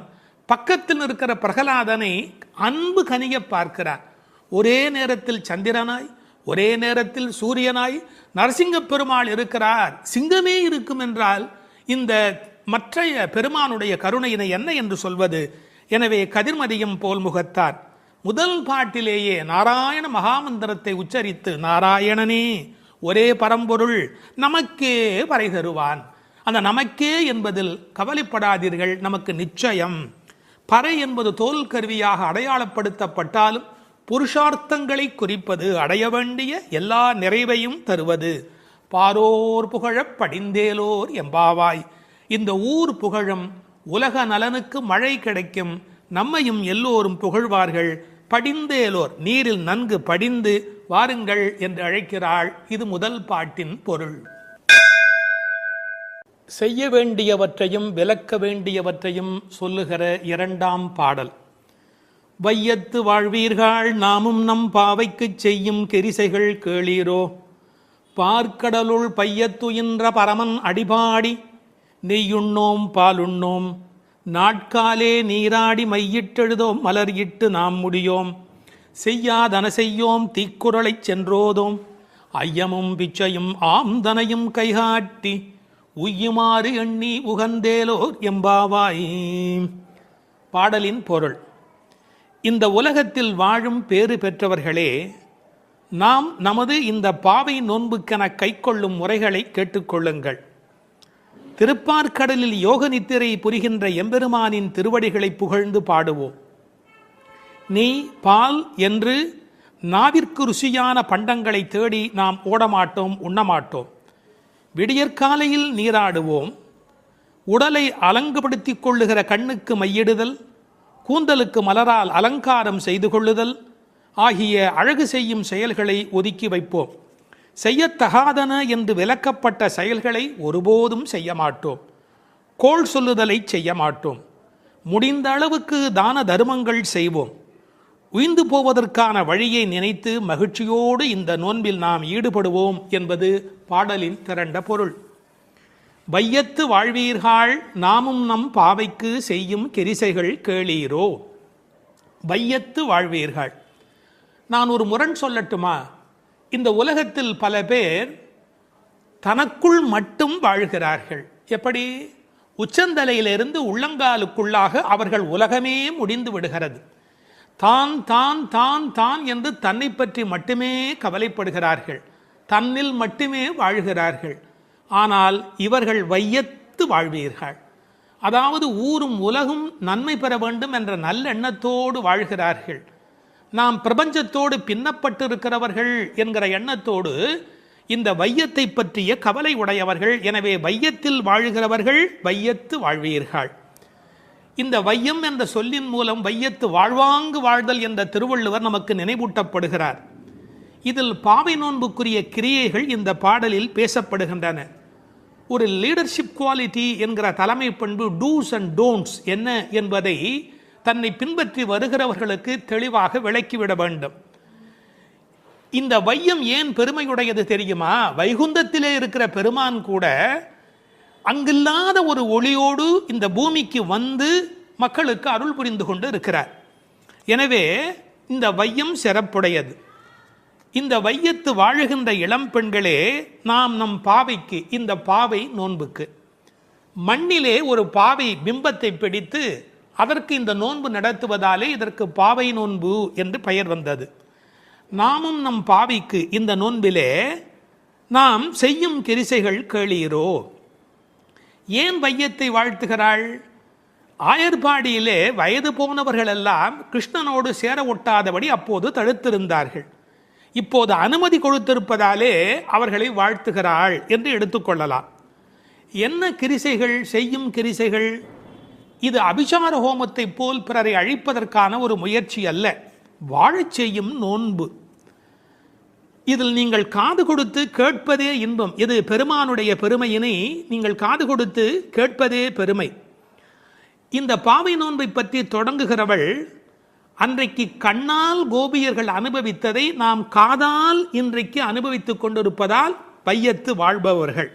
பக்கத்தில் இருக்கிற பிரகலாதனை அன்பு கனிய பார்க்கிறான். ஒரே நேரத்தில் சந்திரனாய், ஒரே நேரத்தில் சூரியனாய் நரசிங்க பெருமாள் இருக்கிறார். சிங்கமே இருக்கும் என்றால் இந்த மற்றைய பெருமானுடைய கருணையினை என்ன என்று சொல்வது? எனவே கதிர்மதியம் போல் முகத்தார். முதல் பாட்டிலேயே நாராயண மகாமந்திரத்தை உச்சரித்து, நாராயணனே ஒரே பரம்பொருள் நமக்கே வரை தருவான். அந்த நமக்கே என்பதில் கவலைப்படாதீர்கள், நமக்கு நிச்சயம். பறை என்பது தோல் கருவியாக அடையாளப்படுத்தப்பட்டாலும் புருஷார்த்தங்களை குறிப்பது, அடைய வேண்டிய எல்லா நிறைவையும் தருவது. பாரோர் புகழப் படிந்தேலோர் எம்பாவாய். இந்த ஊர் புகழும், உலக நலனுக்கு மழை கிடைக்கும், நம்மையும் எல்லோரும் புகழ்வார்கள். படிந்தேலோர், நீரில் நன்கு படிந்து வாருங்கள் என்று அழைக்கிறாள். இது முதல் பாட்டின் பொருள். செய்ய வேண்டியவற்றையும் விலக்க வேண்டியவற்றையும் சொல்லுகிற இரண்டாம் பாடல். வையத்து வாழ்வீர்கள் நாமும் நம் பாவைக்குச் செய்யும் கெரிசைகள் கேளீரோ. பார்க்கடலுள் பையத்துயின்ற பரமன் அடிபாடி நெய்யுண்ணோம் பாலுண்ணோம் நாட்காலே நீராடி மையிட்டெழுதோம் மலர் இட்டு நாம் முடியோம் செய்யாதன செய்யோம் தீக்குறளைச் சென்றோதோம் ஐயமும் பிச்சையும் ஆம்தனையும் கைகாட்டி உய்யுமாறு எண்ணி உகந்தேலோர் எம்பாவாய். பாடலின் பொருள்: இந்த உலகத்தில் வாழும் பேறு பெற்றவர்களே, நாம் நமது இந்த பாவை நோன்புக்கென கைக்கொள்ளும் முறைகளை கேட்டுக்கொள்ளுங்கள். திருப்பார்க்கடலில் யோக நித்திரை புரிகின்ற எம்பெருமானின் திருவடிகளை புகழ்ந்து பாடுவோம். நெய், பால் என்று நாவிற்கு ருசியான பண்டங்களை தேடி நாம் ஓடமாட்டோம், உண்ணமாட்டோம். விடியற்காலையில் நீராடுவோம். உடலை அலங்குபடுத்திக் கொள்ளுகிற கண்ணுக்கு மையிடுதல், கூந்தலுக்கு மலரால் அலங்காரம் செய்து கொள்ளுதல் ஆகிய அழகு செய்யும் செயல்களை ஒதுக்கி வைப்போம். செய்யத்தகாதன என்று விலக்கப்பட்ட செயல்களை ஒருபோதும் செய்ய மாட்டோம். கோள் சொல்லுதலை செய்ய மாட்டோம். முடிந்த அளவுக்கு தான தர்மங்கள் செய்வோம். உய்ந்து போவதற்கான வழியை நினைத்து மகிழ்ச்சியோடு இந்த நோன்பில் நாம் ஈடுபடுவோம் என்பது பாடலின் திரண்ட பொருள். வையத்து வாழ்வீர்கள் நாமும் நம் பாவைக்கு செய்யும் கெரிசைகள் கேளீரோ. வையத்து வாழ்வீர்கள். நான் ஒரு முரண் சொல்லட்டுமா? இந்த உலகத்தில் பல பேர் தனக்குள் மட்டும் வாழ்கிறார்கள். எப்படி? உச்சந்தலையிலிருந்து உள்ளங்காலுக்குள்ளாக அவர்கள் உலகமே முடிந்து விடுகிறது. தான் தான் தான் தான் என்று தன்னை பற்றி மட்டுமே கவலைப்படுகிறார்கள். தன்னில் மட்டுமே வாழ்கிறார்கள். ஆனால் இவர்கள் வையத்து வாழ்வீர்கள். அதாவது ஊரும் உலகும் நன்மை பெற வேண்டும் என்ற நல்லெண்ணத்தோடு வாழ்கிறார்கள். நாம் பிரபஞ்சத்தோடு பின்னப்பட்டிருக்கிறவர்கள் என்கிற எண்ணத்தோடு இந்த வையத்தை பற்றிய கவலை உடையவர்கள். எனவே வையத்தில் வாழ்கிறவர்கள் வையத்து வாழ்வீர்கள். இந்த வையம் என்ற சொல்லின் மூலம் வையத்து வாழ்வாங்கு வாழ்தல் என்ற திருவள்ளுவர் நமக்கு நினைவூட்டப்படுகிறார். இதில் பாவை நோன்புக்குரிய கிரியைகள் இந்த பாடலில் பேசப்படுகின்றன. ஒரு லீடர்ஷிப் குவாலிட்டி என்கிற தலைமை பண்பு, டூஸ் அண்ட் டோன்ட்ஸ் என்ன என்பதை தன்னை பின்பற்றி வருகிறவர்களுக்கு தெளிவாக விளக்கிவிட வேண்டும். இந்த வையம் ஏன் பெருமையுடையது தெரியுமா? வைகுந்தத்திலே இருக்கிற பெருமான் கூட அங்கில்லாத ஒரு ஒளியோடு இந்த பூமிக்கு வந்து மக்களுக்கு அருள் புரிந்து கொண்டு இருக்கிறார். எனவே இந்த வையம் சிறப்புடையது. இந்த வையத்து வாழுகின்ற இளம் பெண்களே, நாம் நம் பாவைக்கு, இந்த பாவை நோன்புக்கு மண்ணிலே ஒரு பாவை பிம்பத்தை பிடித்து அதற்கு இந்த நோன்பு நடத்துவதாலே இதற்கு பாவை நோன்பு என்று பெயர் வந்தது. நாமும் நம் பாவைக்கு இந்த நோன்பிலே நாம் செய்யும் கிரிசைகள் கேளீரோ. ஏன் வையத்தை வாழ்த்துகிறாள்? ஆயர்பாடியிலே வயது போனவர்கள் எல்லாம் கிருஷ்ணனோடு சேர ஒட்டாதபடி அப்போது தடுத்திருந்தார்கள். இப்போது அனுமதி கொடுத்திருப்பதாலே அவர்களை வாழ்த்துகிறாள் என்று எடுத்துக்கொள்ளலாம். என்ன கிரிசைகள், செய்யும் கிரிசைகள்? இது அபிசார ஹோமத்தை போல் பிறரை அழிப்பதற்கான ஒரு முயற்சி அல்ல, வாழச் செய்யும் நோன்பு. இதில் நீங்கள் காது கொடுத்து கேட்பதே இன்பம். இது பெருமானுடைய பெருமையினை நீங்கள் காது கொடுத்து கேட்பதே பெருமை. இந்த பாவை நோன்பை பற்றி தொடங்குகிறவள் அன்றைக்கு கண்ணால் கோபியர்கள் அனுபவித்ததை நாம் காதால் இன்றைக்கு அனுபவித்துக் கொண்டிருப்பதால் வையத்து வாழ்பவர்கள்.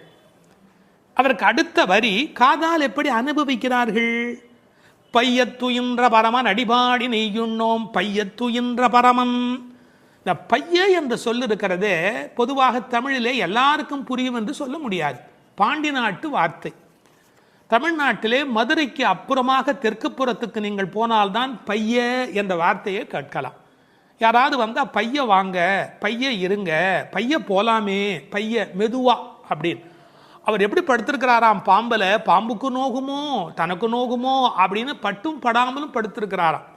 அதற்கு அடுத்த வரி, காதால் எப்படி அனுபவிக்கிறார்கள்? பையத்துயின்ற பரமன் அடிபாடி நெய்யுண்ணோம். பையத்துயின்ற பரமன். இந்த பைய என்று சொல் இருக்கிறதே, பொதுவாக தமிழிலே எல்லாருக்கும் புரியும் என்று சொல்ல முடியாது. பாண்டி நாட்டு வார்த்தை. தமிழ்நாட்டிலே மதுரைக்கு அப்புறமாக தெற்கு புறத்துக்கு நீங்கள் போனால்தான் பைய என்ற வார்த்தையை கேட்கலாம். யாராவது வந்தால் பைய வாங்க, பைய இருங்க, பைய போலாமே, பைய மெதுவா அப்படின்னு. அவர் எப்படி படுத்திருக்கிறாராம் பாம்பில், பாம்புக்கு நோகுமோ தனக்கு நோகுமோ அப்படின்னு பட்டும் படாமலும் படுத்திருக்கிறாராம்.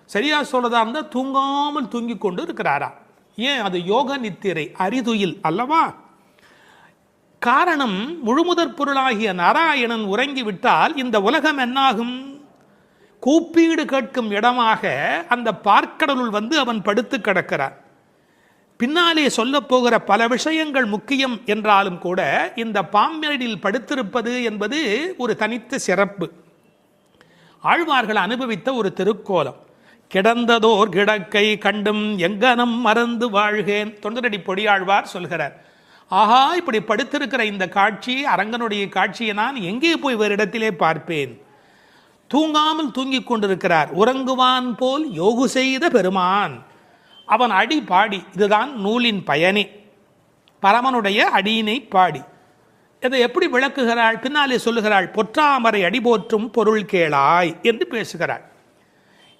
சரியா சொல்றதா இருந்தால் தூங்காமல் தூங்கி கொண்டு இருக்கிறாராம். ஏன்? அது யோக நித்திரை, அரிதுயில் அல்லவா? காரணம், முழுமுதற் பொருளாகிய நாராயணன் உறங்கிவிட்டால் இந்த உலகம் என்னாகும்? கூப்பீடு கேட்கும் இடமாக அந்த பார்க்கடலுள் வந்து அவன் படுத்து கிடக்கிறான். பின்னாலே சொல்ல போகிற பல விஷயங்கள் முக்கியம் என்றாலும் கூட இந்த பாம்பேடில் படுத்திருப்பது என்பது ஒரு தனித்த சிறப்பு. ஆழ்வார்கள் அனுபவித்த ஒரு திருக்கோலம். கிடந்ததோர் கிடக்கை கண்டும் எங்கனம் மறந்து வாழ்கேன். தொண்டரடி பொடியாழ்வார் சொல்கிறார். ஆஹா, இப்படி படுத்திருக்கிற இந்த காட்சி, அரங்கனுடைய காட்சியை நான் எங்கே போய் வேறு இடத்திலே பார்ப்பேன்? தூங்காமல் தூங்கிக் கொண்டிருக்கிறார். உறங்குவான் போல் யோகு செய்த பெருமான். அவன் அடி பாடி, இதுதான் நூலின் பயனே, பரமனுடைய அடியினை பாடி. இதை எப்படி விளக்குகிறாள்? பின்னாலே சொல்லுகிறாள், பொற்றாமரை அடி போற்றும் பொருள் கேளாய் என்று பேசுகிறாள்.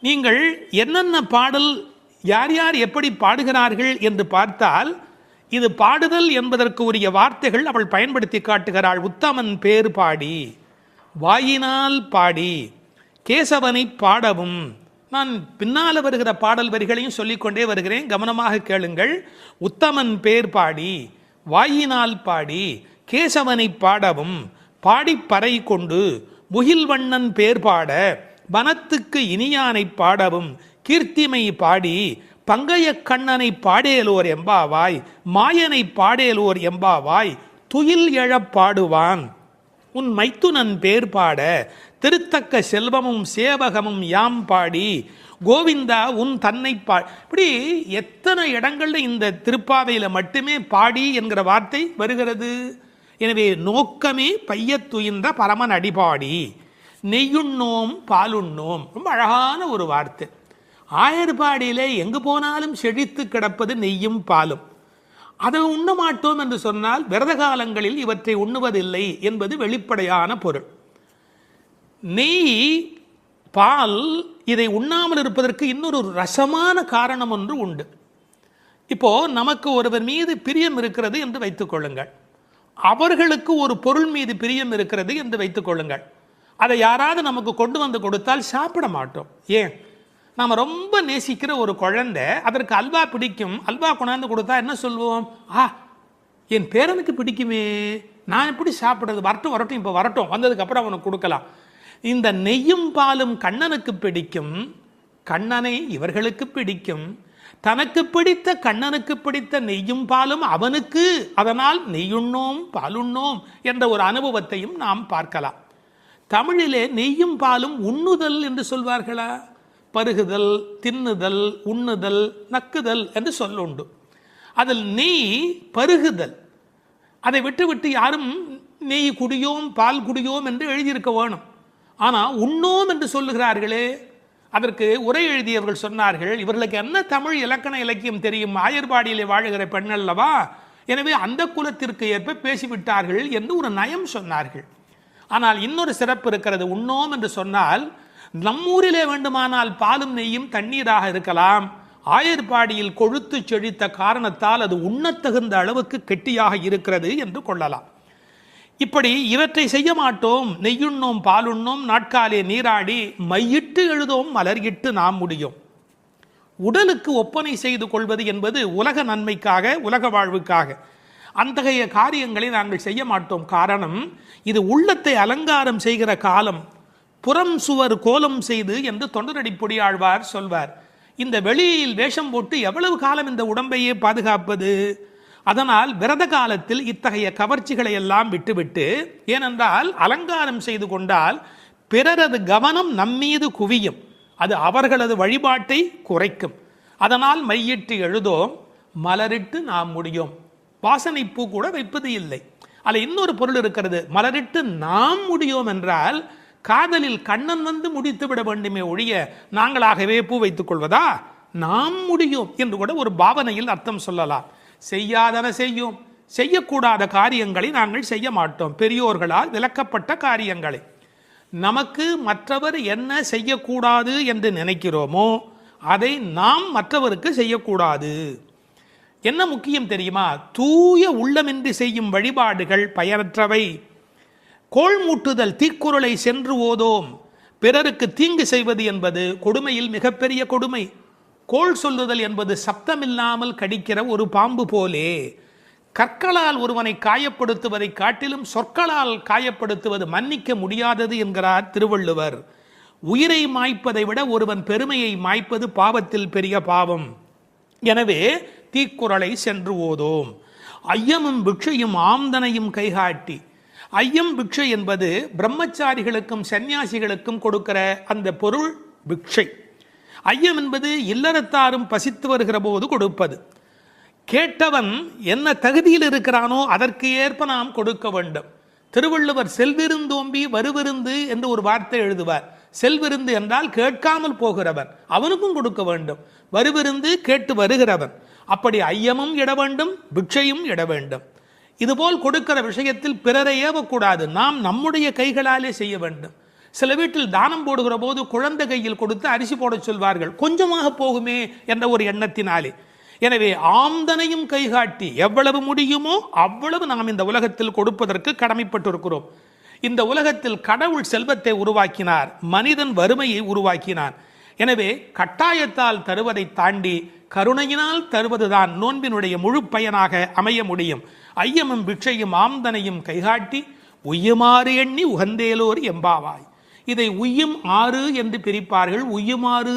நீங்கள் என்னென்ன பாடல், யார் யார் எப்படி பாடுகிறார்கள் என்று பார்த்தால், இது பாடுதல் என்பதற்கு உரிய வார்த்தைகள் அவள் பயன்படுத்தி காட்டுகிறாள். உத்தமன் பேர் பாடி, வாயினால் பாடி, கேசவனை பாடவும். நான் பின்னால் வருகிற பாடல் வரிகளையும் சொல்லிக்கொண்டே வருகிறேன், கவனமாக கேளுங்கள். உத்தமன் பேர் பாடி, வாயினால் பாடி, கேசவனை பாடவும், பாடிப்பறை கொண்டு முகில்வண்ணன் பேர் பாட, வனத்துக்கு இனியானை பாடவும், கீர்த்திமை பாடி, பங்கைய கண்ணனை பாடேலோர் எம்பாவாய், மாயனை பாடேலோர் எம்பாவாய், துயில் எழப் பாடுவான் உன் மைத்துனன் பேர் பாட, திருத்தக்க செல்வமும் சேவகமும் யாம் பாடி, கோவிந்தா உன் தன்னை இப்படி எத்தனை இடங்கள்ல இந்த திருப்பாவையில் மட்டுமே பாடி என்கிற வார்த்தை வருகிறது. எனவே நோக்கமே பையத்துயின்ற பரமன் அடிபாடி, நெய்யுண்ணோம் பாலுண்ணோம். ரொம்ப அழகான ஒரு வார்த்தை. ஆயர்பாடியிலே எங்கு போனாலும் செழித்து கிடப்பது நெய்யும் பாலும். அதை உண்ண மாட்டோம் என்று சொன்னால் விரத காலங்களில் இவற்றை உண்ணுவதில்லை என்பது வெளிப்படையான பொருள். நெய், பால், இதை உண்ணாமல் இருப்பதற்கு இன்னொரு ரசமான காரணம் ஒன்று உண்டு. இப்போ நமக்கு ஒருவர் மீது பிரியம் இருக்கிறது என்று வைத்துக் கொள்ளுங்கள், அவர்களுக்கு ஒரு பொருள் மீது பிரியம் இருக்கிறது என்று வைத்துக் கொள்ளுங்கள். அதை யாராவது நமக்கு கொண்டு வந்து கொடுத்தால் சாப்பிட மாட்டோம். ஏன்? நாம் ரொம்ப நேசிக்கிற ஒரு குழந்தை, அதற்கு அல்வா பிடிக்கும், அல்வா கொண்டாந்து கொடுத்தா என்ன சொல்லுவோம்? என் பேரனுக்கு பிடிக்குமே, நான் எப்படி சாப்பிட்றது? வரட்டும், இப்போ வரட்டும், வந்ததுக்கப்புறம் அவனுக்கு கொடுக்கலாம். இந்த நெய்யும் பாலும் கண்ணனுக்கு பிடிக்கும், கண்ணனை இவர்களுக்கு பிடிக்கும், தனக்கு பிடித்த கண்ணனுக்கு பிடித்த நெய்யும் பாலும் அவனுக்கு, அதனால் நெய்யுண்ணோம் பாலுண்ணோம் என்ற ஒரு அனுபவத்தையும் நாம் பார்க்கலாம். தமிழிலே நெய்யும் பாலும் உண்ணுதல் என்று சொல்வார்களா? பருகுதல், தின்னுதல், உண்ணுதல், நக்குதல் என்று சொல்லுண்டு. அதில் நெய் பருகுதல், அதை விட்டு யாரும் நெய் குடியோம் பால் குடியோம் என்று எழுதியிருக்க வேணும். ஆனால் உண்ணோம் என்று சொல்லுகிறார்களே, அதற்கு உரை எழுதியவர்கள் சொன்னார்கள், இவர்களுக்கு என்ன தமிழ் இலக்கண இலக்கியம் தெரியும்? ஆயர்பாடியிலே வாழுகிற பெண் அல்லவா, எனவே அந்த குலத்திற்கு ஏற்ப பேசிவிட்டார்கள் என்று ஒரு நயம் சொன்னார்கள். ஆனால் இன்னொரு சிறப்பு இருக்கிறது. உண்ணோம் என்று சொன்னால் நம்மூரிலே வேண்டுமானால் பாலும் நெய்யும் தண்ணீராக இருக்கலாம், ஆயர்பாடியில் கொழுத்து செழித்த காரணத்தால் அது உண்ணத்தகுந்த அளவுக்கு கெட்டியாக இருக்கிறது என்று கொள்ளலாம். இப்படி இவற்றை செய்ய மாட்டோம். நெய்யுண்ணோம் பாலுண்ணோம், நாட்காலே நீராடி, மையிட்டு எழுதோம் மலர்கிட்டு நாம் முடியும். உடலுக்கு ஒப்பனை செய்து கொள்வது என்பது உலக நன்மைக்காக, உலக வாழ்வுக்காக. அத்தகைய காரியங்களை நாங்கள் செய்ய மாட்டோம். காரணம், இது உள்ளத்தை அலங்காரம் செய்கிற காலம். புறம் சுவர் கோலம் செய்து என்று தொண்டரடி பொடியாழ்வார் சொல்வார். இந்த வெளியில் வேஷம் போட்டு எவ்வளவு காலம் இந்த உடம்பையே பாதுகாப்பது? அதனால் விரத காலத்தில் இத்தகைய கவர்ச்சிகளை எல்லாம் விட்டுவிட்டு, ஏனென்றால் அலங்காரம் செய்து கொண்டால் பிறரது கவனம் நம்மீது குவியும், அது அவர்களது வழிபாட்டை குறைக்கும். அதனால் மையிட்டு எழுதோம் மலரிட்டு நாம் முடியும். வாசனை பூ கூட வைப்பது இல்லை. அதில் இன்னொரு பொருள் இருக்கிறது. மலரிட்டு நாம் முடியும் என்றால் காதலில் கண்ணன் வந்து முடித்து விட வேண்டுமே ஒழிய நாங்களாகவே பூ வைத்துக் கொள்வதா? நாம் முடியும் என்று கூட ஒரு பாவனையில் அர்த்தம் சொல்லலாம். செய்யாதன செய்யும், செய்யக்கூடாத காரியங்களை நாங்கள் செய்ய மாட்டோம். பெரியோர்களால் விலக்கப்பட்ட காரியங்களை. நமக்கு மற்றவர் என்ன செய்யக்கூடாது என்று நினைக்கிறோமோ அதை நாம் மற்றவருக்கு செய்யக்கூடாது. என்ன முக்கியம் தெரியுமா? தூய உள்ளமின்றி செய்யும் வழிபாடுகள் பயனற்றவை. கோள் மூட்டுதல், தீக்குறளை சென்று ஓதோம். பிறருக்கு தீங்கு செய்வது என்பது கொடுமையில் மிகப்பெரிய கொடுமை. கோள் சொல்லுதல் என்பது சப்தமில்லாமல் கடிக்கிற ஒரு பாம்பு போலே. கற்களால் ஒருவனை காயப்படுத்துவதை காட்டிலும் சொற்களால் காயப்படுத்துவது மன்னிக்க முடியாதது என்கிறார் திருவள்ளுவர். உயிரை மாய்ப்பதை விட ஒருவன் பெருமையை மாய்ப்பது பாவத்தில் பெரிய பாவம். எனவே தீக்குறளை சென்று ஓதோம். ஐயமும் பிக்ஷையும் ஆம்தனையும் கைகாட்டி. ஐயம் பிக்ஷை என்பது பிரம்மச்சாரிகளுக்கும் சன்னியாசிகளுக்கும் கொடுக்கிற அந்த பொருள் பிக்ஷை. ஐயம் என்பது இல்லறத்தாரும் பசித்து வருகிற போது கொடுப்பது. கேட்டவன் என்ன தகுதியில் இருக்கிறானோ அதற்கு ஏற்ப நாம் கொடுக்க வேண்டும். திருவள்ளுவர் செல்விருந்தோம்பி வருவிருந்து என்று ஒரு வார்த்தை எழுதுவார். செல்விருந்து என்றால் கேட்காமல் போகிறவன், அவனுக்கும் கொடுக்க வேண்டும். வருவிருந்து கேட்டு வருகிறவன். அப்படி ஐயமும் இட வேண்டும், பிக்ஷையும் இட வேண்டும். இதுபோல் கொடுக்கிற விஷயத்தில் பிறரை ஏவக்கூடாது. நாம் நம்முடைய கைகளாலே செய்ய வேண்டும். சில வீட்டில் தானம் போடுகிற போது குழந்தை கையில் கொடுத்து அரிசி போட சொல்வார்கள், கொஞ்சமாக போகுமே என்ற ஒரு எண்ணத்தினாலே. எனவே ஆம்தனையும் கைகாட்டி எவ்வளவு முடியுமோ அவ்வளவு நாம் இந்த உலகத்தில் கொடுப்பதற்கு கடமைப்பட்டிருக்கிறோம். இந்த உலகத்தில் கடவுள் செல்வத்தை உருவாக்கினார், மனிதன் வறுமையை உருவாக்கினான். எனவே கட்டாயத்தால் தருவதை தாண்டி கருணையினால் தருவதுதான் நோன்பினுடைய முழு பயனாக அமைய முடியும். ஐயமும் பிட்சையும் ஆம்தனையும் கைகாட்டி உய்யுமாறு எண்ணி உகந்தேலோர் எம்பாவாய். இதை உய்யும் ஆறு என்று பிரிப்பார்கள். உய்யுமாறு